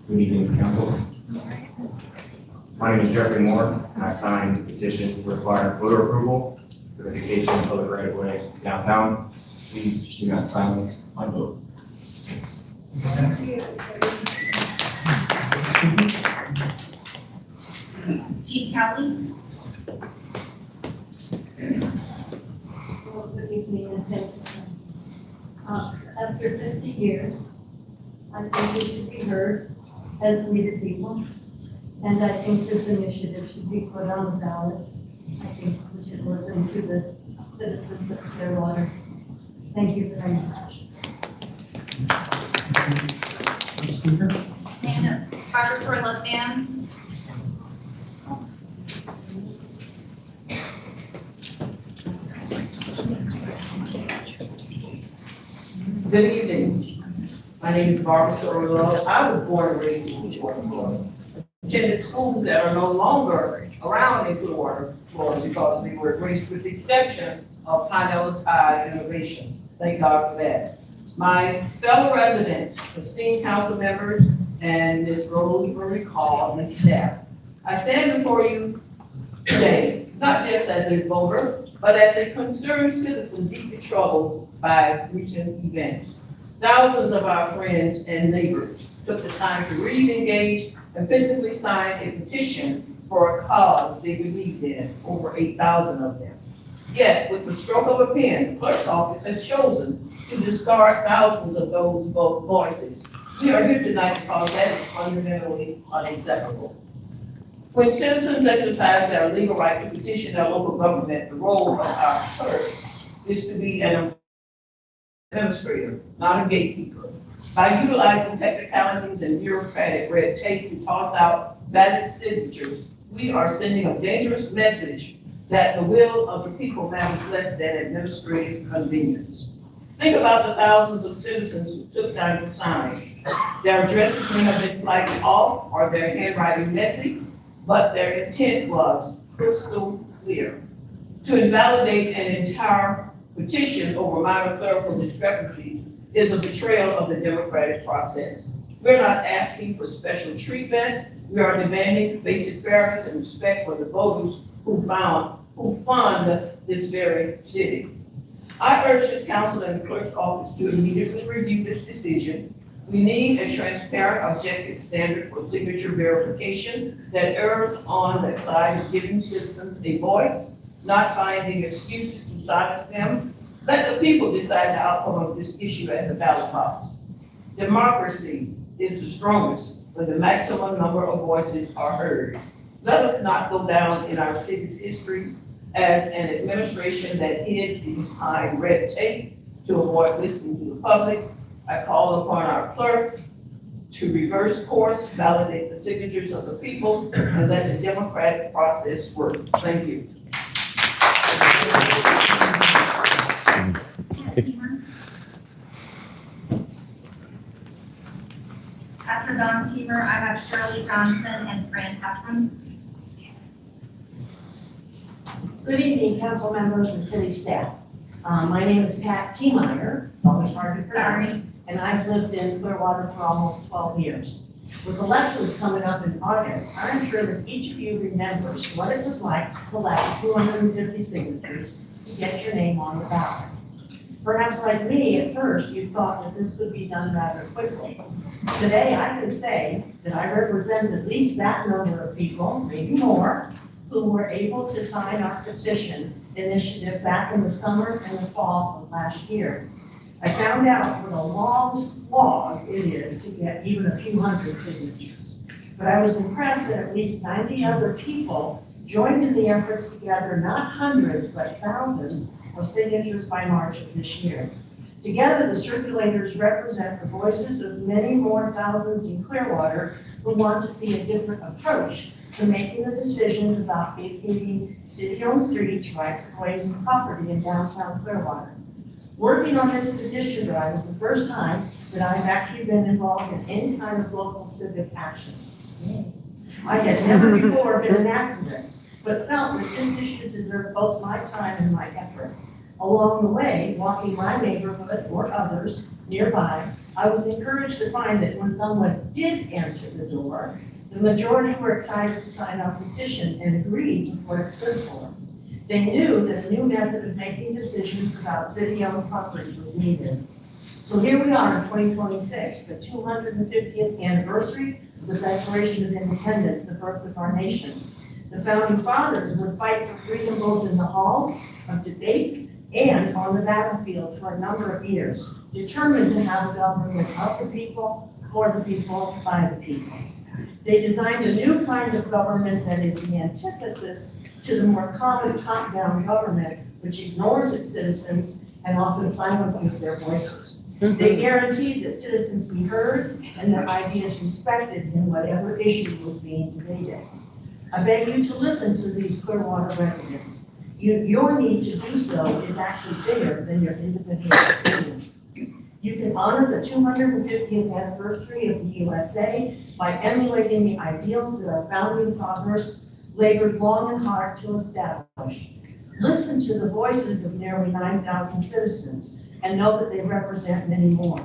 Good evening, council. My name is Jeffrey Moore, and I signed the petition to require voter approval for the vacation of public right of way downtown. Please do not silence my vote. Chief Kelly. Well, good evening and thank you. After 50 years, I think we should be heard as we the people. And I think this initiative should be put on the ballot. I think we should listen to the citizens of Clearwater. Thank you very much. And Barbara Story Love, ma'am. Good evening. My name is Barbara Sorrell. I was born and raised in Clearwater, Florida. Attended schools that are no longer around in Clearwater, Florida, because they were graced with the exception of Pinellas High Innovation. Thank God for that. My fellow residents, esteemed council members, and Ms. Rosemary Call and staff, I stand before you today, not just as a voter, but as a concerned citizen deeply troubled by recent events. Thousands of our friends and neighbors took the time to read, engage, and physically sign a petition for a cause they believed in, over 8,000 of them. Yet, with the stroke of a pen, the clerk's office has chosen to discard thousands of those voices. We are here tonight because that is fundamentally unacceptable. When citizens exercise their legal right to petition their local government, the role of our clerk is to be an administrator, not a gatekeeper. By utilizing technicalities and bureaucratic red tape to toss out valid signatures, we are sending a dangerous message that the will of the people matters less than administrative convenience. Think about the thousands of citizens who took time to sign. Their addresses may have been slightly off or their handwriting messy, but their intent was crystal clear. To invalidate an entire petition over minor clerical discrepancies is a betrayal of the democratic process. We're not asking for special treatment. We are demanding basic fairness and respect for the voters who fund this very city. I urge this council and the clerk's office to immediately review this decision. We need a transparent, objective standard for signature verification that errs on the side of giving citizens a voice, not finding excuses to silence them. Let the people decide the outcome of this issue at the ballot box. Democracy is the strongest when the maximum number of voices are heard. Let us not go down in our city's history as an administration that hid behind red tape to avoid listening to the public. I call upon our clerk to reverse course, validate the signatures of the people, and let the democratic process work. Thank you. After Don Teemer, I have Shirley Johnson and Fran Catherine. Good evening, council members and city staff. My name is Pat Teemeyer, it's always hard to pronounce, and I've lived in Clearwater for almost 12 years. With elections coming up in August, I'm sure that each of you remembers what it was like to collect 250 signatures to get your name on the ballot. Perhaps like me, at first, you thought that this could be done rather quickly. Today, I can say that I represent at least that number of people, maybe more, who were able to sign our petition initiative back in the summer and the fall of last year. I found out what a long slog it is to get even a few hundred signatures. But I was impressed that at least 90 other people joined in the efforts to gather not hundreds, but thousands of signatures by March of this year. Together, the circulators represent the voices of many more thousands in Clearwater who want to see a different approach to making the decisions about vacating city-owned streets, rights of ways, and property in downtown Clearwater. Working on this petition drive is the first time that I've actually been involved in any kind of local civic action. I had never before been an activist, but felt that this issue deserved both my time and my effort. Along the way, walking my neighborhood or others nearby, I was encouraged to find that when someone did answer the door, the majority were excited to sign our petition and agreed with what it stood for. They knew that a new method of making decisions about city-owned property was needed. So here we are in 2026, the 250th anniversary of the Declaration of Independence, the birth of our nation. The founding fathers would fight for freedom both in the halls of debate and on the battlefield for a number of years, determined to have a government of the people, for the people, by the people. They designed a new kind of government that is the antithesis to the more common top-down government, which ignores its citizens and often silences their voices. They guaranteed that citizens be heard and their ideas respected in whatever issue was being debated. I beg you to listen to these Clearwater residents. Your need to do so is actually bigger than your individual opinions. You can honor the 250th anniversary of the USA by emulating the ideals that our founding fathers labored long and hard to establish. Listen to the voices of nearly 9,000 citizens and know that they represent many more.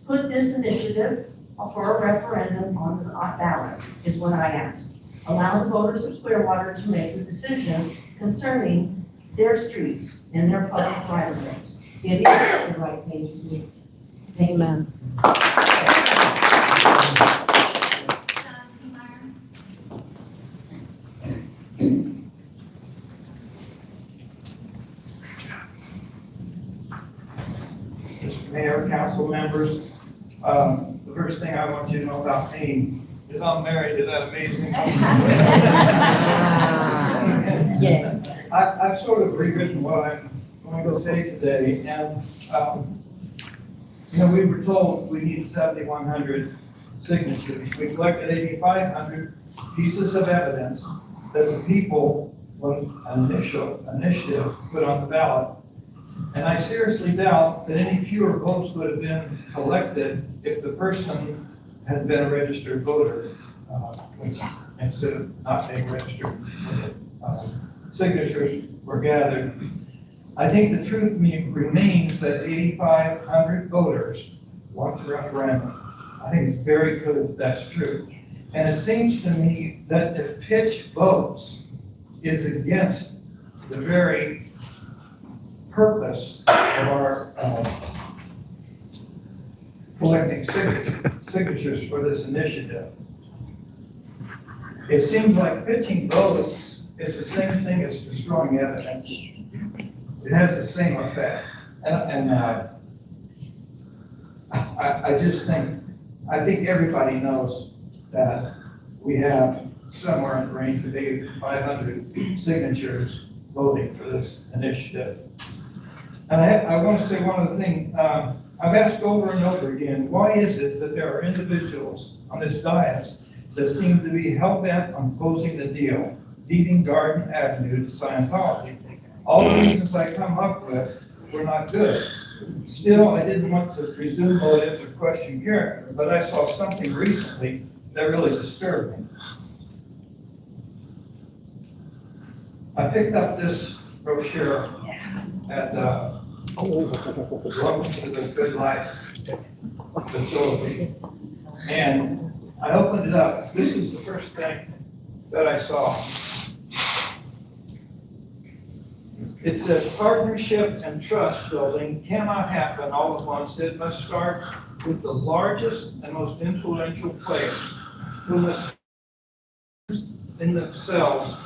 Put this initiative for a referendum on the ballot, is what I ask. Allow the voters of Clearwater to make the decision concerning their streets and their public right-of-ways. It is the right thing to do. Amen. Mr. Mayor, council members, the first thing I want you to know about me is I'm married to that amazing woman. Yeah. I've sort of rewritten what I'm going to say today, and, we were told we need 7,100 signatures. We collected 8,500 pieces of evidence that the people, when an initiative put on the ballot. And I seriously doubt that any fewer votes would have been collected if the person had been a registered voter, instead of not being registered. Signatures were gathered. I think the truth remains that 8,500 voters want the referendum. I think it's very good if that's true. And it seems to me that to pitch votes is against the very purpose of our collecting signatures for this initiative. It seems like pitching votes is the same thing as destroying evidence. It has the same effect. And I just think, I think everybody knows that we have somewhere in the range of 8,500 signatures voting for this initiative. And I want to say one other thing. I've asked over and over again, why is it that there are individuals on this dais that seem to be hell-bent on closing the deal, deeding Garden Avenue to Scientology? All the reasons I come up with were not good. Still, I didn't want to presume motives or question character, but I saw something recently that really disturbed me. I picked up this brochure at Welcome to the Good Life facility. And I opened it up. This is the first thing that I saw. It says partnership and trust building cannot happen all at once. It must start with the largest and most influential players who must in themselves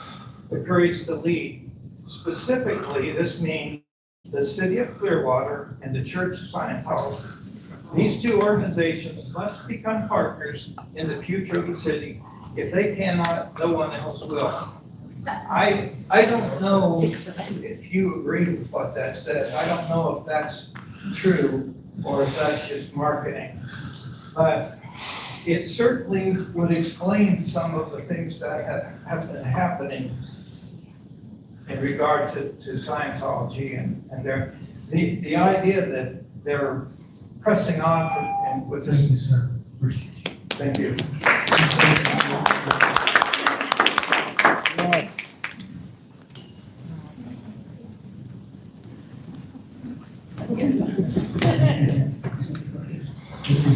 the courage to lead. Specifically, this means the City of Clearwater and the Church of Scientology. These two organizations must become partners in the future of the city. If they cannot, no one else will. I don't know if you agree with what that says. I don't know if that's true or if that's just marketing. But it certainly would explain some of the things that have been happening in regard to Scientology and the idea that they're pressing on with this. Thank you, sir. Thank you.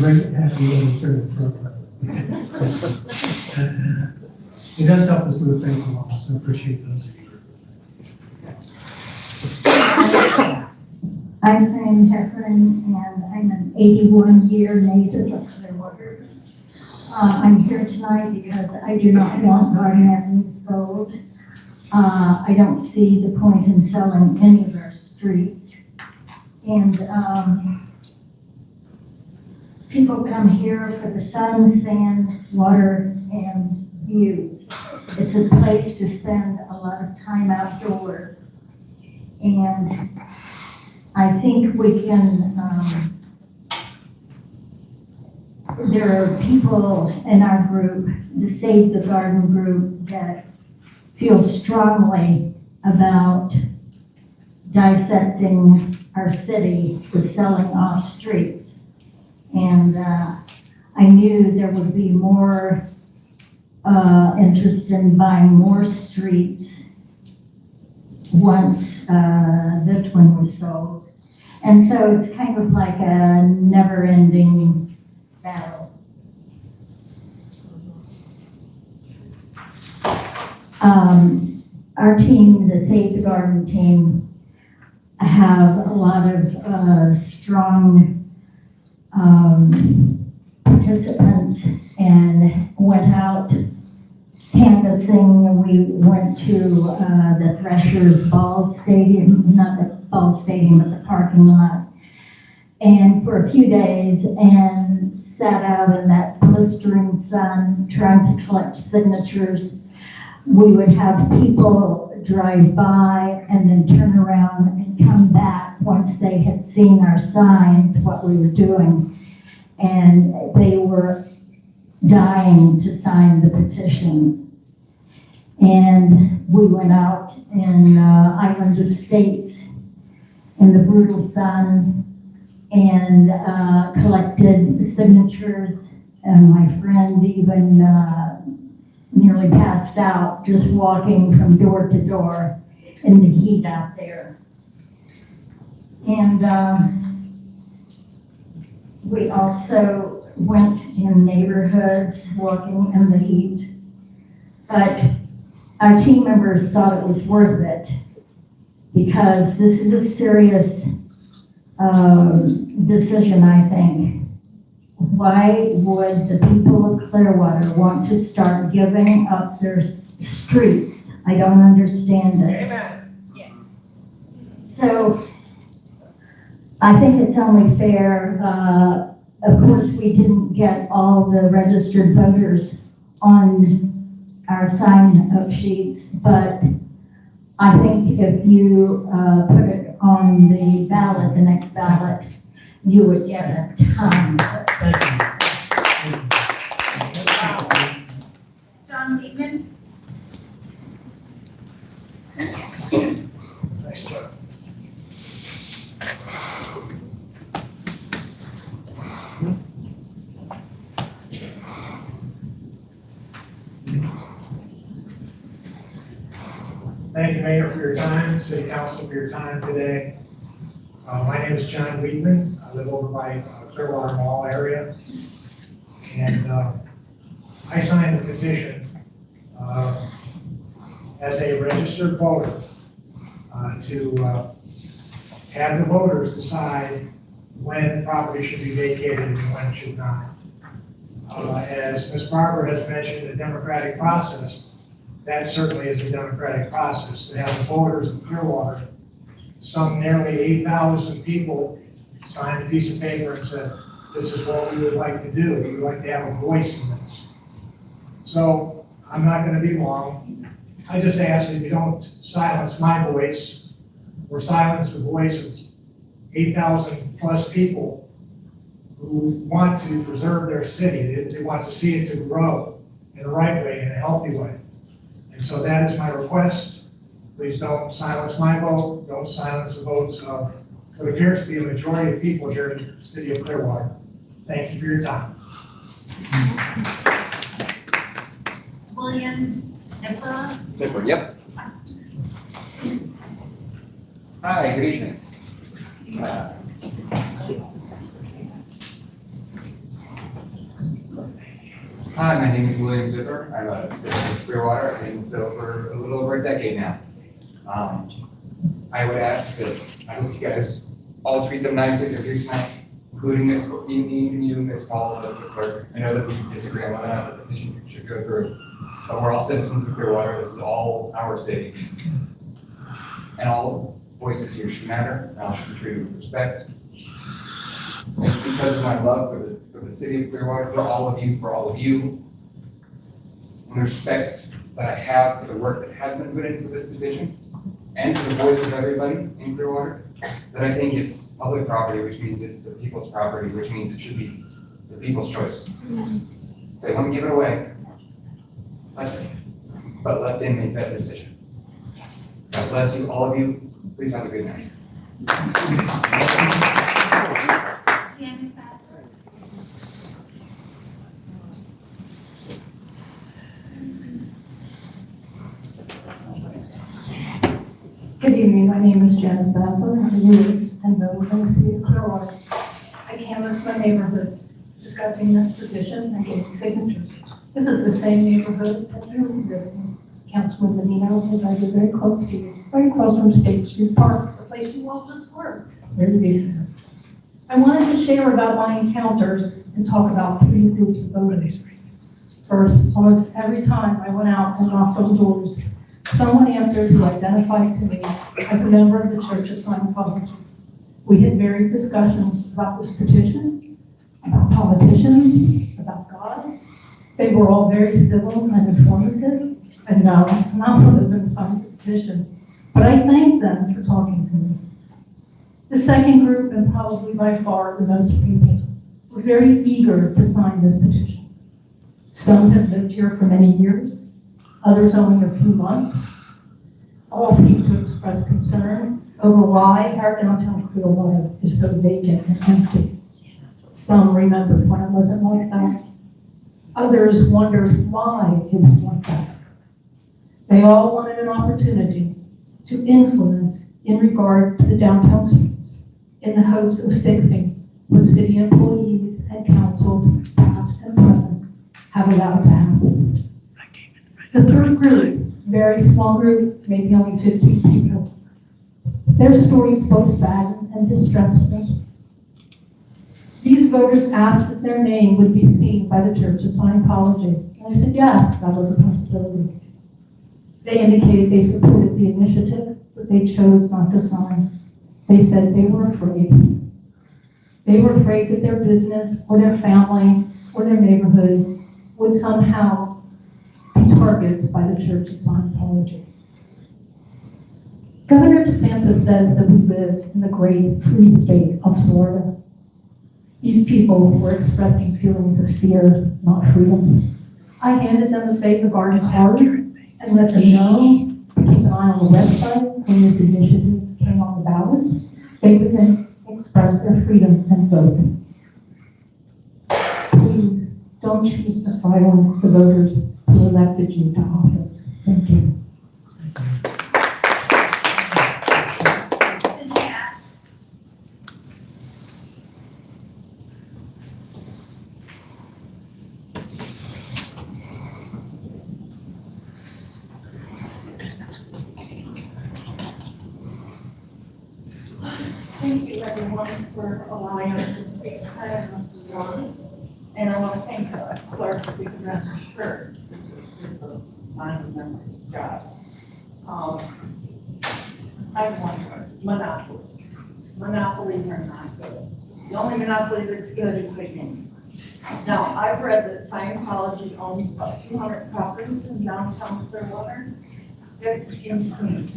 great to have you in the front. It does help us move things along, so appreciate those of you. I'm Fran Heffern, and I'm an 81-year native of Clearwater. I'm here tonight because I do not want Garden Avenue sold. I don't see the point in selling any of our streets. And people come here for the sun, sand, water, and views. It's a place to spend a lot of time outdoors. And I think we can, there are people in our group, the Save the Garden group, that feel strongly about dissecting our city with selling off streets. And I knew there would be more interest in buying more streets once this one was sold. And so it's kind of like a never-ending battle. Our team, the Save the Garden team, have a lot of strong participants and went out canvassing. We went to the Threshers Ball Stadium, not the Ball Stadium, but the parking lot, and for a few days, and sat out in that blistering sun trying to collect signatures. We would have people drive by and then turn around and come back once they had seen our signs, what we were doing, and they were dying to sign the petitions. And we went out in Island Estates in the brutal sun and collected signatures, and my friend even nearly passed out just walking from door to door in the heat out there. And we also went in neighborhoods walking in the heat, but our team members thought it was worth it because this is a serious decision, I think. Why would the people of Clearwater want to start giving up their streets? I don't understand it. Amen. Yeah. So I think it's only fair. Of course, we didn't get all the registered voters on our sign-up sheets, but I think if you put it on the ballot, the next ballot, you would get a ton. Thank you. John Diekman? Nice job. Thank you, Mayor, for your time, City Council for your time today. My name is John Weedman. I live over by Clearwater Mall area. And I signed the petition as a registered voter to have the voters decide when property should be vacated and when it should not. As Ms. Barber has mentioned, the democratic process, that certainly is a democratic process. To have the voters in Clearwater, some nearly 8,000 people signed a piece of paper and said, this is what we would like to do. We would like to have a voice in this. So I'm not going to be long. I just ask that you don't silence my voice or silence the voice of 8,000 plus people who want to preserve their city. They want to see it to grow in the right way, in a healthy way. And so that is my request. Please don't silence my vote. Don't silence the votes of what appears to be a majority of people here in the city of Clearwater. Thank you for your time. William Zipper? Zipper, yep. Hi, good evening. Hi, my name is William Zipper. I'm a citizen of Clearwater. I've been so for a little over a decade now. I would ask that, I hope you guys all treat them nicely. They're here tonight, including Ms. Evening, you, Ms. Paula, the clerk. I know that we disagree on whether or not the petition should go through, but we're all citizens of Clearwater. This is all our city. And all voices here should matter, and all should be treated with respect. Because of my love for the city of Clearwater, for all of you, and the respect that I have for the work that has been put in for this petition, and for the voice of everybody in Clearwater, that I think it's public property, which means it's the people's property, which means it should be the people's choice. If they want to give it away, but let them make that decision. God bless you, all of you. Please have a good night. Good evening, my name is Janice Bassler, I live and vote in the city of Clearwater. I canvassed my neighborhoods discussing this petition and getting signatures. This is the same neighborhood that you live in, Councilman Menino, because I live very close to you, right across from State Street Park, the place you all just were, very recently. I wanted to share about my encounters and talk about 3 groups of voters. First, almost every time I went out and knocked on doors, someone answered who identified to me as a member of the Church of Scientology. We had varied discussions about this petition, about politicians, about God. They were all very civil and informative, and no, not one of them signed the petition, but I thank them for talking to me. The second group, and probably by far the most people, were very eager to sign this petition. Some have lived here for many years, others only a few months. All seem to express concern over why our downtown Clearwater is so vacant and empty. Some remember when it wasn't like that. Others wondered why it was like that. They all wanted an opportunity to influence in regard to the downtown streets in the hopes of fixing what city employees and councils, past and present, have allowed to happen. The third group, very small group, maybe only 15 people. Their stories both saddened and distressed me. These voters asked if their name would be seen by the Church of Scientology. And I said, yes, that was a possibility. They indicated they supported the initiative, but they chose not to sign. They said they were afraid. They were afraid that their business or their family or their neighborhood would somehow be targets by the Church of Scientology. Governor DeSantis says that we live in the great free state of Florida. These people were expressing feelings of fear, not freedom. I handed them a Save the Garden card and let them know to keep an eye on the website when this initiative came on the ballot. They would then express their freedom and vote. Please don't choose to silence the voters who elected you to office. Thank you. Thank you, everyone, for allowing us to speak. I am Mrs. Warren, and I want to thank the clerk for giving us a shirt. This is the monumentous job. I wonder, monopoly. Monopolies are not good. The only monopoly that's good is the game. Now, I've read that Scientology owns about 200 properties in downtown Clearwater. That's insane.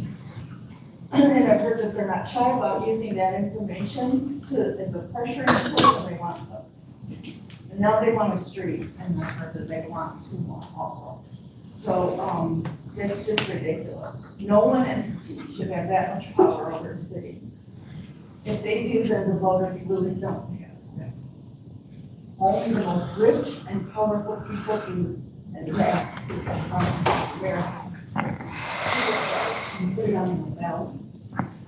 And I've heard that they're not shy about using that information as a pressure tool when they want something. And now they want a street, and I've heard that they want 2 more also. So, that's just ridiculous. No one entity should have that much power over a city. If they do, then the voters really don't have a say. Only the most rich and powerful people use, and that is America. Put it on the ballot.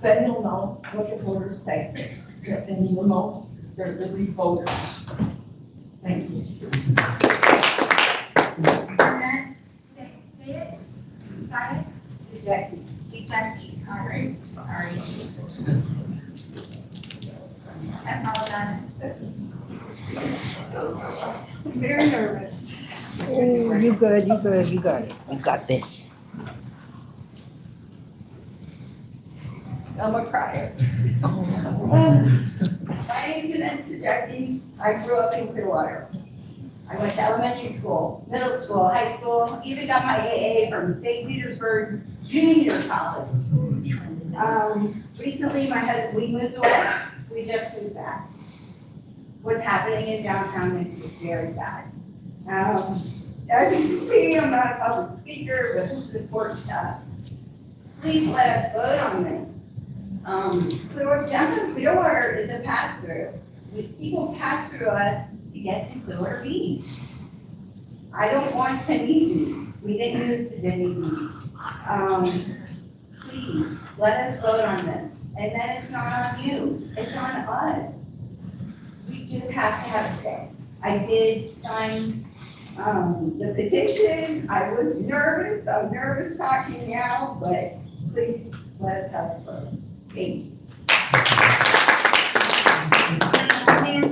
Then you'll know what the voters say, and you'll know they're really voters. Thank you. very nervous. Oh, you good, you good, you got it. You got this. I'm a crier. My name's Vanessa Jackie. I grew up in Clearwater. I went to elementary school, middle school, high school, even got my AA from St. Petersburg Junior College. Recently, my husband, we moved away. We just moved back. What's happening in downtown makes us very sad. As you can see, I'm not a public speaker, but this is important to us. Please let us vote on this. Downtown Clearwater is a pass-through. People pass through us to get to Clearwater Beach. I don't want to meet. We didn't move to Dunedin. Please, let us vote on this. And then it's not on you, it's on us. We just have to have a say. I did sign the petition. I was nervous. I'm nervous talking now, but please let us have a vote. Thank you.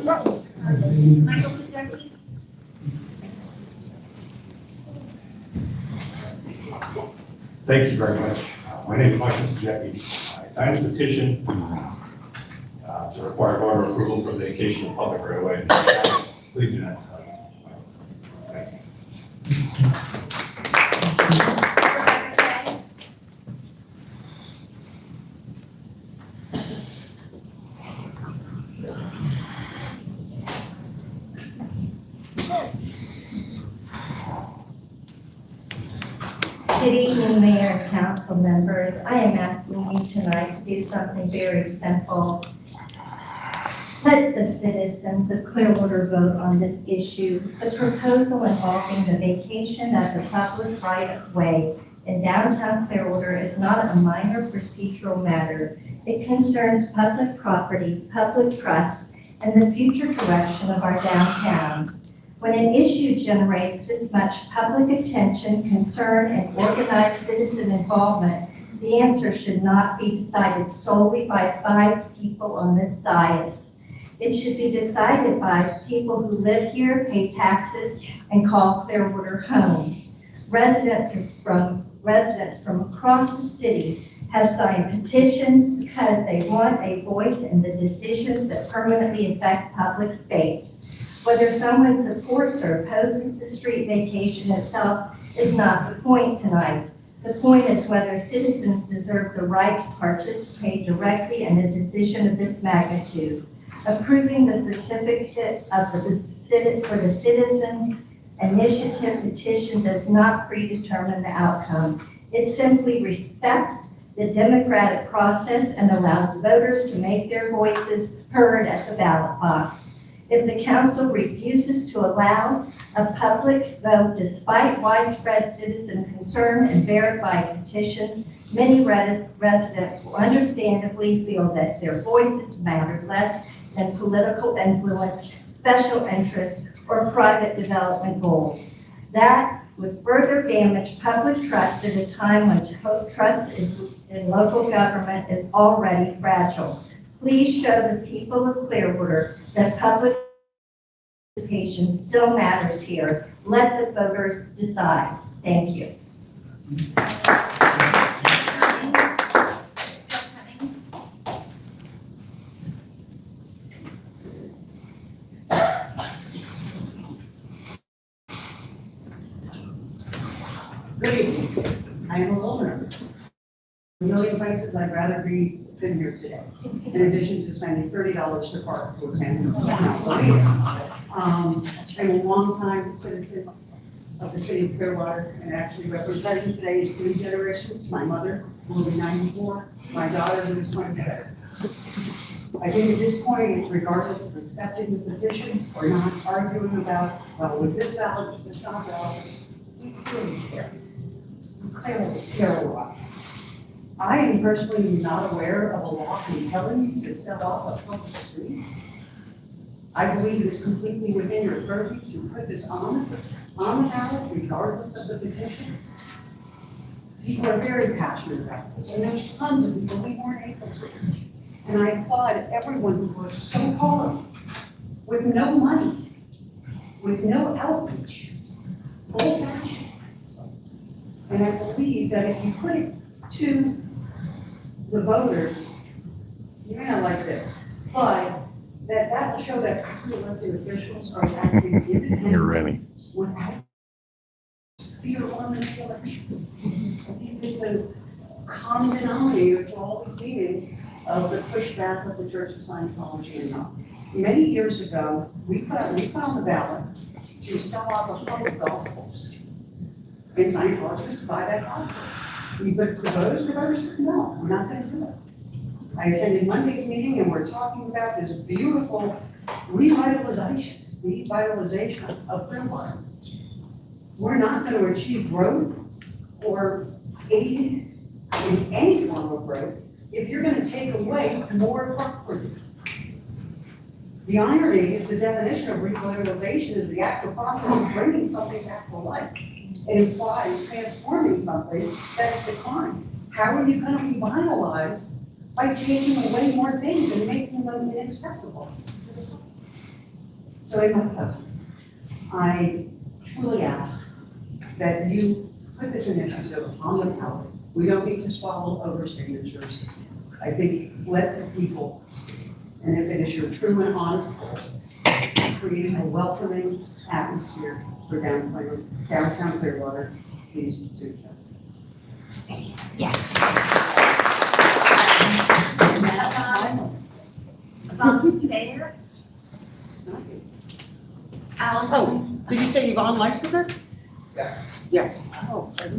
Michael Pajecki? Thank you very much. My name is Michael Pajecki. I signed a petition to require voter approval for the vacation of public right away. Please do not sign this. Thank you. Good evening, Mayor and council members. I am asking you tonight to do something very simple. Let the citizens of Clearwater vote on this issue. The proposal involving the vacation of the public right-of-way in downtown Clearwater is not a minor procedural matter. It concerns public property, public trust, and the future direction of our downtown. When an issue generates this much public attention, concern, and organized citizen involvement, the answer should not be decided solely by 5 people on this dais. It should be decided by people who live here, pay taxes, and call Clearwater home. Residents from across the city have signed petitions because they want a voice in the decisions that permanently affect public space. Whether someone supports or opposes the street vacation itself is not the point tonight. The point is whether citizens deserve the right to participate directly in a decision of this magnitude. Approving the certificate of for the citizens initiative petition does not predetermine the outcome. It simply respects the democratic process and allows voters to make their voices heard at the ballot box. If the council refuses to allow a public vote despite widespread citizen concern and verified petitions, many residents will understandably feel that their voices matter less than political influence, special interests, or private development goals. That would further damage public trust at a time when trust in local government is already fragile. Please show the people of Clearwater that public participation still matters here. Let the voters decide. Thank you. Good evening. I am a little nervous. A million places I'd rather be than here today, in addition to spending $30 to park, for example. I'm a longtime citizen of the city of Clearwater, and actually representing today is 3 generations. My mother, who will be 94, my daughter, who is 27. I think at this point, it's regardless of accepting the petition or not arguing about, well, was this valid, was this not valid? We clearly care. We clearly care a lot. I am personally not aware of a law compelling you to sell off a public street. I believe it is completely within your purview to put this on the ballot regardless of the petition. People are very passionate about this, and there's tons of people we weren't able to reach. And I applaud everyone who works so hard with no money with no outreach, old fashioned. And I believe that if you put it to the voters, you may not like this, but that will show that our elected officials are acting independently. You're ready. Without fear or manipulation. I think it's a common denominator to all these meetings of the pushback of the Church of Scientology and all. Many years ago, we put on the ballot to sell off a public golf course. And Scientologists buy that golf course. We put the voters said, no, we're not gonna do it. I attended Monday's meeting and we're talking about this beautiful revitalization of Clearwater. We're not gonna achieve growth or aid in any form of growth if you're gonna take away more property. The irony is the definition of revitalization is the active process of bringing something back to life. It implies transforming something that has declined. How are you gonna revitalize by taking away more things and making them inaccessible? So in my closing, I truly ask that you put this initiative on the ballot. We don't need to swallow over signatures. I think let the people speak. And if it is your true and honest goal, creating a welcoming atmosphere for downtown Clearwater, please do justice. Yvonne Sayer. Allison. Did you say Yvonne Leisinger? Yeah. Yes. Oh, sorry.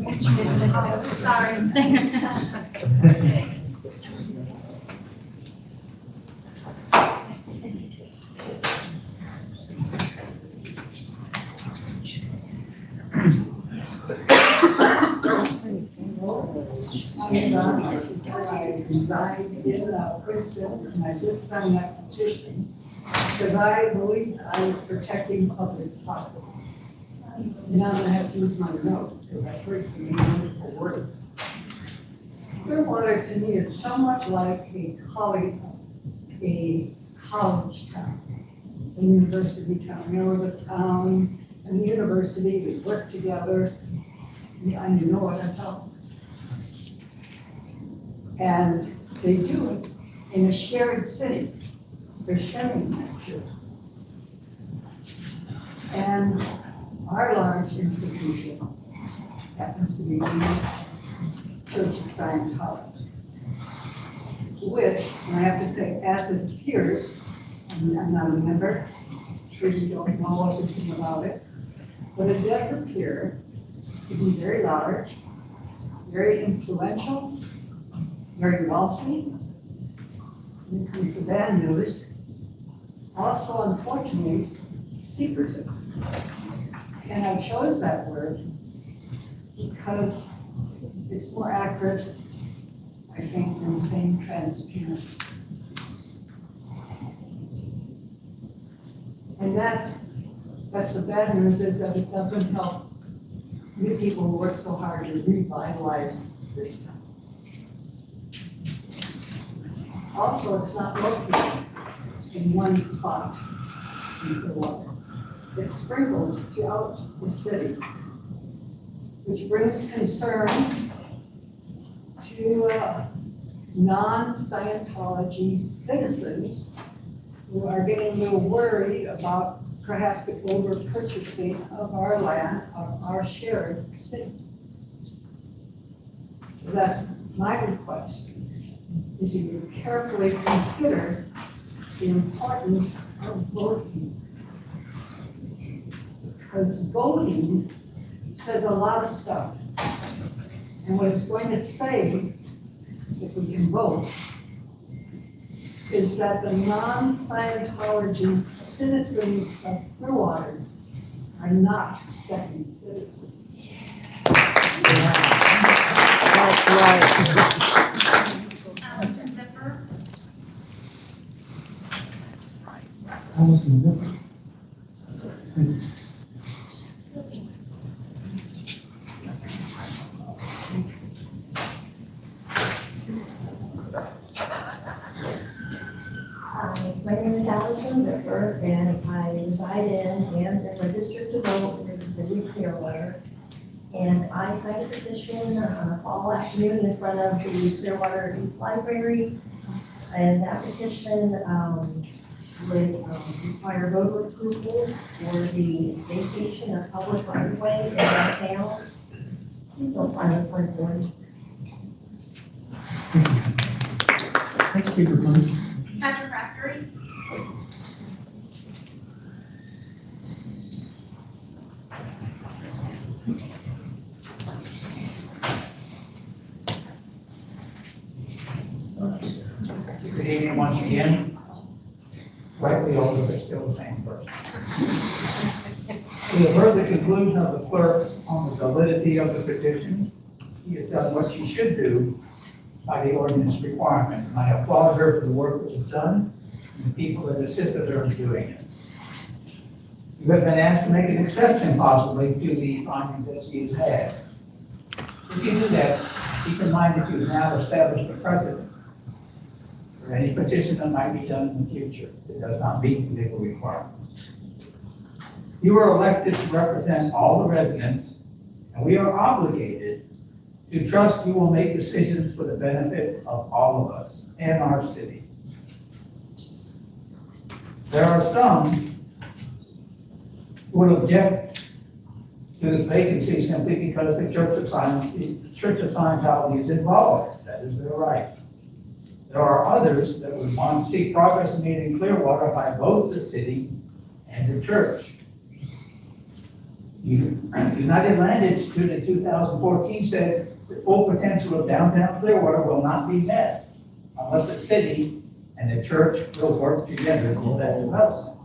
I resigned in Princeton, and I did sign that petition, because I believe I was protecting public property. Now I'm gonna have to use my notes, because I've heard some wonderful words. Clearwater to me is so much like a college town, a university town. You know, the town and the university, we work together. Yeah, I know what I'm talking about. And they do it in a shared city. They're sharing that city. And our large institution happens to be the Church of Scientology, which, and I have to say, as it appears, and I'm not a member, I'm sure you don't know everything about it, but it does appear to be very large, very influential, very wealthy. Here comes the bad news. Also, unfortunately, secretive. And I chose that word because it's more accurate, I think, than saying transparent. And that's the bad news, is that it doesn't help you people who work so hard to revitalize this town. Also, it's not located in one spot in Clearwater. It's sprinkled throughout the city, which brings concerns to non-Scientology citizens who are getting a little worried about perhaps the over-purchasing of our land, of our shared city. So that's my request, is you carefully consider the importance of voting. Because voting says a lot of stuff. And what it's going to say, if we can vote, is that the non-Scientology citizens of Clearwater are not second citizens. That's right. Allison Zipper. Allison Zipper. Hi, my name is Allison Zipper, and I reside in and registered to vote for the city of Clearwater. And I signed a petition on a fall afternoon in front of the Clearwater East Library. And that petition would require voter approval for the vacation of public right of way in downtown. Please don't silence my voice. Next speaker, please. Patrick Raftery. Good evening once again. Rightly, although they're still the same person. We have heard the conclusion of the clerk on the validity of the petition. She has done what she should do by the ordinance requirements, and I applaud her for the work that was done and the people that assisted her in doing it. You have been asked to make an exception possibly to the findings that she has had. If you do that, keep in mind that you have now established a precedent for any petition that might be done in the future that does not meet the legal requirements. You are elected to represent all the residents, and we are obligated to trust you will make decisions for the benefit of all of us and our city. There are some who would object to this vacancy simply because the Church of Scientology is involved. That is their right. There are others that would want to see progress made in Clearwater by both the city and the church. The United Land Institute in 2014 said the full potential of downtown Clearwater will not be met unless the city and the church will work together for that development.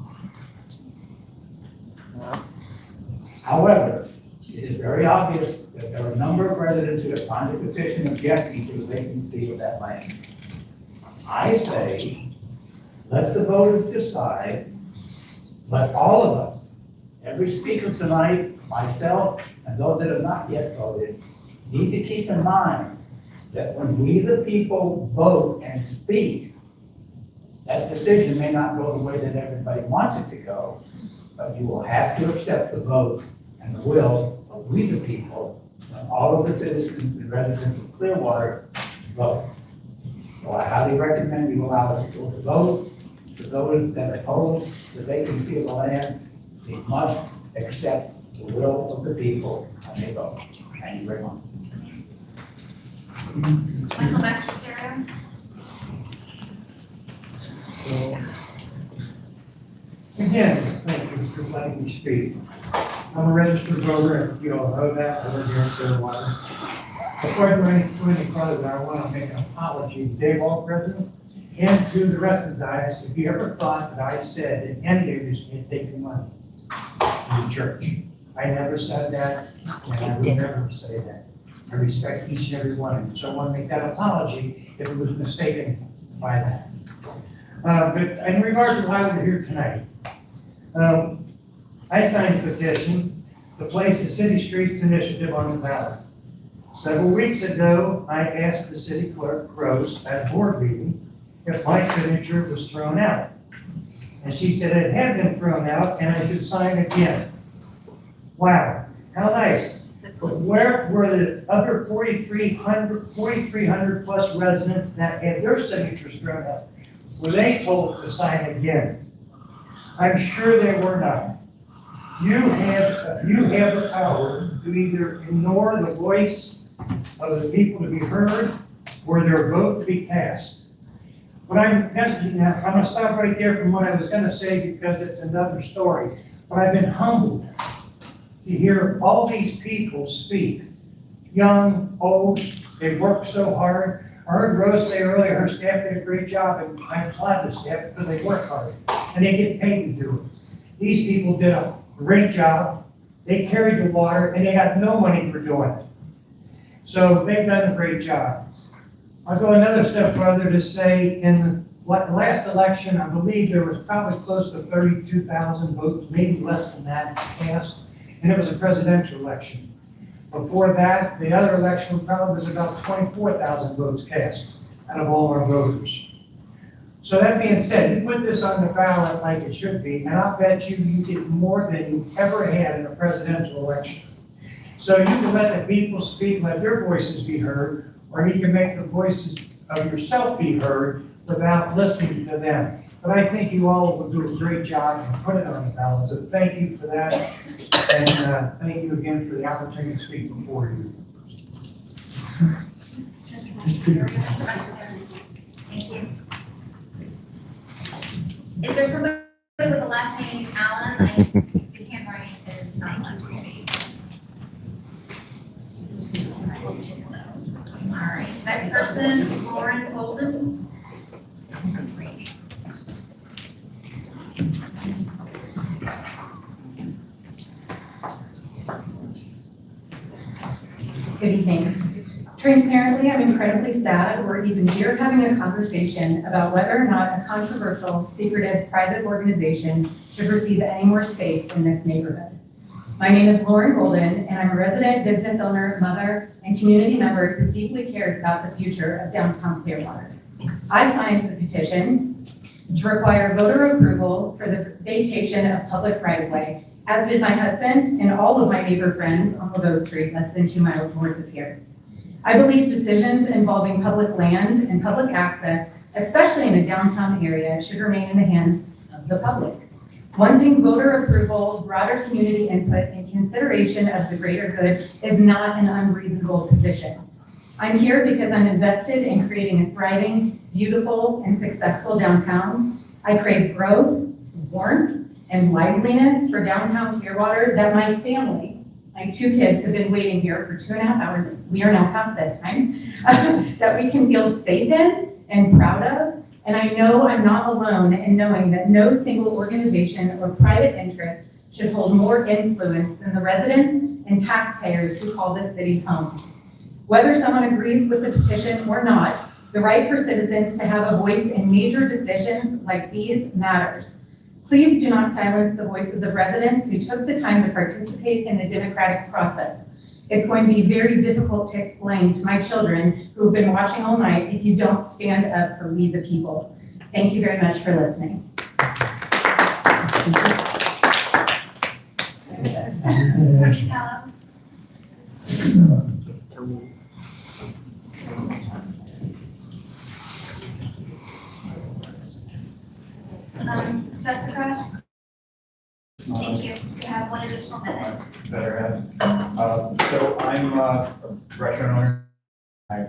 However, it is very obvious that there are a number of residents who have signed a petition objecting to the vacancy of that land. I say, let the voters decide, let all of us, every speaker tonight, myself, and those that have not yet voted, need to keep in mind that when we, the people, vote and speak, that decision may not go the way that everybody wants it to go, but you will have to accept the vote and the will of we, the people, and all of the citizens and residents of Clearwater vote. So I highly recommend you allow the people to vote. For those that oppose the vacancy of the land, they must accept the will of the people and they vote. Thank you very much. Michael Mastrisario. Again, thank you for letting me speak. I'm a registered voter, and you all know that. I live here in Clearwater. Before I go any further, I want to make an apology to Dave Alfred and to the rest of the diocese. If you ever thought that I said that any of you should take the money from the church, I never said that, and I would never say that. I respect each and every one of you, so I want to make that apology if it was mistaken by that. But in regards to why we're here tonight, I signed a petition to place the City Streets Initiative on the ballot. Several weeks ago, I asked the city clerk, Rose, at a board meeting, if my signature was thrown out. And she said it had been thrown out and I should sign again. Wow, how nice. But where were the other 4,300 plus residents that had their signatures thrown out? Were they told to sign again? I'm sure they were not. You have the power to either ignore the voice of the people to be heard or their vote to be cast. But I'm going to stop right there from what I was going to say because it's another story. But I've been humbled to hear all these people speak. Young, old, they work so hard. I heard Rose say earlier her staff did a great job, and I applaud the staff because they work hard and they get paid to do it. These people did a great job. They carried the water and they got no money for doing it. So they've done a great job. I'll go another step further to say in the last election, I believe there was probably close to 32,000 votes, maybe less than that cast, and it was a presidential election. Before that, the other election probably was about 24,000 votes cast out of all our voters. So that being said, you put this on the ballot like it should be, and I'll bet you get more than you ever had in a presidential election. So you can let the people speak, let their voices be heard, or you can make the voices of yourself be heard without listening to them. But I think you all will do a great job and put it on the ballot, so thank you for that. And thank you again for the opportunity to speak before you. Thank you. Is there somebody with the last name Allen? His handwriting is not much. All right, next person, Lauren Golden. Good evening. Transparently, I'm incredibly sad we're even here having a conversation about whether or not a controversial, secretive, private organization should receive any more space in this neighborhood. My name is Lauren Golden, and I'm a resident, business owner, mother, and community member who deeply cares about the future of downtown Clearwater. I signed the petition to require voter approval for the vacation of public right-of-way, as did my husband and all of my neighbor friends on Laveau Street, less than 2 miles north of here. I believe decisions involving public land and public access, especially in a downtown area, should remain in the hands of the public. Wanting voter approval, broader community input, and consideration of the greater good is not an unreasonable position. I'm here because I'm invested in creating a thriving, beautiful, and successful downtown. I crave growth, warmth, and liveliness for downtown Clearwater that my family, my 2 kids, have been waiting here for 2.5 hours. We are now past that time, that we can feel safe in and proud of. And I know I'm not alone in knowing that no single organization or private interest should hold more influence than the residents and taxpayers who call this city home. Whether someone agrees with the petition or not, the right for citizens to have a voice in major decisions like these matters. Please do not silence the voices of residents who took the time to participate in the democratic process. It's going to be very difficult to explain to my children who have been watching all night if you don't stand up for we the people. Thank you very much for listening. Attorney Tallow. Jessica? Thank you. You have 1 additional minute. Better have. So I'm a restaurant owner. I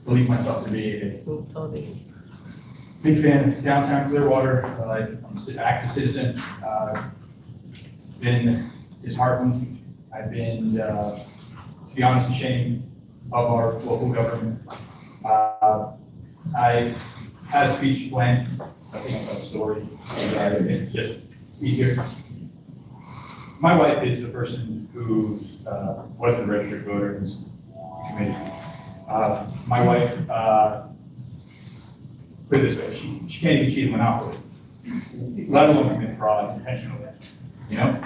believe myself to be a big fan of downtown Clearwater. I'm an active citizen. Been disheartened. I've been, to be honest, ashamed of our local government. I had a speech planned. I think it's a story. It's just easier. My wife is the person who was a registered voter in this committee. My wife, put it this way, she can't even cheat a monopoly, let alone commit fraud intentionally, you know?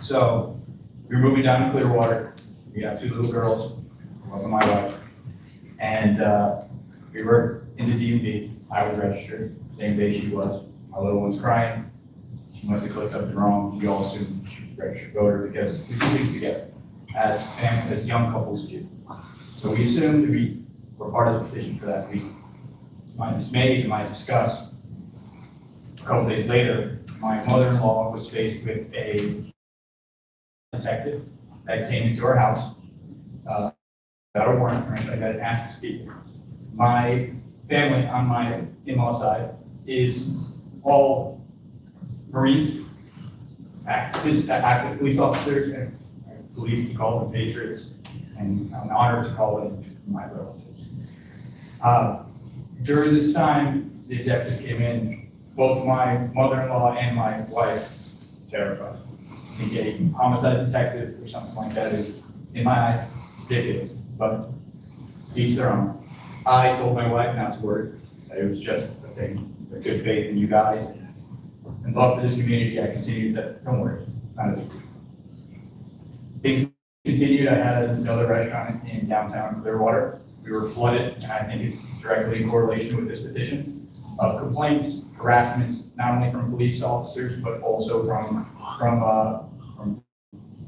So we're moving down to Clearwater. We have 2 little girls, one of my wife, and we were in the DMV. I was registered, same day she was. My little one's crying. She must have clicked something wrong. We all assumed she was a registered voter because we do things together as young couples do. So we assumed we were part of the petition for that reason. To my dismay, to my disgust, a couple days later, my mother-in-law was faced with a detective that came into our house, got a warrant, I got asked to speak. My family on my in-law side is all Marines, active police officers, and I believe to call them patriots, and I'm honored to call them my relatives. During this time, the detective came in, both my mother-in-law and my wife terrified. I think a homicide detective or something like that is, in my eyes, ridiculous, but each their own. I told my wife not to worry, that it was just a thing, a good faith in you guys, and love for this community. I continued to say, don't worry, it's not a big deal. Things continued. I had another restaurant in downtown Clearwater. we were flooded, and I think it's directly in correlation with this petition, of complaints, harassments, not only from police officers, but also from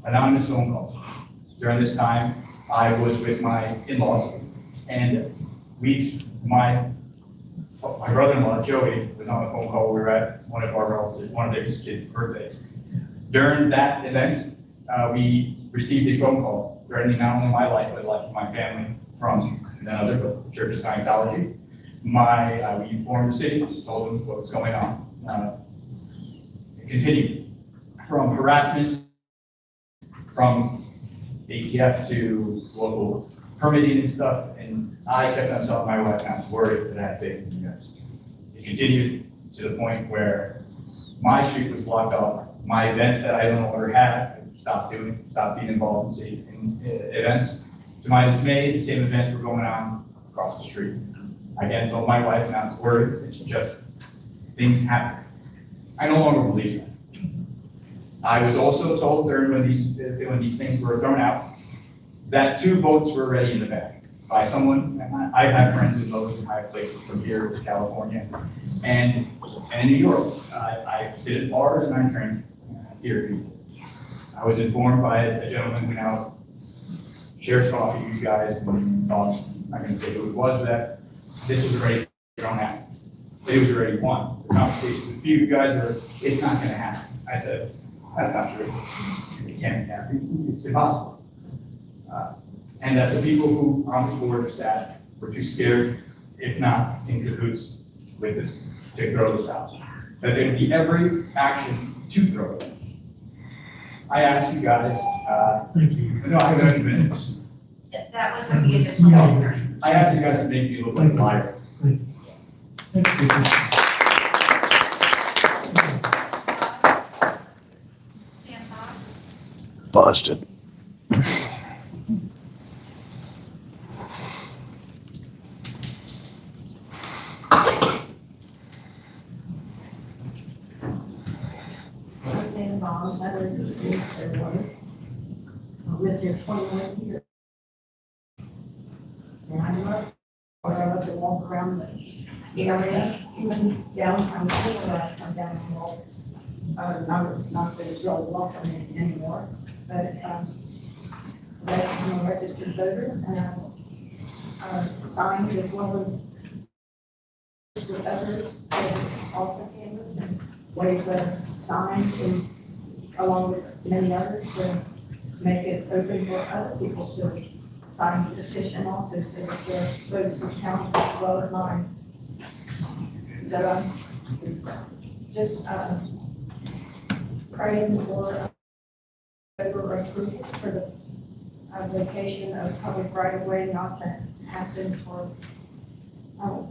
anonymous phone calls. During this time, I was with my in-laws, and my brother-in-law, Joey, was on the phone call. We were at one of our relatives, one of their kids' birthdays. During that event, we received a phone call threatening not only my life, but the life of my family from another book, Church of Scientology. We informed the city, told them what was going on. It continued from harassment, from ATF to local permitting and stuff, and I kept on telling my wife, I was worried that thing. It continued to the point where my street was blocked off. My events that I no longer had, I stopped being involved in city events. To my dismay, the same events were going on across the street. I again told my wife, and I was worried. It's just things happen. I no longer believe that. I was also told during when these things were thrown out that 2 votes were already in the bag by someone. I have friends in those in high places from here to California and in New York. I sit at bars and I drink here. I was informed by a gentleman who now shares coffee with you guys and talks. I'm not going to say who it was, that this was already thrown out. It was already won. The conversation with you guys are, it's not going to happen. I said, that's not true. It can't happen. It's impossible. And that the people who on this board sat were too scared, if not in cahoots with this, to throw this out. That there would be every action to throw it. I asked you guys, Thank you. no, I haven't finished. That was the additional concern. I asked you guys to make me look like a liar. Thank you. Busted. I lived in Clearwater. I lived here 21 years. And I loved where I loved to walk around the area, even downtown Clearwater. I come down and walk. Not that it's really welcoming anymore, but I'm a registered voter and I signed as well as with others that also canvassed and waved the signs and along with many others to make it open for other people to sign the petition also, so that their votes would count as well as mine. So just praying for approval for the vacation of public right of way not to happen for,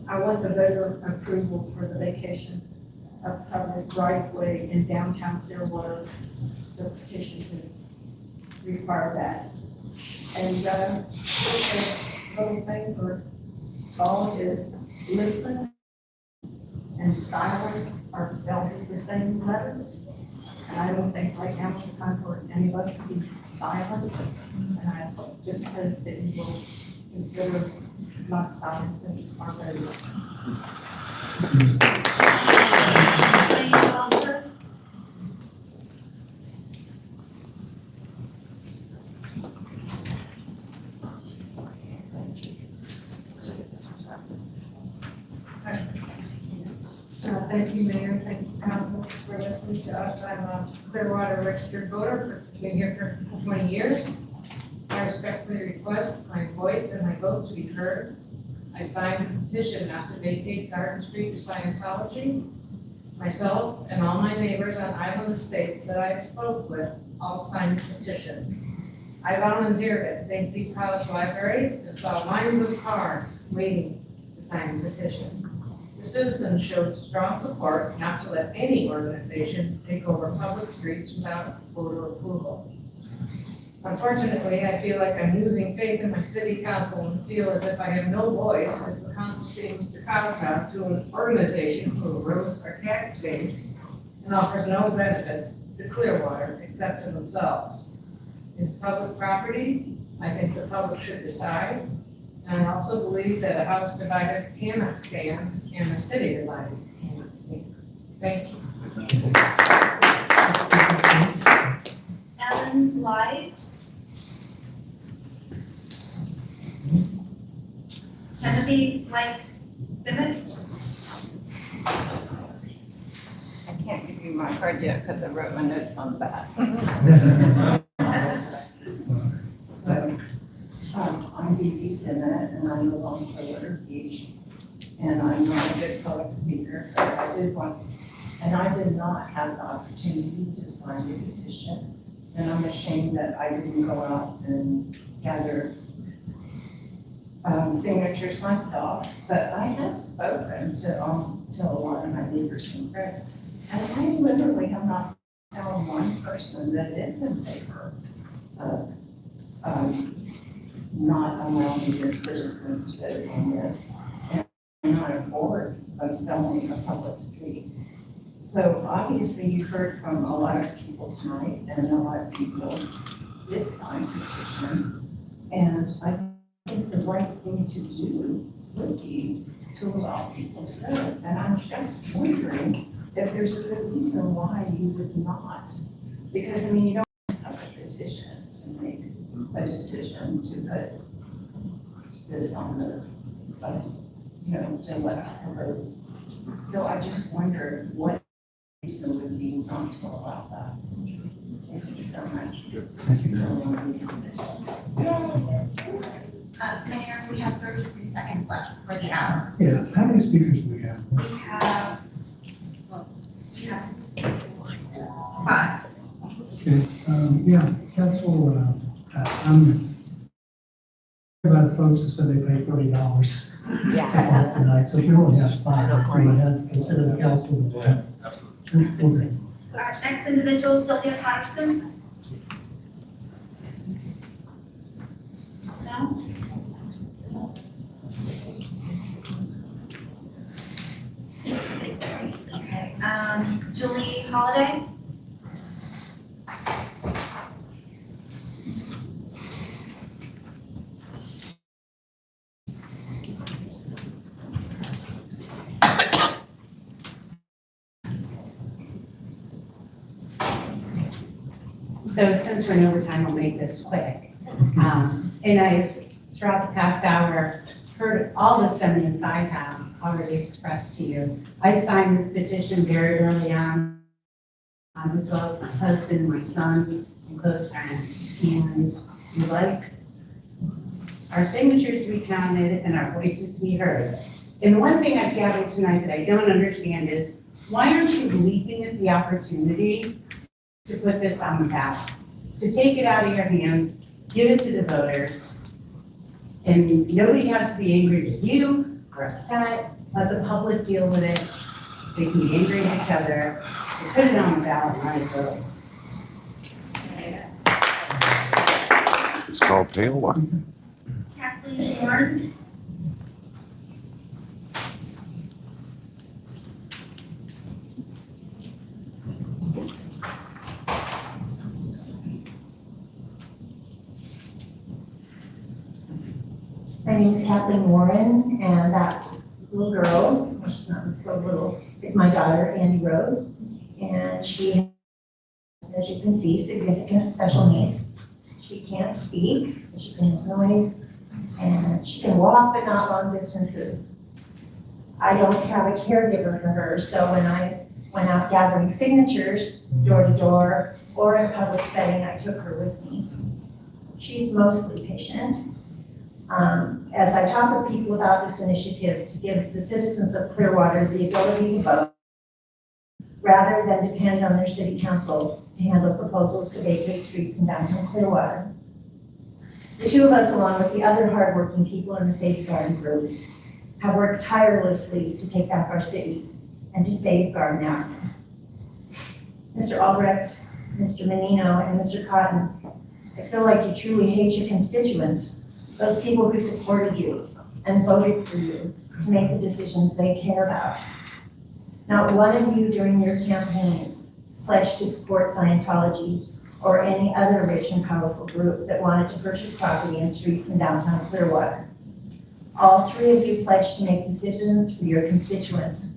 I want the voter approval for the vacation of public right of way in downtown Clearwater, the petition to require that. And just a little thing for all is listen and silent are spelled as the same letters. And I don't think right now is the time for any of us to be silent. And I just hope that you will consider not silencing our voters. Thank you, Mayor. Thank you, Council, for listening to us. I'm a Clearwater registered voter. Been here for 20 years. I respectfully request my voice and my vote to be heard. I signed the petition not to vacate Garden Street to Scientology. Myself and all my neighbors on Island Estates that I spoke with all signed the petition. I volunteered at St. Pete College Library and saw lines of cars waiting to sign the petition. The citizens showed strong support not to let any organization take over public streets without voter approval. Unfortunately, I feel like I'm losing faith in my city council and feel as if I have no voice as the council seems to kowtow to an organization who erodes our tax base and offers no benefits to Clearwater except to themselves. It's public property. I think the public should decide. And I also believe that a house divided cannot stand and a city divided cannot stand. Thank you. Ellen Blythe. Genevieve Likes Dimmitt. I can't give you my card yet because I wrote my notes on the back. So, I'm Dee Tennant, and I live on Clearwater Beach. And I'm not a good public speaker, but I did not have the opportunity to sign the petition. And I'm ashamed that I didn't go out and gather signatures myself, but I have spoken to a lot of my neighbors and friends. And I literally have not found one person that is in favor of not allowing the citizens to vote on this and not a board of selling a public street. So obviously you've heard from a lot of people tonight, and a lot of people did sign petitions. And I think the right thing to do would be to allow people to vote. And I'm just wondering if there's a good reason why you would not. Because, I mean, you don't have a petition to make a decision to put this on the, to let people vote. So I just wondered what reason would be not to allow that. Thank you so much. Mayor, we have 33 seconds left for the hour. Yeah, how many speakers do we have? We have 5. Okay, yeah, council, I'm about the folks who said they paid $30 tonight, so if we only have 5, go ahead, consider the council. Yes, absolutely. Our next individual, Sylvia Patterson. No? Okay, Julie Holiday. So since we're in overtime, I'll make this quick. And I've, throughout the past hour, heard all the sentiments I have already expressed to you. I signed this petition very early on, as well as my husband, my son, and close friends. And we like our signatures to be counted and our voices to be heard. And one thing I've gathered tonight that I don't understand is, why aren't you leaping at the opportunity to put this on the ballot? To take it out of your hands, give it to the voters, and nobody has to be angry with you or upset. Let the public deal with it. They can be angry at each other. Put it on the ballot and let us vote. It's called Pale. Kathleen Warren. My name is Kathleen Warren, and that little girl, well, she's not so little, is my daughter, Andy Rose. And she has, as you can see, significant special needs. She can't speak, she can make noise, and she can walk, but not long distances. I don't have a caregiver for her, so when I went out gathering signatures, door to door, or in a public setting, I took her with me. She's mostly patient. As I talk with people about this initiative to give the citizens of Clearwater the ability to vote, rather than depend on their city council to handle proposals to vacate streets in downtown Clearwater. The two of us, along with the other hardworking people in the safeguarding group, have worked tirelessly to take back our city and to safeguard now. Mr. Albrecht, Mr. Menino, and Mr. Cotton, I feel like you truly hate your constituents, those people who supported you and voted for you to make the decisions they care about. Not one of you during your campaigns pledged to support Scientology or any other rich and powerful group that wanted to purchase property and streets in downtown Clearwater. All three of you pledged to make decisions for your constituents.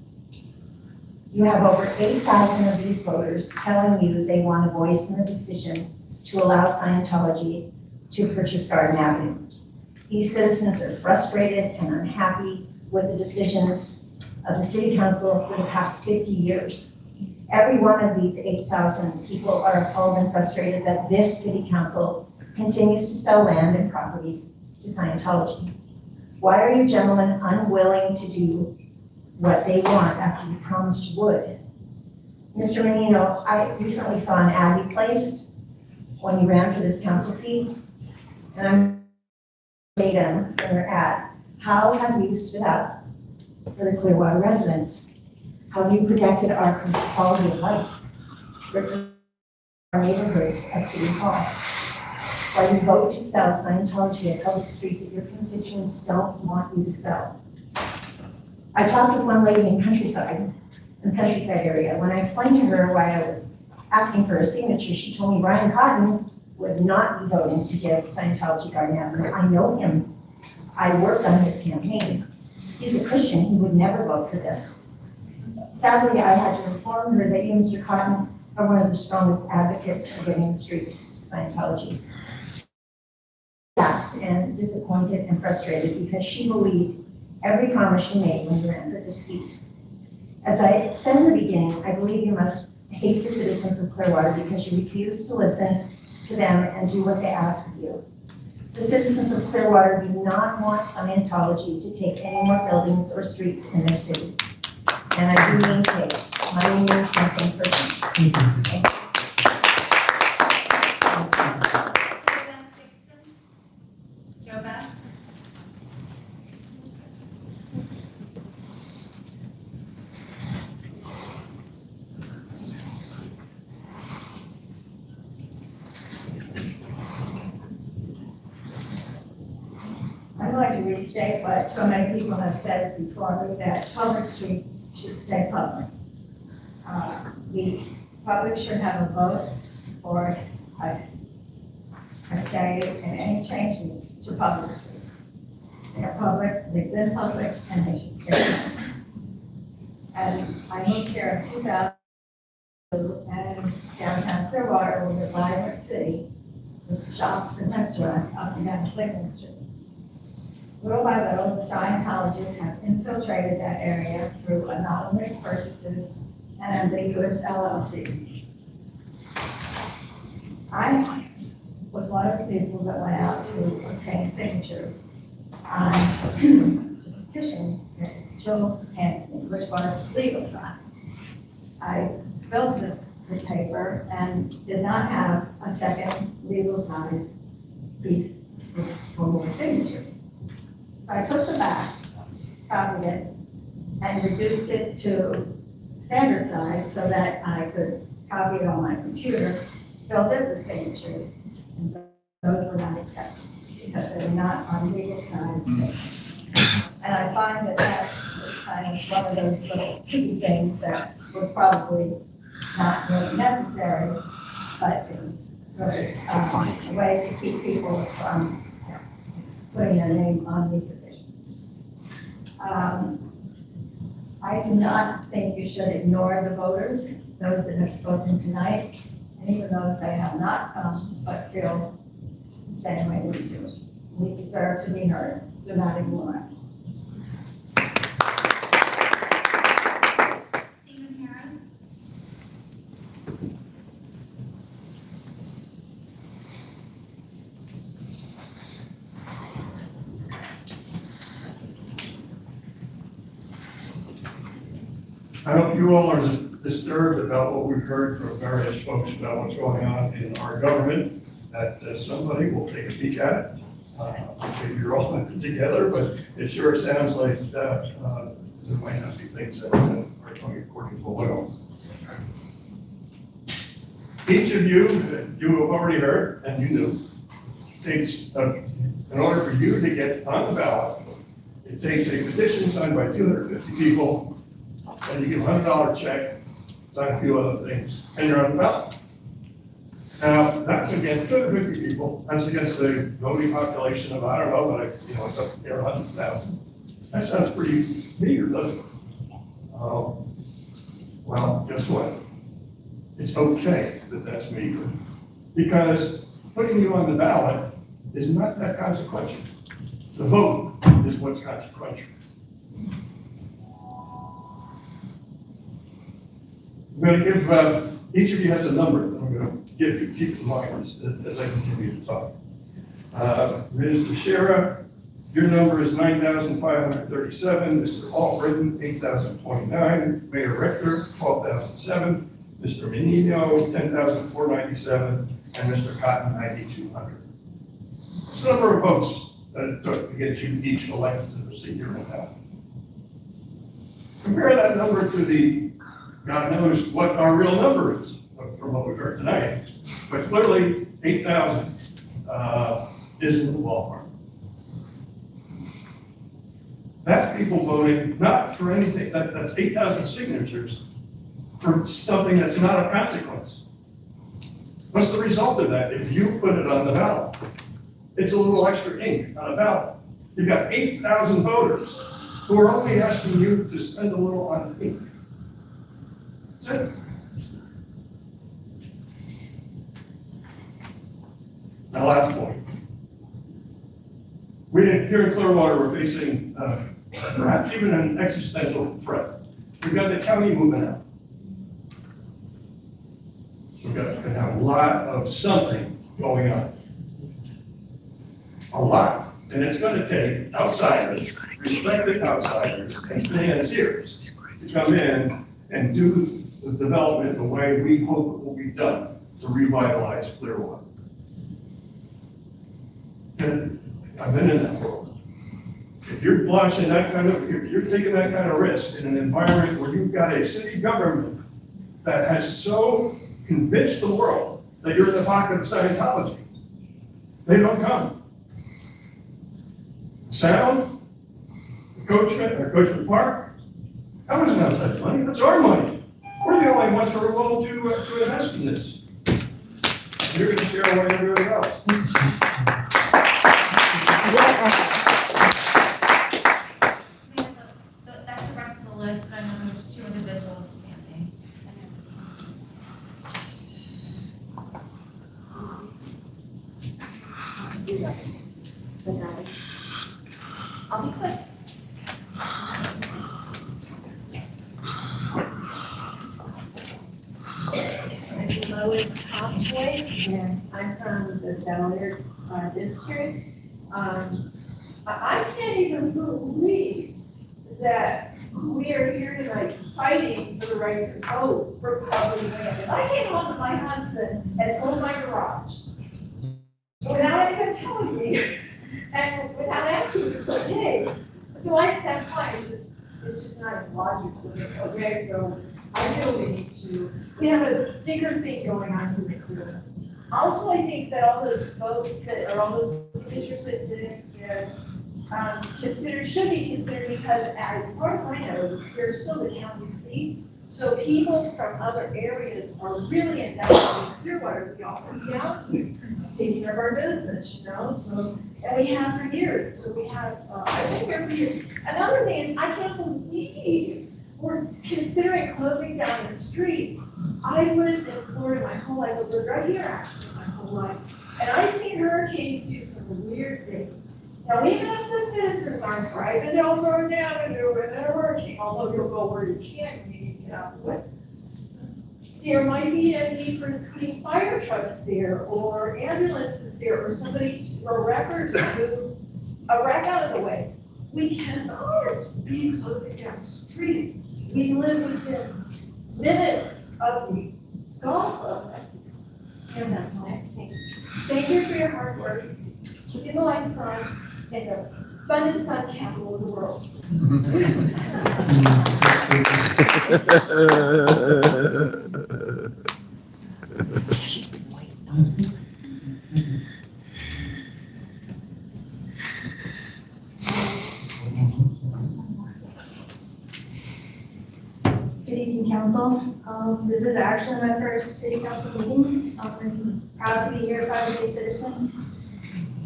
You have over 8,000 of these voters telling you they want a voice in the decision to allow Scientology to purchase Garden Avenue. These citizens are frustrated and unhappy with the decisions of the city council for the past 50 years. Every one of these 8,000 people are appalled and frustrated that this city council continues to sell land and properties to Scientology. Why are you gentlemen unwilling to do what they want after you promised you would? Mr. Menino, I recently saw an ad you placed when you ran for this council seat, and I'm from your ad. How have you stood up for the Clearwater residents? How have you protected our quality of life? Our neighborhoods at City Hall? Why you vote to sell Scientology at public street that your constituents don't want you to sell? I talked with one lady in the countryside area. When I explained to her why I was asking for a signature, she told me Brian Cotton would not be voting to give Scientology Garden Avenue. I know him. I worked on his campaign. He's a Christian. He would never vote for this. Sadly, I had to inform her that you, Mr. Cotton, are one of the strongest advocates for giving the street to Scientology. And disappointed and frustrated because she believed every promise you made when you ran for this seat. As I said in the beginning, I believe you must hate the citizens of Clearwater because you refuse to listen to them and do what they ask of you. The citizens of Clearwater do not want Scientology to take any more buildings or streets in their city. And I do mean take. Money means something for them. Thank you. I'd like to restate what so many people have said before me, that public streets should stay public. The public should have a vote or a say in any changes to public streets. They're public, they've been public, and they should stay public. And I moved here in 2000, and downtown Clearwater was a vibrant city with shops and restaurants up and down Clinton Street. Little by little, the Scientologists have infiltrated that area through anonymous purchases and ambiguous LLCs. I was one of the people that went out to obtain signatures on the petition that Joe handed me, which was legal size. I filled the paper and did not have a second legal size piece for more signatures. So I took the back, copied it, and reduced it to standard size so that I could copy it on my computer, filled in the signatures, and those were not accepted because they were not on legal size. And I find that that was kind of one of those little tricky things that was probably not really necessary, but it was really a way to keep people from putting their name on these petitions. I do not think you should ignore the voters, those that have spoken tonight, and even those that have not come but feel the same way we do. We deserve to be heard. Do not ignore us. Stephen Harris. I hope you all are disturbed about what we've heard from various folks about what's going on in our government, that somebody will take a peek at it. Maybe you're all in it together, but it sure sounds like there might not be things that are going according to the will. Each of you, you have already heard, and you knew, takes, in order for you to get on the ballot, it takes a petition signed by 250 people, and you give a $100 check, sign a few other things, and you're on the ballot. Now, that's against 250 people, that's against a voting population of, I don't know, but, it's up near 100,000. That sounds pretty meager, doesn't it? Well, guess what? It's okay that that's meager, because putting you on the ballot is not that consequential. The vote is what's consequential. I'm going to give, each of you has a number that I'm going to give you, keep in mind as I continue to talk. Ms. Teixeira, your number is 9,537. Mr. Albritton, 8,029. Mayor Richter, 12,007. Mr. Menino, 10,497. And Mr. Cotton, 9,200. That's the number of votes that it took to get you each elected to the seat you're in now. Compare that number to the, God knows what our real number is from what we've heard tonight, but clearly 8,000 is in the ballpark. That's people voting not for anything, that's 8,000 signatures for something that's not of consequence. What's the result of that if you put it on the ballot? It's a little extra ink on a ballot. You've got 8,000 voters who are only asking you to spend a little on ink. That's it. Now, last point. Here in Clearwater, we're facing perhaps even an existential threat. We've got the county moving out. We've got to have a lot of something going on. A lot. And it's going to take outsiders, respected outsiders, and financiers to come in and do the development the way we hope it will be done to revitalize Clearwater. And I've been in that world. If you're launching that kind of, if you're taking that kind of risk in an environment where you've got a city government that has so convinced the world that you're in the pocket of Scientology, they don't come. Sound, Coachman Park, that wasn't outside money, that's our money. We're the only ones who are willing to invest in this. You're going to share away everybody else. That's the rest of the list, but I know there's 2 individuals standing. I'll be quick. I'm Lois Topchoice, and I'm from the Delaware district. I can't even believe that we are here tonight fighting for the right to vote for public land. And I came home to my husband and sold my garage without even telling me and without asking me for a day. So that's why it's just not logical. Okay, so I feel we have a bigger thing going on to the clear. Also, I think that all those votes that, or all those signatures that didn't get considered, should be considered, because as far as I know, we're still the county seat. So people from other areas are really invested in Clearwater. We all come down here, taking care of our business, so, and we have for years. So we have, I think every year. Another thing is, I can't believe we're considering closing down the street. I lived in Florida my whole life, I lived right here actually my whole life. And I've seen hurricanes do some weird things. Now, even if the citizens aren't driving down Road Avenue in a hurricane, although you'll go where you can, you need to get out of the way. There might be a need for putting fire trucks there, or ambulances there, or somebody, or wreckers to move a wreck out of the way. We cannot be closing down streets. We live within minutes of the golf club. And that's all I'm saying. Thank you for your hard work, keeping the lights on, in the fun and sun capital of the world. Good evening, Council. This is actually my first City Council meeting. I'm proud to be here, proud to be a citizen.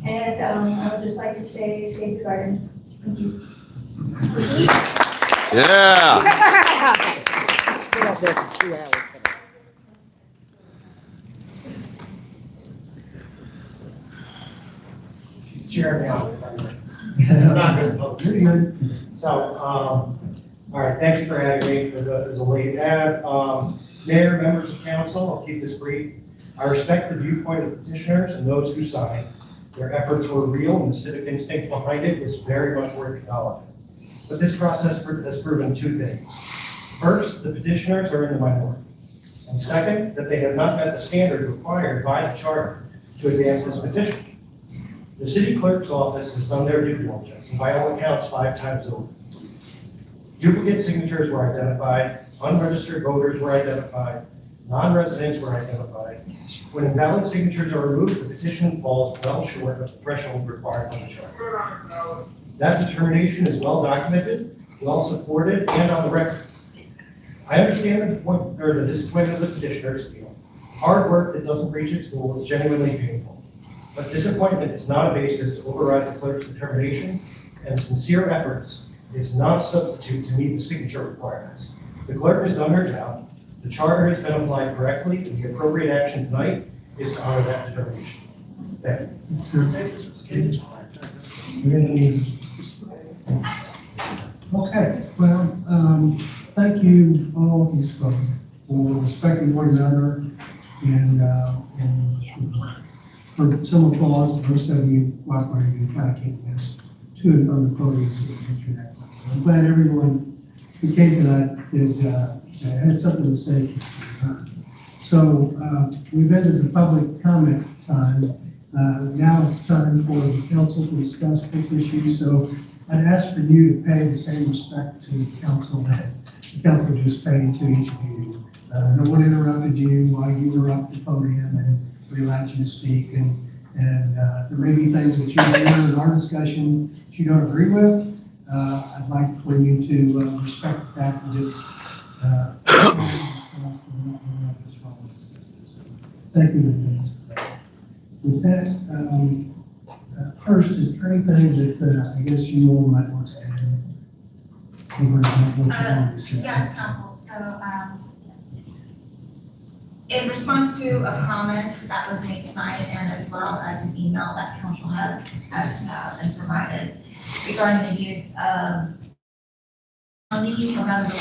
And I would just like to say, safe garden. Thank you. Yeah. Stayed out there for 2 hours. Chair now. I'm not good at public. So, all right, thank you for having me as a lead ad. Mayor, members of council, I'll keep this brief. I respect the viewpoint of petitioners and those who signed. Their efforts were real and the civic instinct behind it is very much worth acknowledging. But this process has proven two things. First, the petitioners are in the minority. And second, that they have not met the standard required by the charter to advance this petition. The city clerk's office has done their due diligence, and by all accounts, 5 times over. Duplicate signatures were identified, unregistered voters were identified, non-residents were identified. When invalid signatures are removed, the petition falls well short of the threshold required by the charter. That determination is well documented, well supported, and on the record. I understand the disappointment of the petitioners feel. Hard work that doesn't reach its goal is genuinely painful. But disappointment is not a basis to override the clerk's determination, and sincere efforts is not a substitute to meet the signature requirements. The clerk has done her job, the charter has been applied correctly, and the appropriate action tonight is to honor that determination. Thank you. Okay, well, thank you all who spoke for respecting one another and for some applause for most of you cooperating and trying to keep this to and from the podium so we can get through that. I'm glad everyone who came to that had something to say. So we've ended the public comment time. Now it's time for the council to discuss this issue. So I'd ask for you to pay the same respect to the council that the council just paid to each of you. No one interrupted you while you were up the podium, and we allowed you to speak. And there may be things that you hear in our discussion that you don't agree with. I'd like for you to respect the fact that it's thank you in advance for that. With that, first, is there anything that I guess you all might want to add? Over what you wanted to say? Yes, Council. So, in response to a comment that was made tonight, and as well as an email that Council has been provided regarding the use of county, or rather the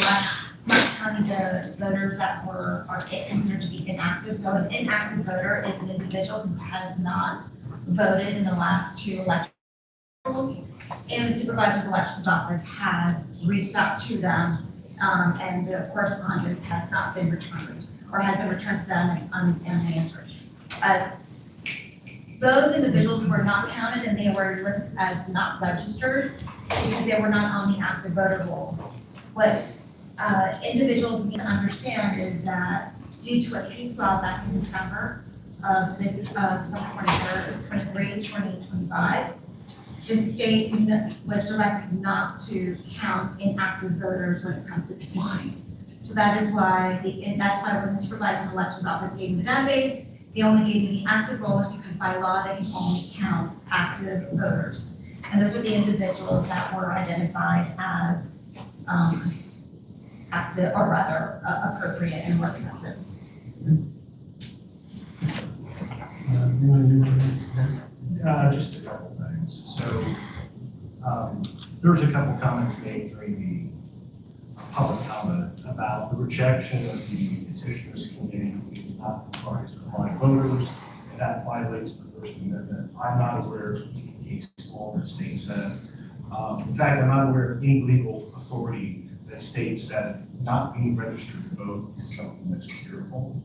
county, the voters that are considered to be inactive. So an inactive voter is an individual who has not voted in the last 2 elections, and the supervisor of elections office has reached out to them, and the correspondence has not been returned, or has been returned to them as unanswered. Those individuals were not counted, and they were listed as not registered because they were not on the active voter roll. What individuals need to understand is that due to a case law back in December of December 23rd, 2025, the state was directed not to count inactive voters when it comes to petitions. So that is why that's why when the supervisor of elections office gave me the database, they only gave me the active rollers because by law they can only count active voters. And those are the individuals that were identified as active, or rather appropriate and were accepted. Just a couple things. So there was a couple comments made during the public comment about the rejection of the petitioners committee, which is not comprised of 5 voters, and that violates the First Amendment. I'm not aware of any case law that states that. In fact, I'm not aware of any legal authority that states that not being registered to vote is something that's curable.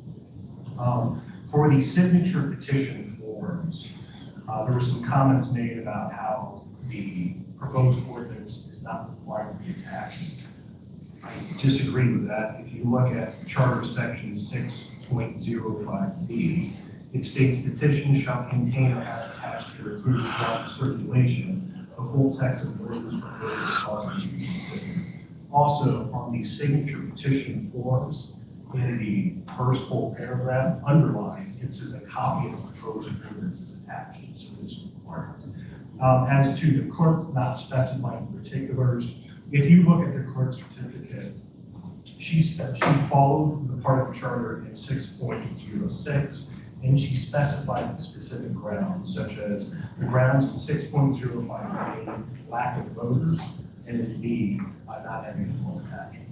For the signature petition forms, there were some comments made about how the proposed ordinance is not required to be attached. I disagree with that. If you look at Charter Section 6.05B, it states petitions shall contain or have attached to their approved draft circulation a full text of ordinance proposed to be considered. Also, on the signature petition forms, in the first whole paragraph, underlined, it says a copy of the proposed ordinance is attached, so this is required. As to the clerk not specifying particulars, if you look at the clerk's certificate, she followed the part of the charter in 6.06, and she specified the specific grounds, such as the grounds in 6.05A, lack of voters, and in B, not having a full attachment.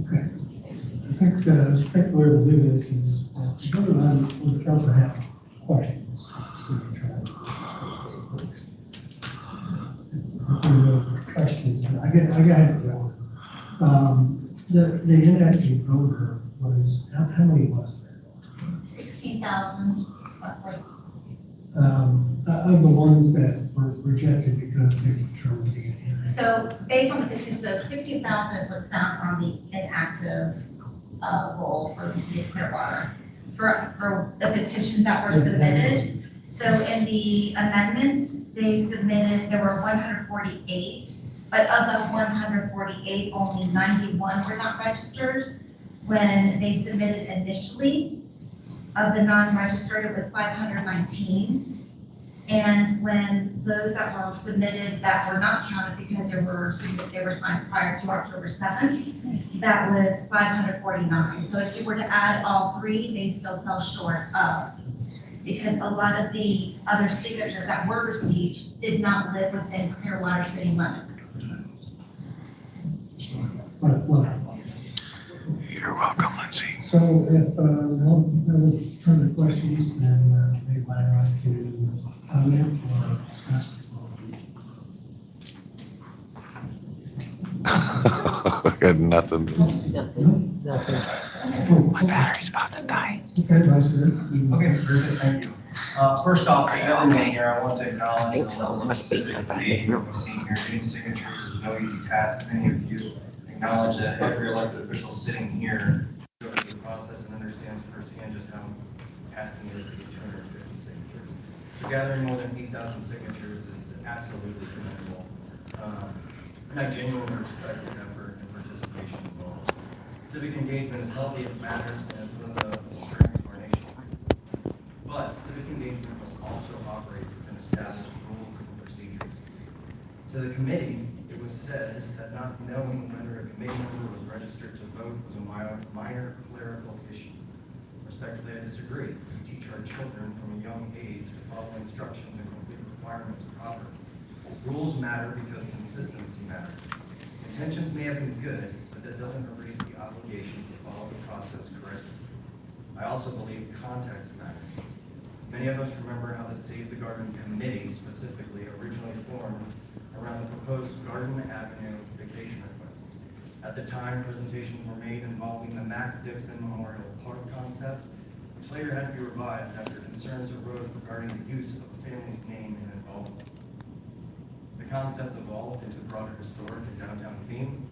Okay. I think the way we'll do this is, would the council have questions? So we try to first. Questions, I got the inactive voter was, how many was there? 16,000, roughly. Of the ones that were rejected because they were determined to be inactive. So based on the petition, so 16,000 is what's found on the inactive roll for the city of Clearwater. For the petitions that were submitted, so in the amendments, they submitted, there were 148, but of the 148, only 91 were not registered. When they submitted initially, of the non-registered, it was 519. And when those that were submitted that were not counted because they were signed prior to October 7th, that was 549. So if you were to add all three, they still fell short of, because a lot of the other signatures that were received did not live within Clearwater city limits. You're welcome, Lindsay. So if no further questions, then anybody like to comment or discuss? I got nothing. My battery's about to die. Okay, Vice Mayor. Okay, Mr. Griffin, thank you. First off, to everyone here, I want to acknowledge the civic engagement we've seen here. Getting signatures is no easy task. Many of you acknowledge that every elected official sitting here goes through the process and understands firsthand just how tasking it is to get 250 signatures. So gathering more than 8,000 signatures is absolutely commendable. And I genuinely respect the effort and participation involved. Civic engagement is healthy, it matters, and it's one of the strengths of our nation. But civic engagement must also operate within established rules and procedures. To the committee, it was said that not knowing whether a committee member was registered to vote was a minor clerical issue. Respectfully, I disagree. We teach our children from a young age to follow instructions and complete requirements properly. Rules matter because consistency matters. Intentions may have been good, but that doesn't erase the obligation to follow the process correctly. I also believe context matters. Many of us remember how the Save the Garden Committee specifically originally formed around the proposed Garden Avenue vacation request. At the time, presentations were made involving the Mac Dixon Memorial Park concept, which later had to be revised after concerns arose regarding the use of a family's name and involvement. The concept evolved into a broader historic and downtown theme,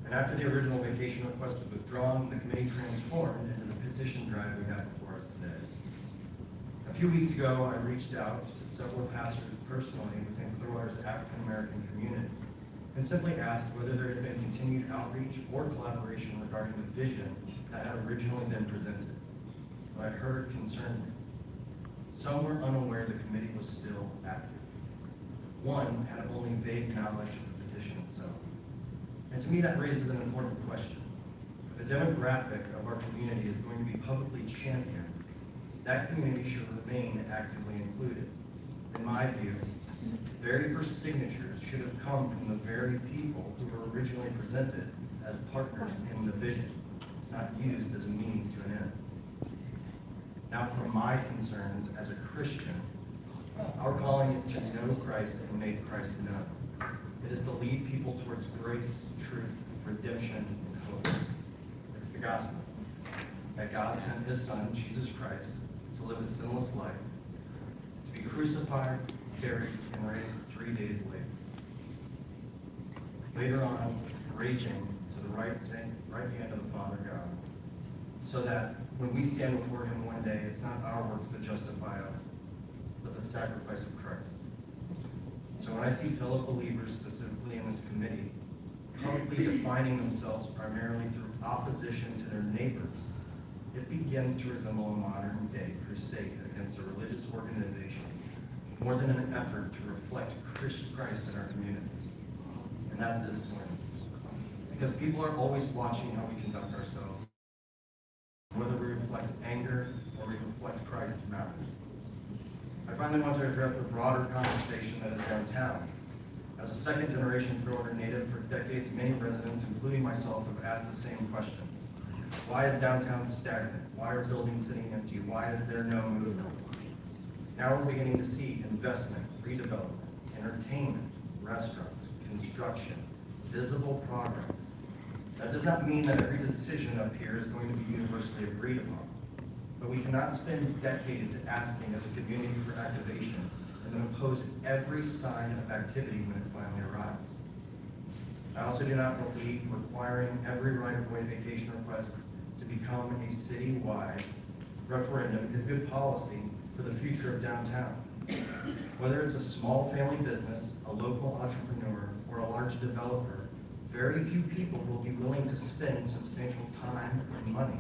and after the original vacation request was withdrawn, the committee transformed into the petition drive we have before us today. A few weeks ago, I reached out to several pastors personally within Clearwater's African American community and simply asked whether there had been continued outreach or collaboration regarding the vision that had originally been presented. What I heard concerned me. Some were unaware the committee was still active. One had only vague knowledge of the petition itself. And to me, that raises an important question. If the demographic of our community is going to be publicly championed, that community should remain actively included. In my view, the very first signatures should have come from the very people who were originally presented as partners in the vision, not used as a means to an end. Now, for my concerns as a Christian, our calling is to know Christ and make Christ known. It is to lead people towards grace, truth, redemption, and hope. It's the gospel. That God sent his Son, Jesus Christ, to live a sinless life, to be crucified, buried, and raised 3 days later. Later on, raising to the right hand of the Father God, so that when we stand before him one day, it's not our works that justify us, but the sacrifice of Christ. So when I see fellow believers, specifically in this committee, publicly defining themselves primarily through opposition to their neighbors, it begins to resemble a modern day crusade against a religious organization more than an effort to reflect Christ in our communities. And that's disappointing. Because people are always watching how we conduct ourselves. Whether we reflect anger or we reflect Christ matters. I finally want to address the broader conversation that is downtown. As a second-generation Clearwater native, for decades, many residents, including myself, have asked the same questions. Why is downtown stagnant? Why are buildings sitting empty? Why is there no movement? Now we're beginning to see investment, redevelopment, entertainment, restaurants, construction, visible progress. That does not mean that every decision up here is going to be universally agreed upon. But we cannot spend decades asking as a community for activation and then oppose every sign of activity when it finally arrives. I also do not believe requiring every right-of-way vacation request to become a citywide referendum is good policy for the future of downtown. Whether it's a small family business, a local entrepreneur, or a large developer, very few people will be willing to spend substantial time and money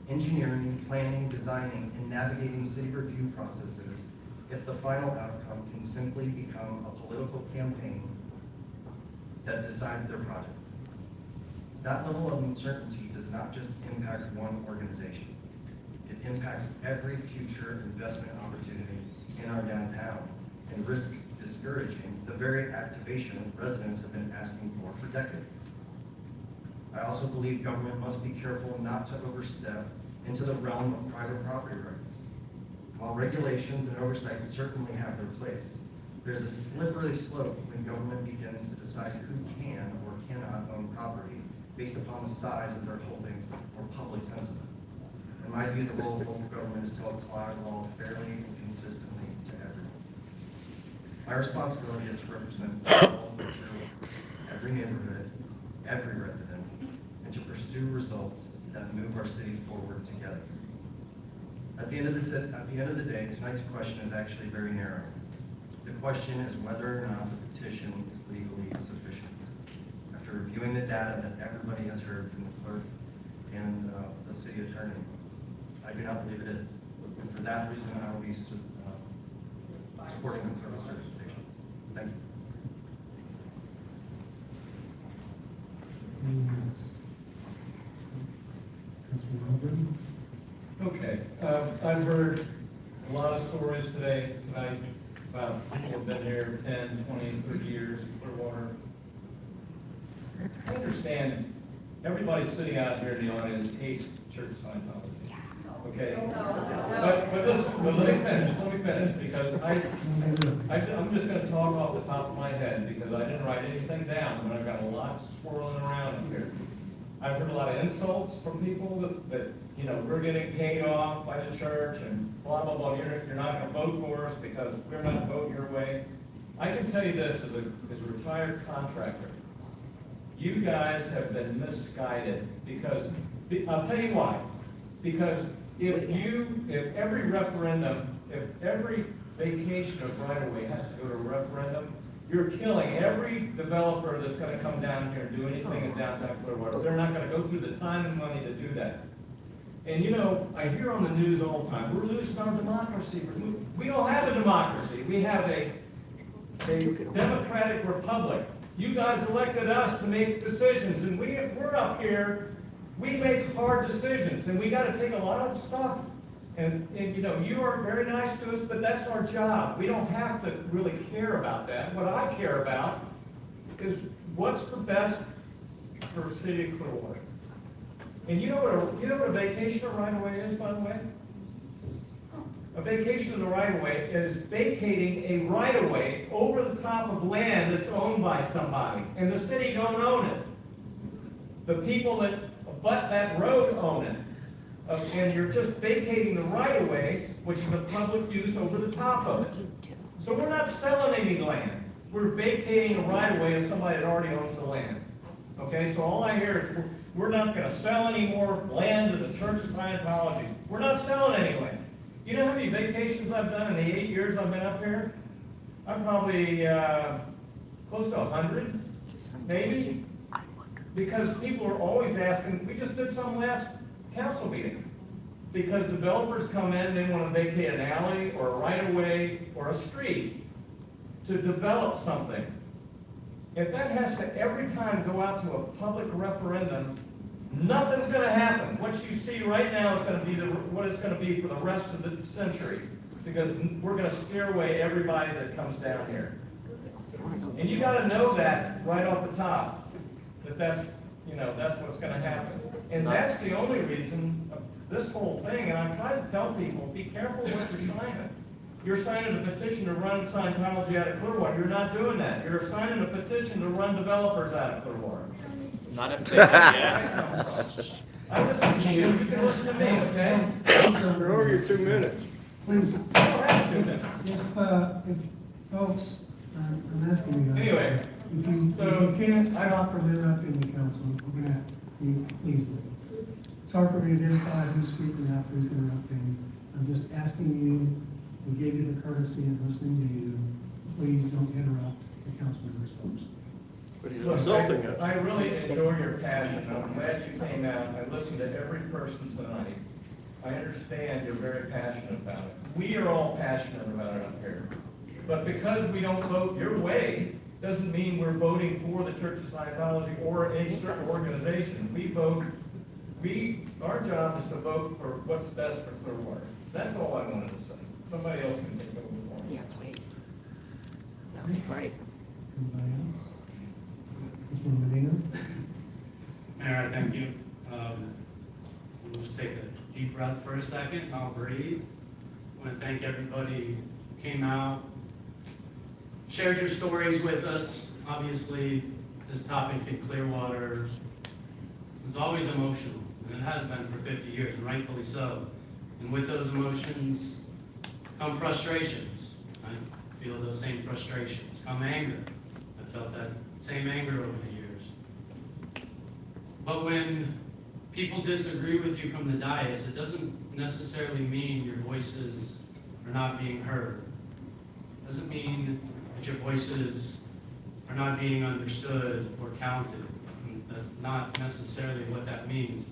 engineering, planning, designing, and navigating city review processes if the final outcome can simply become a political campaign that decides their project. That level of uncertainty does not just impact one organization. It impacts every future investment opportunity in our downtown and risks discouraging the very activation residents have been asking for decades. I also believe government must be careful not to overstep into the realm of private property rights. While regulations and oversight certainly have their place, there's a slippery slope when government begins to decide who can or cannot own property based upon the size of their holdings or public sentiment. In my view, the role of local government is to apply law fairly and consistently to everyone. My responsibility is to represent all of every neighborhood, every resident, and to pursue results that move our city forward together. At the end of the day, tonight's question is actually very narrow. The question is whether or not the petition is legally sufficient. After reviewing the data that everybody has heard from the clerk and the city attorney, I do not believe it is. And for that reason, I will be supporting the clerk's certification. Thank you. Okay, I've heard a lot of stories tonight about people who've been here 10, 20, 30 years in Clearwater. I understand everybody sitting out here in the audience hates church Scientology. Okay? But let me finish, because I'm just gonna talk off the top of my head, because I didn't write anything down, but I've got a lot swirling around up here. I've heard a lot of insults from people that you know, we're getting paid off by the church and blah, blah, blah, you're not gonna vote for us because we're not voting your way. I can tell you this as a retired contractor, you guys have been misguided because, I'll tell you why. Because if every referendum, if every vacation of right-of-way has to go to a referendum, you're killing every developer that's gonna come down here and do anything in downtown Clearwater. They're not gonna go through the time and money to do that. And you know, I hear on the news all the time, we're losing our democracy. We don't have a democracy. We have a democratic republic. You guys elected us to make decisions, and we're up here, we make hard decisions, and we gotta take a lot of stuff. And you know, you are very nice to us, but that's our job. We don't have to really care about that. What I care about is what's the best for City of Clearwater. And you know what a vacation of right-of-way is, by the way? A vacation of the right-of-way is vacating a right-of-way over the top of land that's owned by somebody, and the city don't own it. The people that abut that road own it. And you're just vacating the right-of-way, which is a public use, over the top of it. So we're not selling any land. We're vacating a right-of-way of somebody that already owns the land. Okay, so all I hear is we're not going to sell any more land to the Church of Scientology. We're not selling any land. You know how many vacations I've done in the 8 years I've been up here? I'm probably, close to 100, maybe. Because people are always asking, we just did some last council meeting. Because developers come in, they want to vacate an alley or a right-of-way or a street to develop something. If that has to every time go out to a public referendum, nothing's gonna happen. What you see right now is gonna be what it's gonna be for the rest of the century. Because we're gonna scare away everybody that comes down here. And you gotta know that right off the top, that's what's gonna happen. And that's the only reason of this whole thing, and I'm trying to tell people, be careful what you're signing. You're signing a petition to run Scientology out of Clearwater. You're not doing that. You're signing a petition to run developers out of Clearwater. Not if they have I listen to you. You can listen to me, okay? You're over your 2 minutes. Please, I don't have 2 minutes. if folks, I'm asking you guys. Anyway, If you can't stop from interrupting the council, we're gonna be, please do. It's hard for me to identify who's speaking after who's interrupting. I'm just asking you, we gave you the courtesy of listening to you. Please don't interrupt the council members' folks. But he's Look, insulting us. I really enjoy your passion. I'm glad you came out. I listened to every person tonight. I understand you're very passionate about it. We are all passionate about it up here. But because we don't vote your way, doesn't mean we're voting for the Church of Scientology or any certain organization. Our job is to vote for what's best for Clearwater. That's all I wanted to say. Somebody else can take over for me. Yeah, please. That would be great. Anybody else? Mr. Medina? Mayor, thank you. We'll just take a deep breath for a second. I'll breathe. I want to thank everybody who came out, shared your stories with us. Obviously, this topic in Clearwater was always emotional, and it has been for 50 years, and rightfully so. And with those emotions come frustrations. I feel those same frustrations. Come anger. I felt that same anger over the years. But when people disagree with you from the dais, it doesn't necessarily mean your voices are not being heard. It doesn't mean that your voices are not being understood or counted. And that's not necessarily what that means.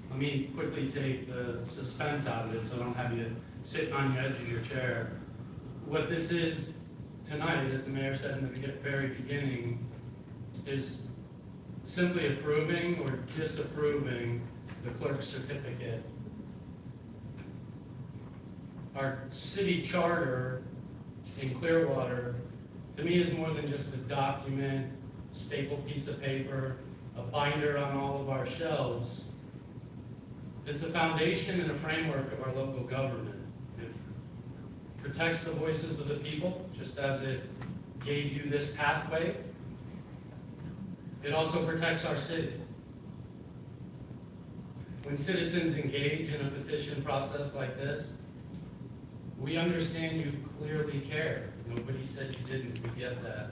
Let me quickly take the suspense out of it so I don't have you sitting on the edge of your chair. What this is tonight, as the mayor said in the very beginning, is simply approving or disapproving the clerk's certificate. Our city charter in Clearwater, to me, is more than just a document, stapled piece of paper, a binder on all of our shelves. It's a foundation and a framework of our local government. It protects the voices of the people, just as it gave you this pathway. It also protects our city. When citizens engage in a petition process like this, we understand you clearly care. Nobody said you didn't, we get that.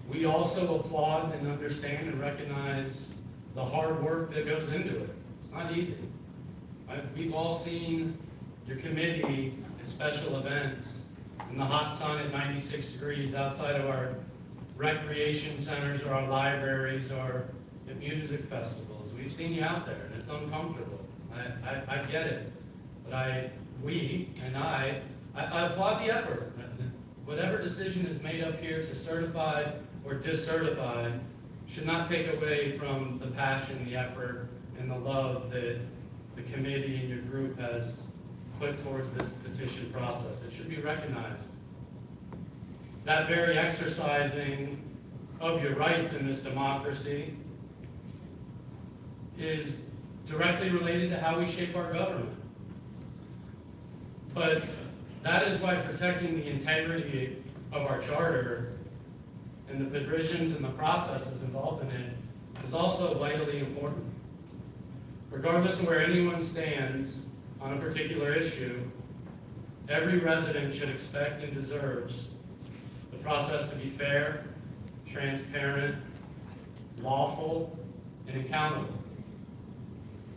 We also applaud and understand and recognize the hard work that goes into it. It's not easy. We've all seen your committee at special events in the hot sun at 96 degrees outside of our recreation centers or our libraries or at music festivals. We've seen you out there, and it's uncomfortable. I get it. But I applaud the effort. Whatever decision is made up here to certify or discertify should not take away from the passion, the effort, and the love that the committee and your group has put towards this petition process. It should be recognized. That very exercising of your rights in this democracy is directly related to how we shape our government. But that is why protecting the integrity of our charter and the provisions and the processes involved in it is also vitally important. Regardless of where anyone stands on a particular issue, every resident should expect and deserves the process to be fair, transparent, lawful, and accountable.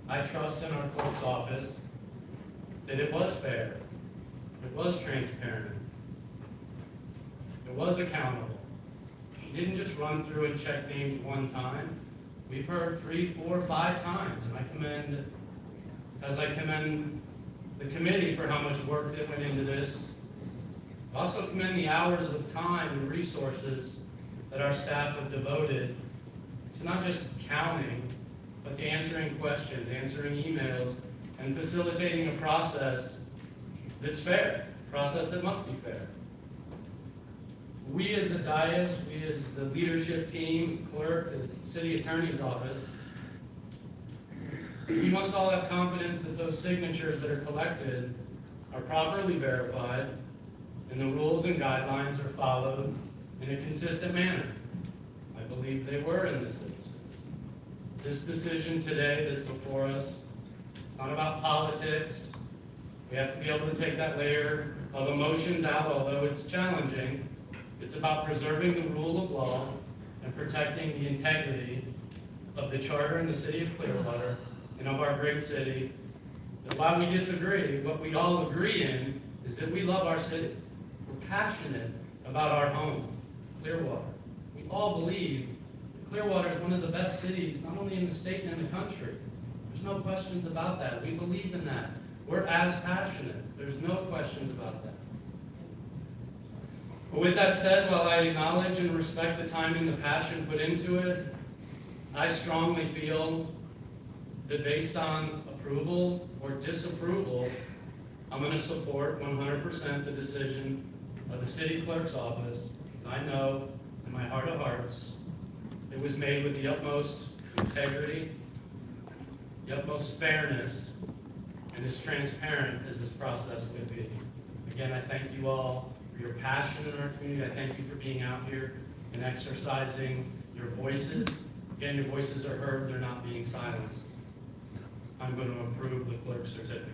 I trust in our clerk's office that it was fair, it was transparent, It was accountable. We didn't just run through and check names one time. We've heard 3, 4, 5 times, and I commend the committee for how much work that went into this. I also commend the hours of time and resources that our staff have devoted to not just counting, but to answering questions, answering emails, and facilitating a process that's fair, a process that must be fair. We as a dais, we as the leadership team, clerk, the city attorney's office, we must all have confidence that those signatures that are collected are properly verified and the rules and guidelines are followed in a consistent manner. I believe they were in this instance. This decision today that's before us, it's not about politics. We have to be able to take that layer of emotions out, although it's challenging. It's about preserving the rule of law and protecting the integrity of the charter in the city of Clearwater and of our great city. And while we disagree, what we all agree in is that we love our city. We're passionate about our home, Clearwater. We all believe that Clearwater is one of the best cities, not only in the state and in the country. There's no questions about that. We believe in that. We're as passionate. There's no questions about that. But with that said, while I acknowledge and respect the time and the passion put into it, I strongly feel that based on approval or disapproval, I'm going to support 100% the decision of the city clerk's office. I know in my heart of hearts it was made with the utmost integrity, the utmost fairness, and as transparent as this process could be. Again, I thank you all for your passion in our community. I thank you for being out here and exercising your voices. Again, your voices are heard, they're not being silenced. I'm going to approve the clerk's certificate.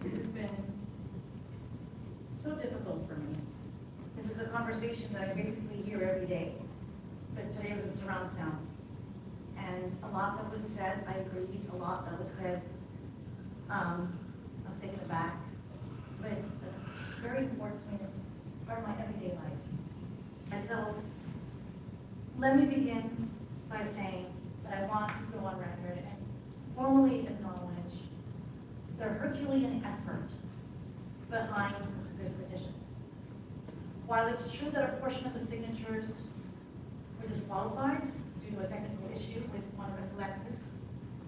This has been so difficult for me. This is a conversation that I basically hear every day, but today was in surround sound. And a lot that was said, I agreed. A lot that was said, I was taken aback. But it's very important to me. It's part of my everyday life. And so, let me begin by saying that I want to go on record and formally acknowledge the Herculean effort behind this petition. While it's true that a portion of the signatures were disqualified due to a technical issue with one of the collectors,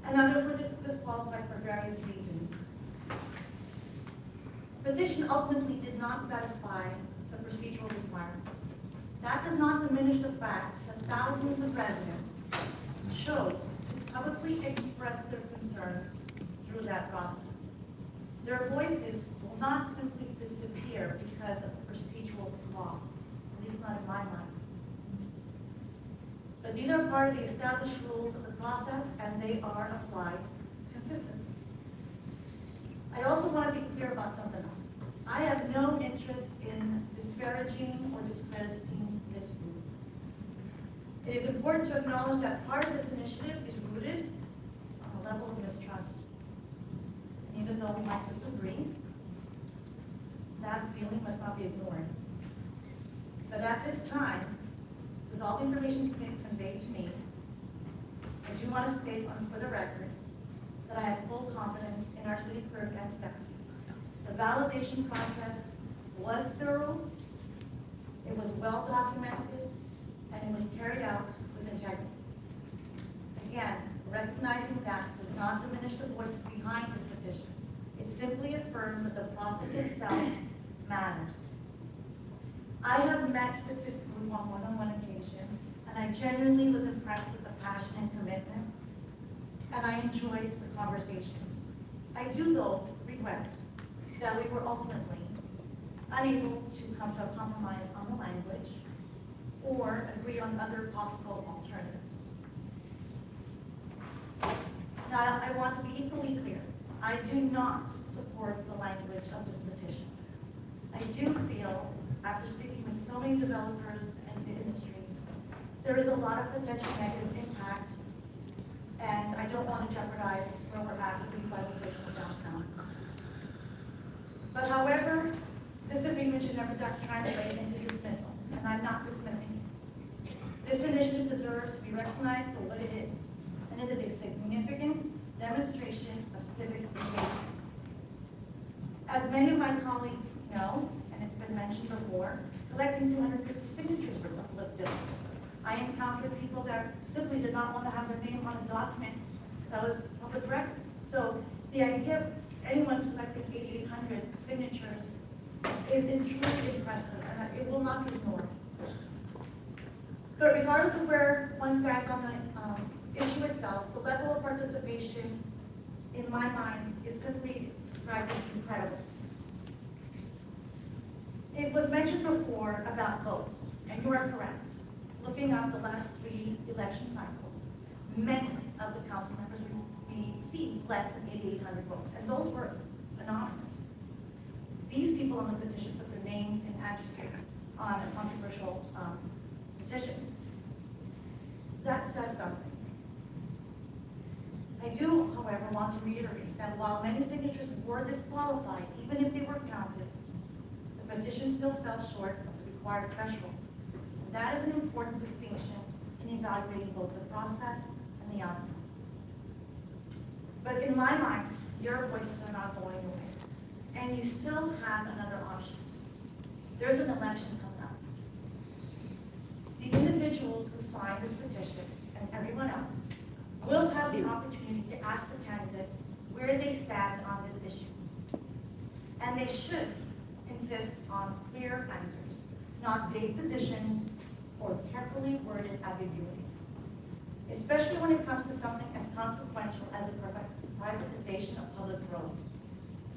and others were disqualified for various reasons, the petition ultimately did not satisfy the procedural requirements. That does not diminish the fact that thousands of residents chose to publicly express their concerns through that process. Their voices will not simply disappear because of a procedural flaw, at least not in my mind. But these are part of the established rules of the process, and they are applied consistently. I also want to be clear about something else. I have no interest in disparaging or discrediting this group. It is important to acknowledge that part of this initiative is rooted on a level of mistrust. And even though we might disagree, that feeling must not be ignored. But at this time, with all the information conveyed to me, I do want to state for the record that I have full confidence in our city clerk and staff. The validation process was thorough, it was well documented, and it was carried out with integrity. Again, recognizing that does not diminish the voices behind this petition. It simply affirms that the process itself matters. I have met with this group on more than one occasion, and I genuinely was impressed with the passion and commitment, and I enjoyed the conversations. I do, though, regret that we were ultimately unable to come to a compromise on the language or agree on other possible alternatives. Now, I want to be equally clear. I do not support the language of this petition. I do feel, after speaking with so many developers and the industry, there is a lot of potential negative impact, and I don't want to jeopardize where we're at with the revitalization of downtown. never got translated into dismissal, and I'm not dismissing it. This initiative deserves to be recognized for what it is, and it is a significant demonstration of civic engagement. As many of my colleagues know, and it's been mentioned before, collecting 250 signatures was difficult. I encountered people that simply did not want to have their name on a document that was public record. So the idea of anyone collecting 8,800 signatures is truly impressive, and it will not be ignored. But regardless of where one stands on the issue itself, the level of participation, in my mind, is simply described as incredible. It was mentioned before about votes, and you are correct. Looking at the last 3 election cycles, many of the council members received less than 8,800 votes, and those were anonymous. These people on the petition put their names and addresses on a controversial petition. That says something. I do, however, want to reiterate that while many signatures were disqualified, even if they were counted, the petition still fell short of the required threshold. And that is an important distinction in evaluating both the process and the outcome. But in my mind, your voices are not going away. And you still have another option. There's an election coming up. The individuals who signed this petition and everyone else will have the opportunity to ask the candidates where they stand on this issue. And they should insist on clear answers, not vague positions or carefully worded ambiguity. Especially when it comes to something as consequential as the privatization of public roads.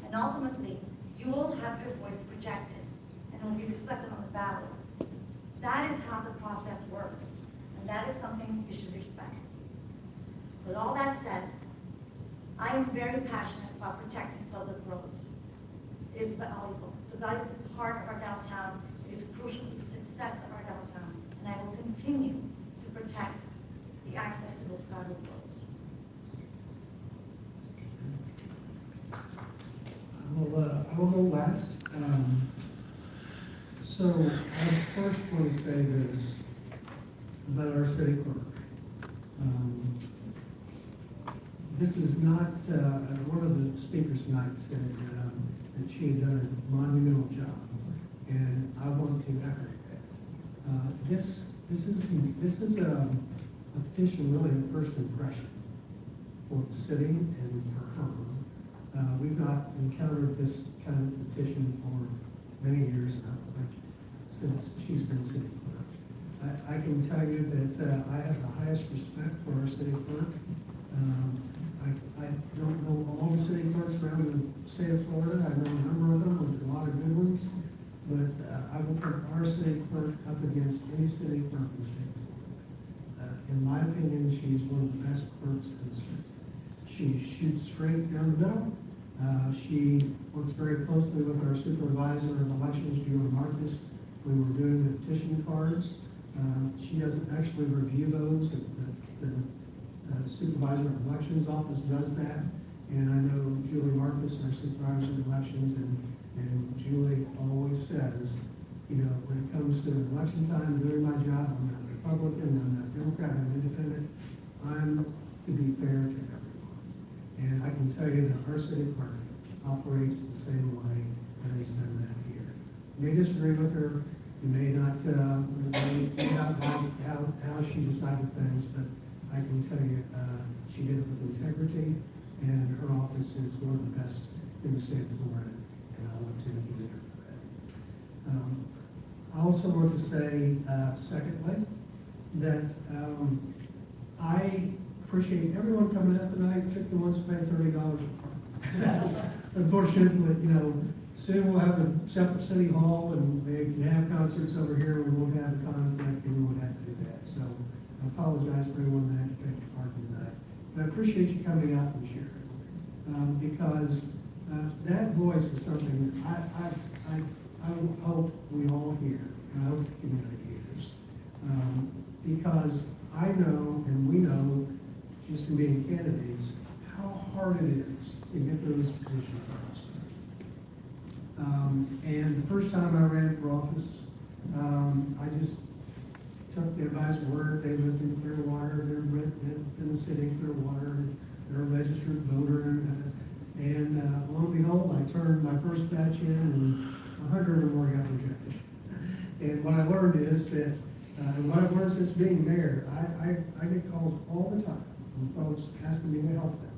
And ultimately, you will have your voice projected and it will be reflected on the ballot. That is how the process works, and that is something you should respect. With all that said, I am very passionate about protecting public roads. It is valuable. It's a valuable part of our downtown. It is crucial to the success of our downtown, and I will continue to protect the access to those private roads. I will go last. So I first want to say this about our city clerk. This is not, one of the speakers tonight said that she had done a monumental job, and I want to echo that. This is a petition really of first impression for the city and for her. We've not encountered this kind of petition for many years now, since she's been city clerk. I can tell you that I have the highest respect for our city clerk. I don't know all the city clerks around the state of Florida. I know a number of them, with a lot of good ones. But I will put our city clerk up against any city clerk in the state of Florida. In my opinion, she's one of the best clerks in the state. She shoots straight down the middle. She works very closely with our supervisor of elections, Julie Marcus. We were doing the petition cards. She doesn't actually review those. The supervisor of elections office does that. And I know Julie Marcus, our supervisor of elections, and Julie always says, you know, when it comes to election time, doing my job, I'm not Republican, I'm not Democrat, I'm independent. I'm to be fair to everyone. And I can tell you that our city clerk operates the same way and has done that here. You may disagree with her, you may not like how she decided things, but I can tell you she did it with integrity, and her office is one of the best in the state of Florida, and I want to commend her for that. I also want to say, secondly, that I appreciate everyone coming out tonight, except the ones who paid $30 for parking. Unfortunately, you know, soon we'll have a separate city hall, and they can have concerts over here. We won't have a conflict, and we won't have to do that. So I apologize for everyone that had to pay for parking tonight. But I appreciate you coming out and sharing, because that voice is something I hope we all hear, and I hope the community hears, because I know, and we know, just from being candidates, how hard it is to get those petitions across. And the first time I ran for office, I just took everybody's word. They lived in Clearwater, they're in the city of Clearwater, they're a registered voter. And lo and behold, I turned my first batch in and 100 or more got rejected. And what I learned is that, and what I've learned since being mayor, I get calls all the time from folks asking me to help them.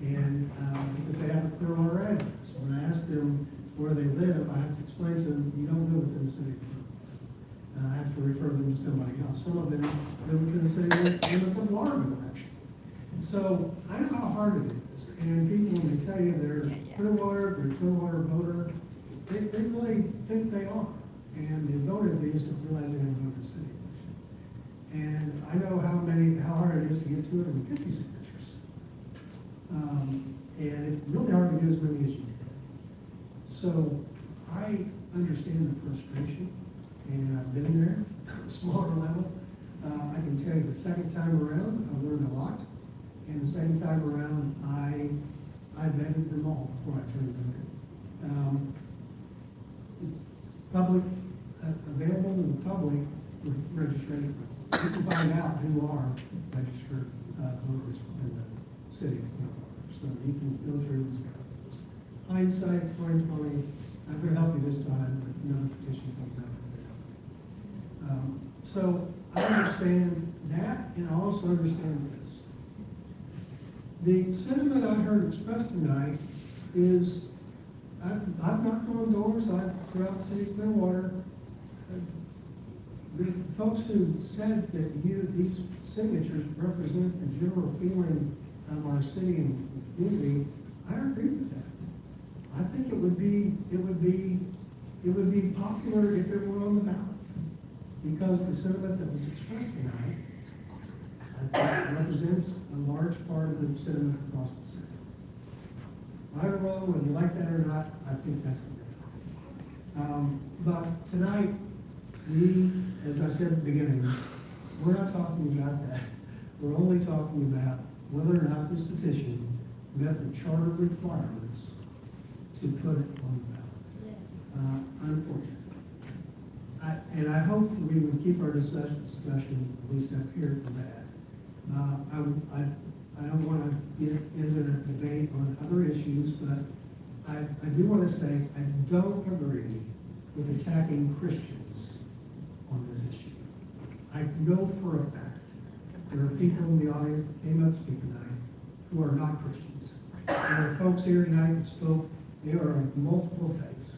And because they have a Clearwater address. When I ask them where they live, I have to explain to them, you don't live within the city of Clearwater. I have to refer them to somebody else. Some of them live within the city limits of Waterville, actually. So I know how hard it is. And people, when they tell you they're Clearwater, they're a Clearwater voter, they really think they are. And they voted, they just don't realize they haven't voted the city election. And I know how hard it is to get 250 signatures. And it's really hard to do as many as you can. So I understand the frustration, and I've been there at a smaller level. I can tell you the second time around, I learned a lot. And the second time around, I vetted them all before I turned them in. Public, available to the public with registration. You can find out who are registered voters in the city of Clearwater. So you can go through this. Hindsight, 2020, I'm going to help you this time, but another petition comes out. So I understand that, and I also understand this. The sentiment I heard expressed tonight is, I've knocked on doors, throughout the city of Clearwater. The folks who said that these signatures represent the general feeling of our city and community, I agree with that. I think it would be popular if it were on the ballot, because the sentiment that was expressed tonight, I think, represents a large part of the sentiment across the city. Right or wrong, whether you like that or not, I think that's the thing. But tonight, as I said at the beginning, we're not talking about that. We're only talking about whether or not this petition met the charter requirements to put it on the ballot. Unfortunately. And I hope that we would keep our discussion, at least up here, for that. I don't want to get into the debate on other issues, but I do want to say I don't agree with attacking Christians on this issue. I know for a fact there are people in the audience that came up to speak tonight who are not Christians. There are folks here tonight that spoke, they are of multiple faiths.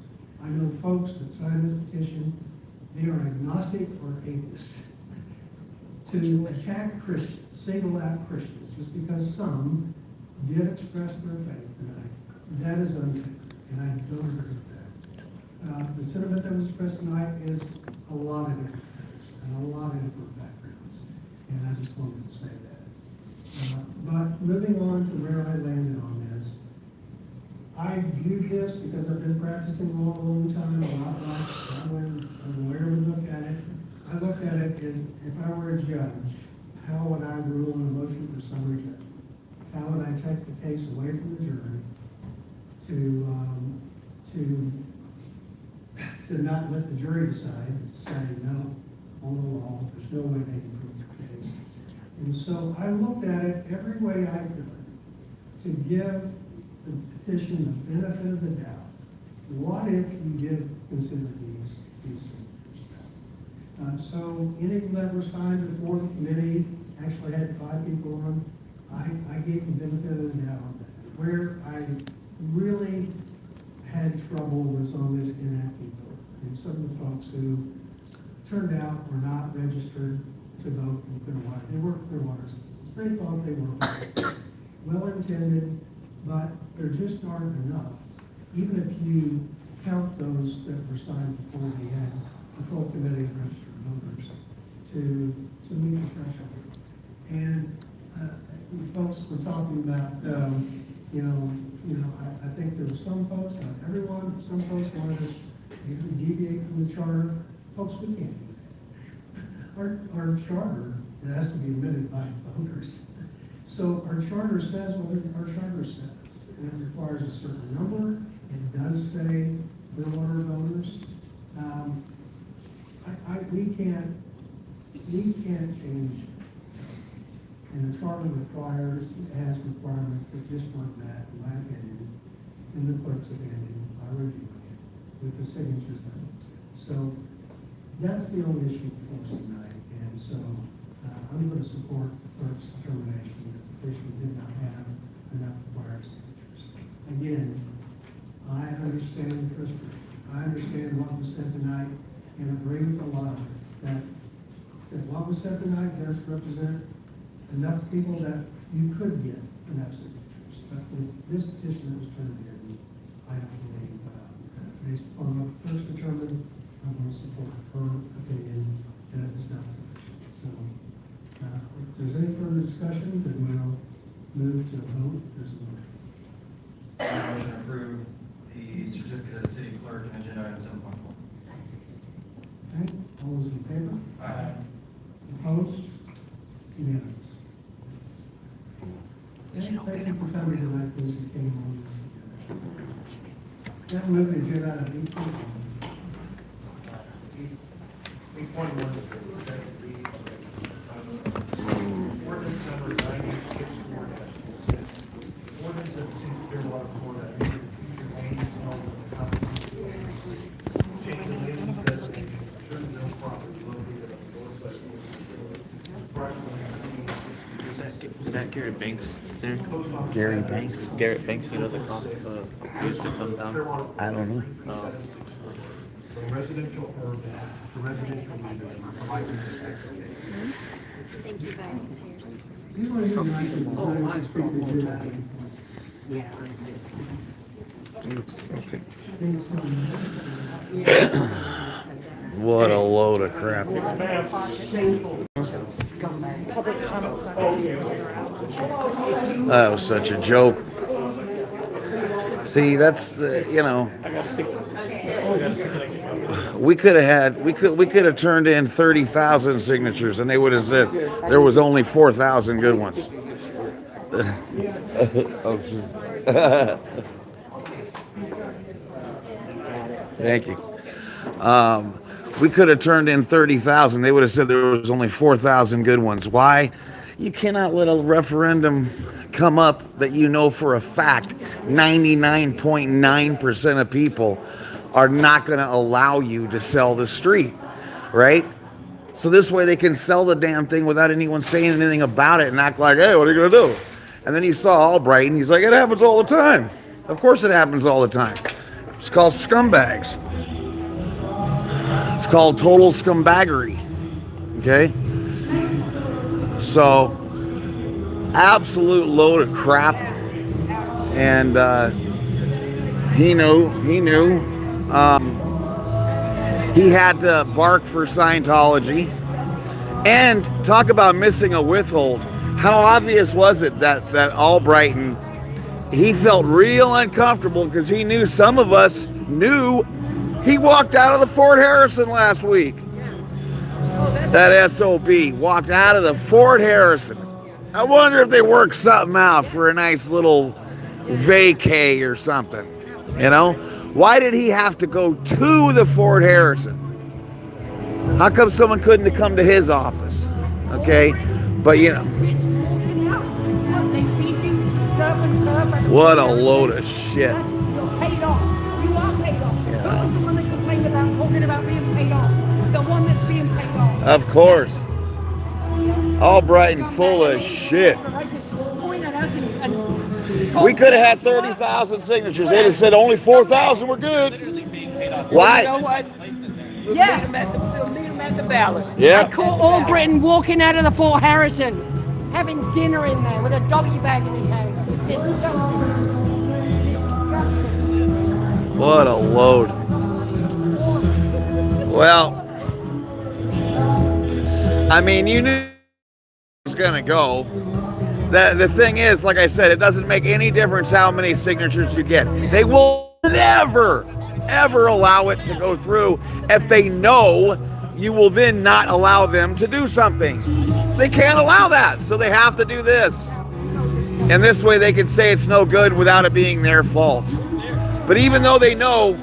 I know folks that signed this petition, they are agnostic or atheist. To attack Christians, single out Christians, just because some did express their faith tonight, that is unfair, and I don't agree with that. The sentiment that was expressed tonight is a lot of different things, and a lot of different backgrounds, and I just wanted to say that. But moving on to where I landed on this, I viewed this because I've been practicing law a long time, a lot like when a lawyer would look at it. I looked at it as, if I were a judge, how would I rule on a motion for summary judgment? How would I take the case away from the jury to not let the jury decide, to say no on the law, there's no way they can prove their case. And so I looked at it every way I could to give the petition the benefit of the doubt. What if you did consider these signatures? So any of them that were signed before the committee actually had 5 people on. I gave the benefit of the doubt on that. Where I really had trouble was on this inactive vote. And some of the folks who turned out were not registered to vote in Clearwater. They weren't Clearwater citizens. They thought they were well-intended, but there just aren't enough. Even if you count those that were signed before the end, the full committee of registered voters to meet the threshold. And folks were talking about, I think there were some folks, not everyone, but some folks wanted us to deviate from the charter. Folks, we can't do that. Our charter, it has to be amended by voters. So our charter says what our charter says. And it requires a certain number. It does say Clearwater voters. We can't change. And the charter has requirements that just weren't met, in my opinion, in the clerk's opinion, by reviewing it, with the signatures that were sent. So that's the only issue before us tonight, and so I'm going to support the clerk's determination that the petition did not have enough required signatures. Again, I understand the frustration. I understand what was said tonight, and agree with a lot of it, that what was said tonight does represent enough people that you could get enough signatures. But with this petition that was turned in, I don't believe, based upon what the clerk's determined, I'm going to support her opinion, and it is not sufficient. So, if there's any further discussion, then we'll move to a vote. There's a motion. Motion to approve the certificate of city clerk and agenda item 7.4. Okay, all those in favor? Aye. Opposed? Unanimous. Thank you for coming tonight, those who came on this. Now move to agenda item 8.1. 8.1 is the second reading of ordinance number 9864-06. Ordinance of the City of Clearwater, Florida, and the future land use development of the company. Changing the land use designation of certain real property located on the north side of the Is that Gary Banks there? Gary Banks? Garrett Banks, you know, the cop used to come down? I don't know. From residential urban to residential medium, providing Thank you guys. You want to hear my speak? Yeah. Okay. What a load of crap. That was such a joke. See, that's the, you know, we could have turned in 30,000 signatures, and they would have said there was only 4,000 good ones. Oh, thank you. We could have turned in 30,000. They would have said there was only 4,000 good ones. Why? You cannot let a referendum come up that you know for a fact 99.9% of people are not going to allow you to sell the street, right? So this way they can sell the damn thing without anyone saying anything about it and act like, hey, what are you going to do? And then he saw Albright and he's like, it happens all the time. Of course it happens all the time. It's called scumbags. It's called total scumbaggery. Okay? So, absolute load of crap. And he knew. He had to bark for Scientology. And talk about missing a withhold. How obvious was it that Albrighton, he felt real uncomfortable because he knew some of us knew he walked out of the Fort Harrison last week. That SOB walked out of the Fort Harrison. I wonder if they worked something out for a nice little vacay or something. You know? Why did he have to go to the Fort Harrison? How come someone couldn't have come to his office? Okay? But you know. What a load of shit. You're paid off. You are paid off. Who was the one that complained about talking about being paid off? The one that's being paid off. Of course. Albrighton full of shit. We could have had 30,000 signatures. They'd have said only 4,000 were good. Why? You know what? Yeah. Meet them at the ballot. Yeah. I caught Albrighton walking out of the Fort Harrison, having dinner in there with a doggy bag in his hand. Disgusting. What a load. Well, I mean, you knew it was going to go. The thing is, like I said, it doesn't make any difference how many signatures you get. They will never, ever allow it to go through if they know you will then not allow them to do something. They can't allow that, so they have to do this. And this way they can say it's no good without it being their fault. But even though they know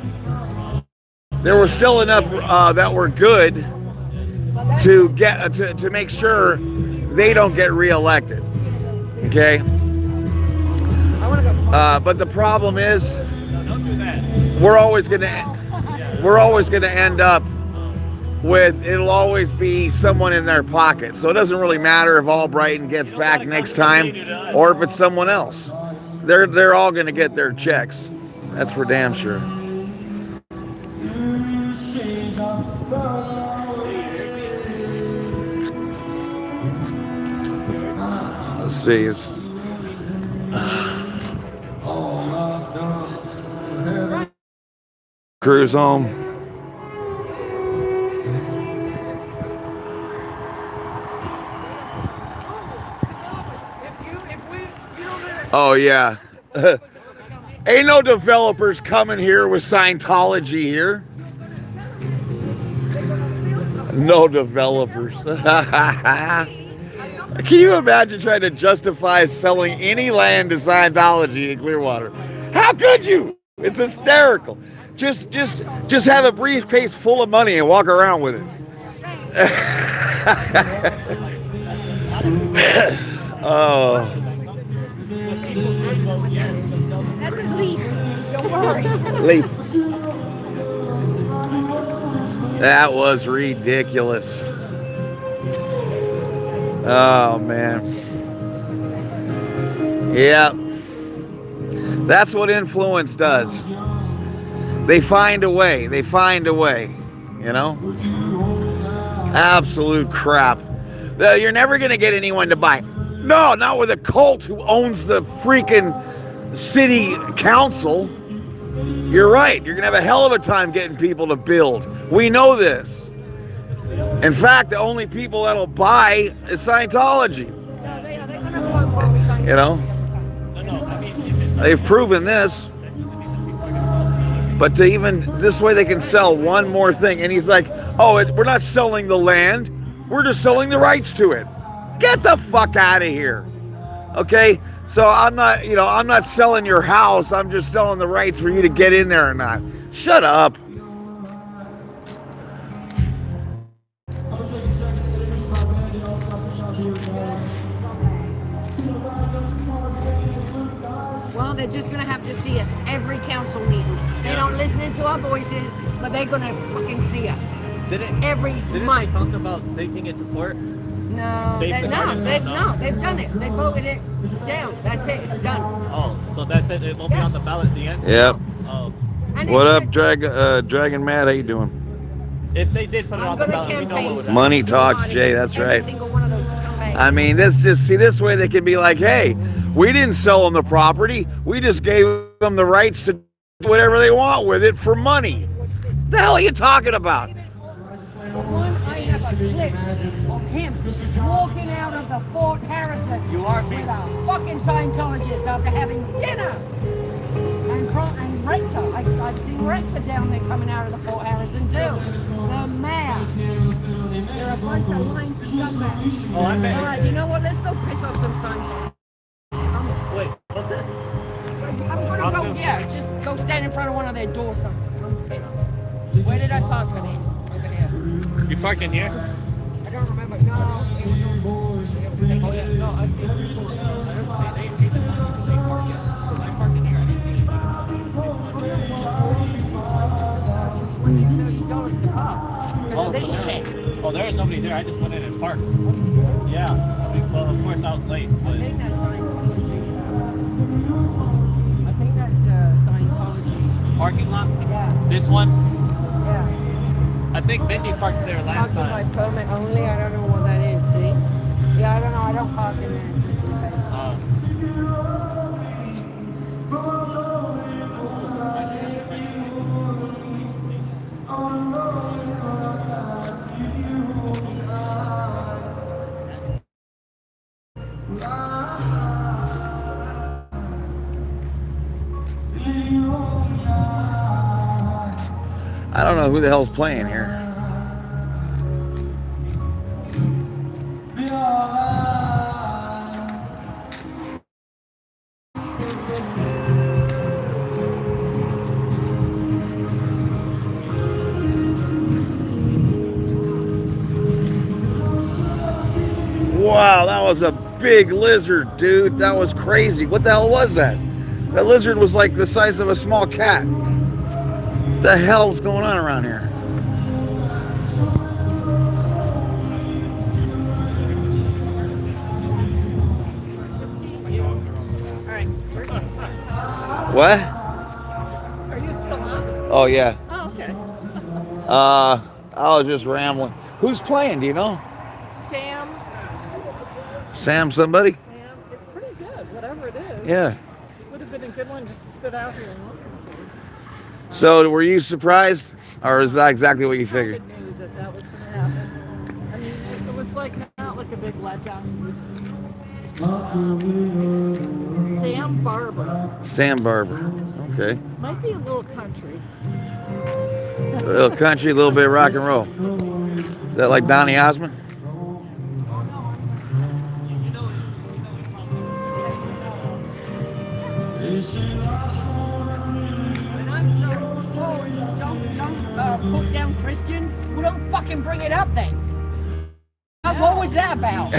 there were still enough that were good to get to make sure they don't get reelected. Okay. But the problem is, we're always gonna end up with, it'll always be someone in their pocket. So it doesn't really matter if Albrighton gets back next time or if it's someone else. They're all gonna get their checks. That's for damn sure. Let's see. Cruise home. Oh yeah. Ain't no developers coming here with Scientology here. No developers. Can you imagine trying to justify selling any land to Scientology in Clearwater? How could you? It's hysterical. Just have a briefcase full of money and walk around with it. Oh. That's a leaf. Don't worry. Leaf. That was ridiculous. Oh man. Yeah. That's what influence does. They find a way. They find a way. You know? Absolute crap. You're never going to get anyone to buy. No, not with a cult who owns the freaking city council. You're right. You're going to have a hell of a time getting people to build. We know this. In fact, the only people that'll buy is Scientology. You know? They've proven this. But to even, this way they can sell one more thing. And he's like, oh, we're not selling the land. We're just selling the rights to it. Get the fuck out of here. Okay? So I'm not selling your house. I'm just selling the rights for you to get in there or not. Shut up. Well, they're just gonna have to see us every council meeting. They don't listen to our voices, but they're gonna fucking see us. Every month. They talk about taking it to court? No, they've done it. They voted it down. That's it. It's done. Oh, so that's it. It won't be on the ballot at the end? Yep. Oh. What up, Dragon Matt? How you doing? If they did put it on the ballot, we know what would happen. Money talks, Jay. That's right. I mean, this way they can be like, hey, we didn't sell them the property. We just gave them the rights to do whatever they want with it for money. What the hell are you talking about? I have a clip of him walking out of the Fort Harrison with a fucking Scientologist after having dinner. And Rector, I've seen Rector down there coming out of the Fort Harrison too. The mayor. They're a bunch of lying scumbags. Oh, I bet. All right, you know what? Let's go piss off some Scientologists. Wait, what's this? I'm gonna go, yeah, just go stand in front of one of their doors somewhere. I'm pissed. Where did I park for me? Over here. You parked in here? I don't remember. No, it was on board. Oh yeah, no, I think they park here. I parked in here. I didn't see $30 to park. Because of this shit. Oh, there was nobody there. I just went in and parked. Yeah. Well, of course, I was late. But... I think that's Scientology. Parking lot? Yeah. This one? Yeah. I think Mindy parked there last Parking by time. permit only. I don't know what that is. See? Yeah, I don't know. I don't park in there. I don't know who the hell's playing here. Wow, that was a big lizard, dude. That was crazy. What the hell was that? That lizard was like the size of a small cat. What the hell's going on around here? What? Are you still on? Oh, yeah. Oh, okay. I was just rambling. Who's playing, do you know? Sam. Sam somebody? Sam, it's pretty good, whatever it is. Yeah. Would have been a good one just to sit out here and listen to. So, were you surprised? Or is that exactly what you figured? I knew that that was going to happen. I mean, it was like not like a big letdown. Sam Barber. Sam Barber. Okay. Might be a little country. A little country, a little bit of rock and roll. Is that like Donny Osmond? And I'm so don't put down Christians. Well, don't fucking bring it up then. What was that about?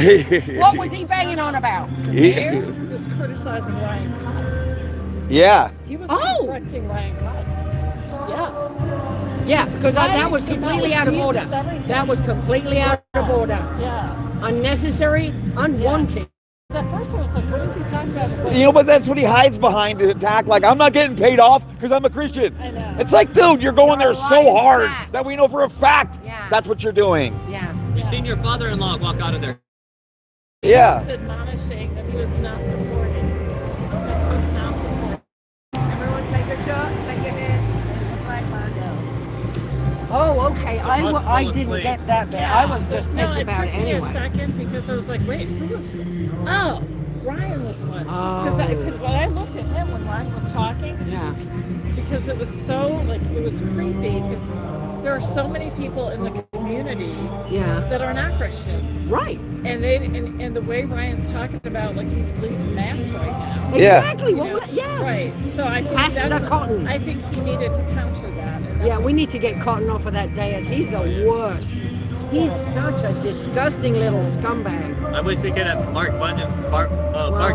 What was he banging on about? He was criticizing Ryan Cott. Yeah. He was confronting Ryan Cott. Yeah. Yeah, because that was completely out of order. That was completely out of order. Yeah. Unnecessary, unwanted. At first I was like, what is he talking about? You know, but that's what he hides behind to attack. Like, I'm not getting paid off because I'm a Christian. I know. It's like, dude, you're going there so hard that we know for a fact that's what you're doing. Yeah. You seen your father-in-law walk out of there. Yeah. He was admonishing that he was not supporting. That he was not supporting. Everyone take a shot, take it in. There's a flag march. Oh, okay. I didn't get that bit. I was just pissed about it took me anyway. a second because I was like, wait, who was? Oh, Ryan was the one. Because when I looked at him when Ryan was talking, because it was so like it was creepy. Because there are so many people in the community that are not Christian, right? And they and the way Ryan's talking about like he's leading mass right now. Exactly. You know? Right. So I think Pastor Cotton. I think he needed to counter that. Yeah, we need to get Cotton off of that dais. He's the worst. He's such a disgusting little scumbag. I wish we could have Mark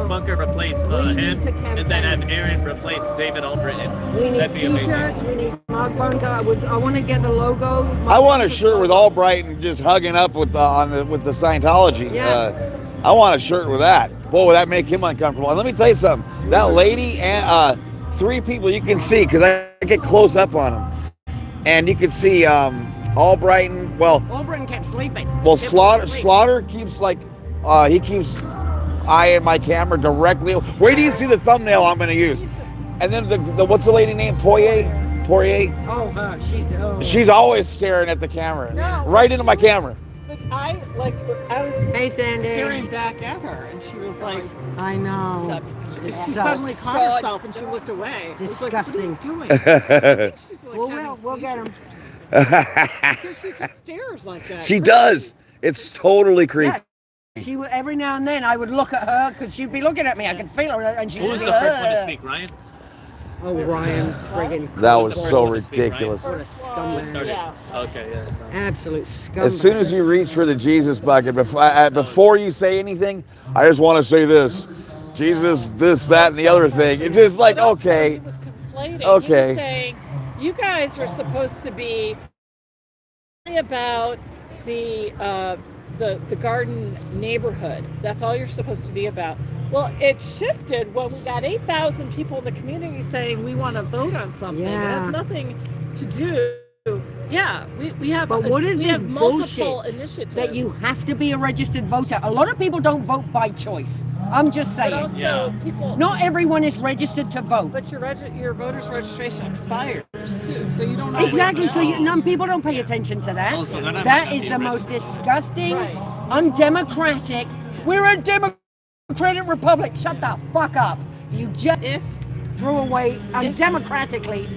Bunker replace him, and then have Aaron replace David Albritton. We need That'd be t-shirts, amazing. we need Mark Bunker. I want to get the logo. I want a shirt with Albright just hugging up with the Scientology. Yeah. I want a shirt with that. Boy, would that make him uncomfortable. And let me tell you something. That lady and 3 people you can see, because I get close up on them. And you can see Albrighton. Well, Albrighton kept sleeping. Well, Slaughter keeps he keeps eyeing my camera directly. Wait till you see the thumbnail I'm going to use. And then the what's the lady named Poirier? Oh, her. She's always staring at the camera, No, right into my camera. But I was Sandy. staring back at her, and she was like, I know. She suddenly caught herself and she looked away. Disgusting. I was like, what are you doing? She's like We'll get him. because she just stares like that. She does. It's totally creepy. Yeah. She would, every now and then I would look at her because she'd be looking at me. I could feel her, and she Who would was be, the first one to speak, Ryan? Oh, Ryan, friggin' That was so ridiculous. What a scumbag. Yeah. Okay, yeah. Absolute scumbag. As soon as you reach for the Jesus bucket, before you say anything, I just want to say this. Jesus, this, that, and the other thing. It's just like, okay. He was conflating. Okay. He was saying, you guys are supposed to be about the garden neighborhood. That's all you're supposed to be about. Well, it shifted when we got 8,000 people in the community saying we want to vote on something. Yeah. It has nothing to do. Yeah, we have. But what is we this have multiple bullshit initiatives that you have to be a registered voter? A lot of people don't vote by choice. I'm just But saying. also people. Not everyone is registered to vote. But your voter's registration expires too, so you don't always Exactly. know. So people don't pay attention to that. Oh, so then I might That not is be the most registered. disgusting, undemocratic. We're a democratic republic. Shut the fuck up. You just threw away undemocratically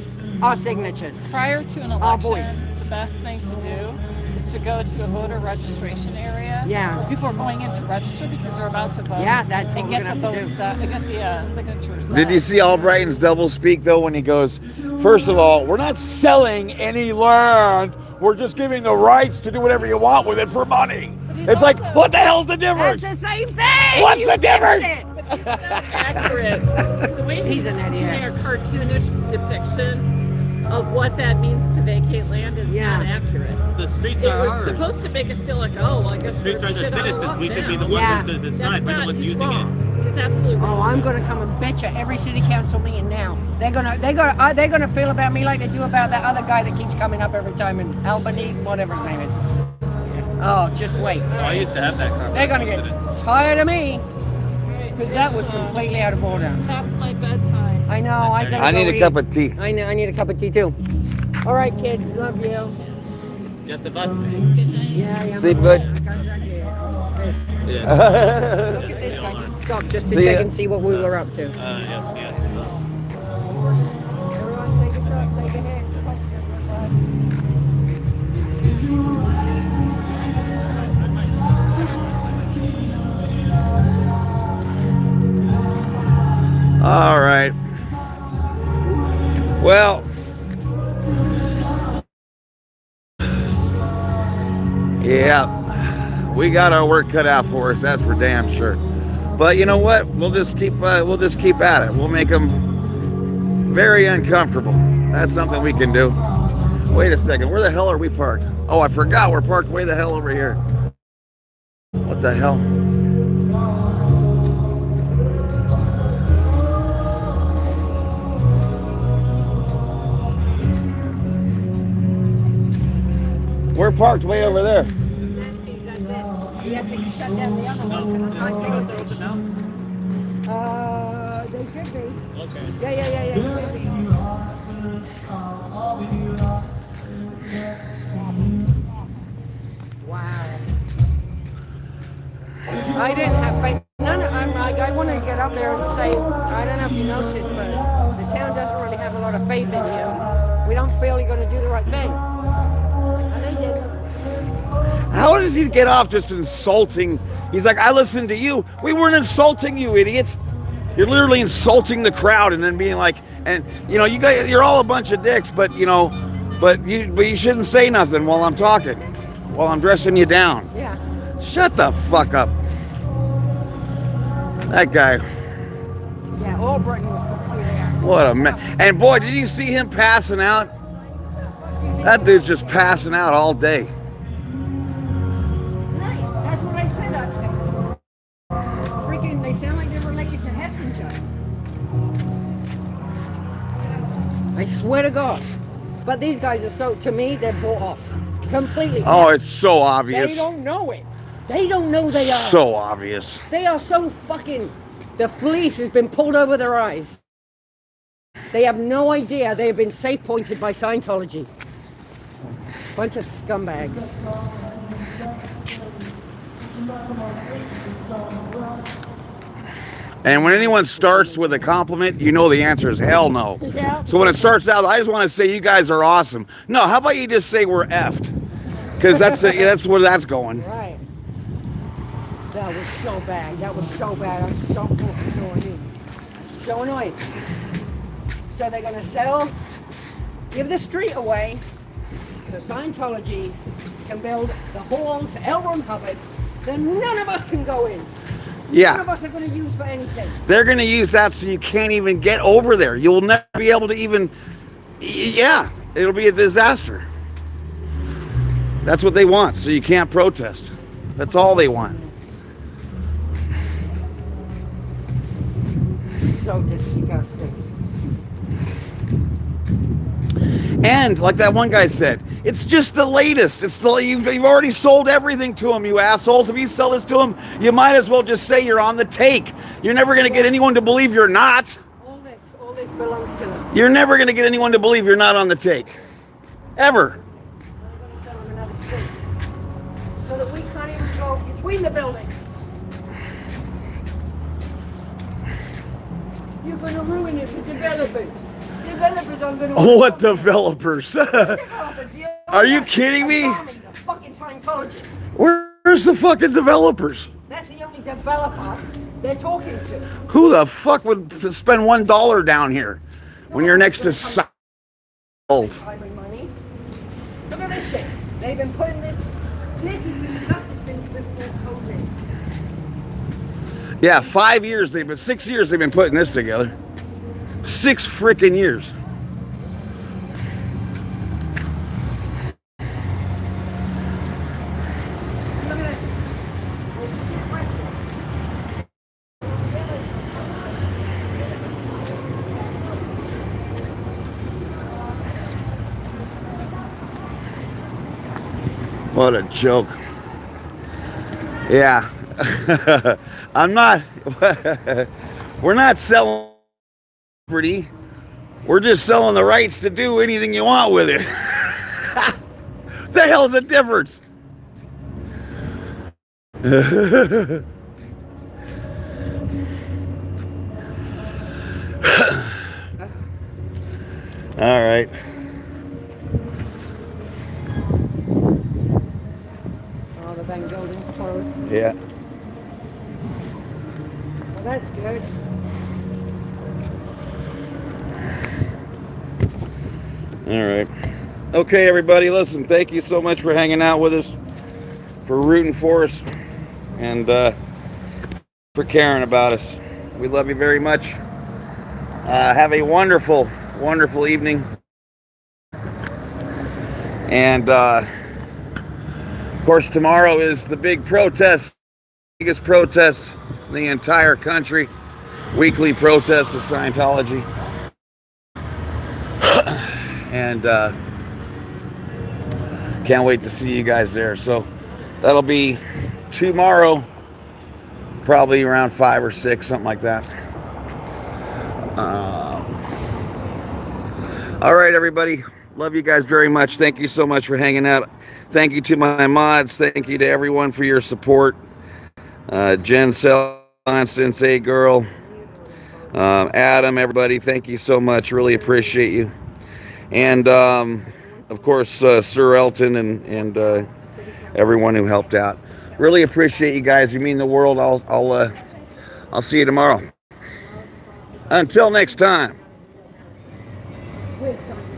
our signatures. Prior to an Our voice. election, the best thing to do is to go to a voter registration area. Yeah. Where people are going in to register because they're about to vote. Yeah, that's what and we're get gonna the have to votes do. get the signatures. Did you see Albrighton's double speak though when he goes, first of all, we're not selling any land. We're just giving the rights to do whatever you want with it for money. It's like, what the hell's the difference? That's the same thing. What's you the difference? dipshit. But he's not accurate. The way He's an doing idiot. a cartoonish depiction of what that means to vacate land is not accurate. The streets It are was ours. supposed to make us feel like, oh, well, I guess The streets we're are the shit out of citizens. We should be the lockdown. ones to That's decide. We're the not- ones he's using wrong. it. He's absolutely wrong. Oh, I'm gonna come and bitch at every city council meeting now. They're gonna feel about me like they do about that other guy that keeps coming up every time in Albany, whatever his name is. Oh, just wait. Oh, I used to have that car. They're gonna get tired of me because that was completely out of order. Past my bedtime. I know. I need a cup of tea. I know. I need a cup of tea too. All right, kids. Love you. You have the bus. Yeah. See, bud. Yeah. Look at this guy. Just stopped just to See check ya. and see what we were up to. Yes. Everyone take a shot, take a hit. All right. Well, yeah, we got our work cut out for us. That's for damn sure. But you know what? We'll just keep at it. We'll make them very uncomfortable. That's something we can do. Wait a second. Where the hell are we parked? Oh, I forgot. We're parked way the hell over here. What the hell? We're parked way over there. That's it. You have to shut down the other one because it's not going to open now. They could be. Okay. Yeah. They could be. Wow. I didn't have faith. I want to get up there and say, I don't know if you noticed, but the town doesn't really have a lot of faith in you. We don't feel you're going to do the right thing. And they did. How does he get off just insulting? He's like, I listened to you. We weren't insulting you, idiots. You're literally insulting the crowd and then being like, and you know, you're all a bunch of dicks, but you know, but you shouldn't say nothing while I'm talking, while I'm dressing you down. Yeah. Shut the fuck up. That guy. Yeah, all Britain was completely out. What a man. And boy, did you see him passing out? That dude's just passing out all day. Right, that's what I said up there. Freaking, they sound like they're related to Hessinger. I swear to God. But these guys are so, to me, they're bought off. Completely. Oh, it's so obvious. They don't know it. They don't know they are. So obvious. They are so fucking, the fleece has been pulled over their eyes. They have no idea they have been safe pointed by Scientology. Bunch of scumbags. And when anyone starts with a compliment, you know the answer is hell no. Yeah. So when it starts out, I just want to say you guys are awesome. No, how about you just say we're effed? Because that's where that's going. Right. That was so bad. That was so bad. I'm so fucking annoyed. So annoyed. So they're going to give the street away so Scientology can build the hall to L. Ron Hubbard. Then none of us can go in. Yeah. None of us are going to use for anything. They're going to use that so you can't even get over there. You'll never be able to even, yeah, it'll be a disaster. That's what they want, so you can't protest. That's all they want. So disgusting. And like that one guy said, it's just the latest. You've already sold everything to them, you assholes. If you sell this to them, you might as well just say you're on the take. You're never going to get anyone to believe you're not. All this belongs to them. You're never going to get anyone to believe you're not on the take. Ever. I'm going to sell them another street so that we can't even go between the buildings. You're going to ruin it for developers. Developers are going to. What developers? Are you kidding me? The fucking Scientologist. Where's the fucking developers? That's the only developer they're talking to. Who the fuck would spend $1 down here when you're next to Scientology? Money. Look at this shit. They've been putting this This has been gutted since before COVID. Yeah, 5 years 6 years they've been putting this together. 6 freaking years. Look at this. What a joke. Yeah. I'm not, we're not selling property. We're just selling the rights to do anything you want with it. The hell's the difference? All right. Oh, the bank building's closed. Yeah. Well, that's good. All right. Okay, everybody, listen, thank you so much for hanging out with us, for rooting for us, and for caring about us. We love you very much. Have a wonderful, wonderful evening. And, of course, tomorrow is the big protest, biggest protest in the entire country, weekly protest of Scientology. And can't wait to see you guys there. So that'll be tomorrow, probably around 5 or 6, something like that. All right, everybody. Love you guys very much. Thank you so much for hanging out. Thank you to my mods. Thank you to everyone for your support. Jen Constance, A Girl, Adam, everybody. Thank you so much. Really appreciate you. And of course, Sir Elton and everyone who helped out. Really appreciate you guys. You mean the world. I'll see you tomorrow. Until next time.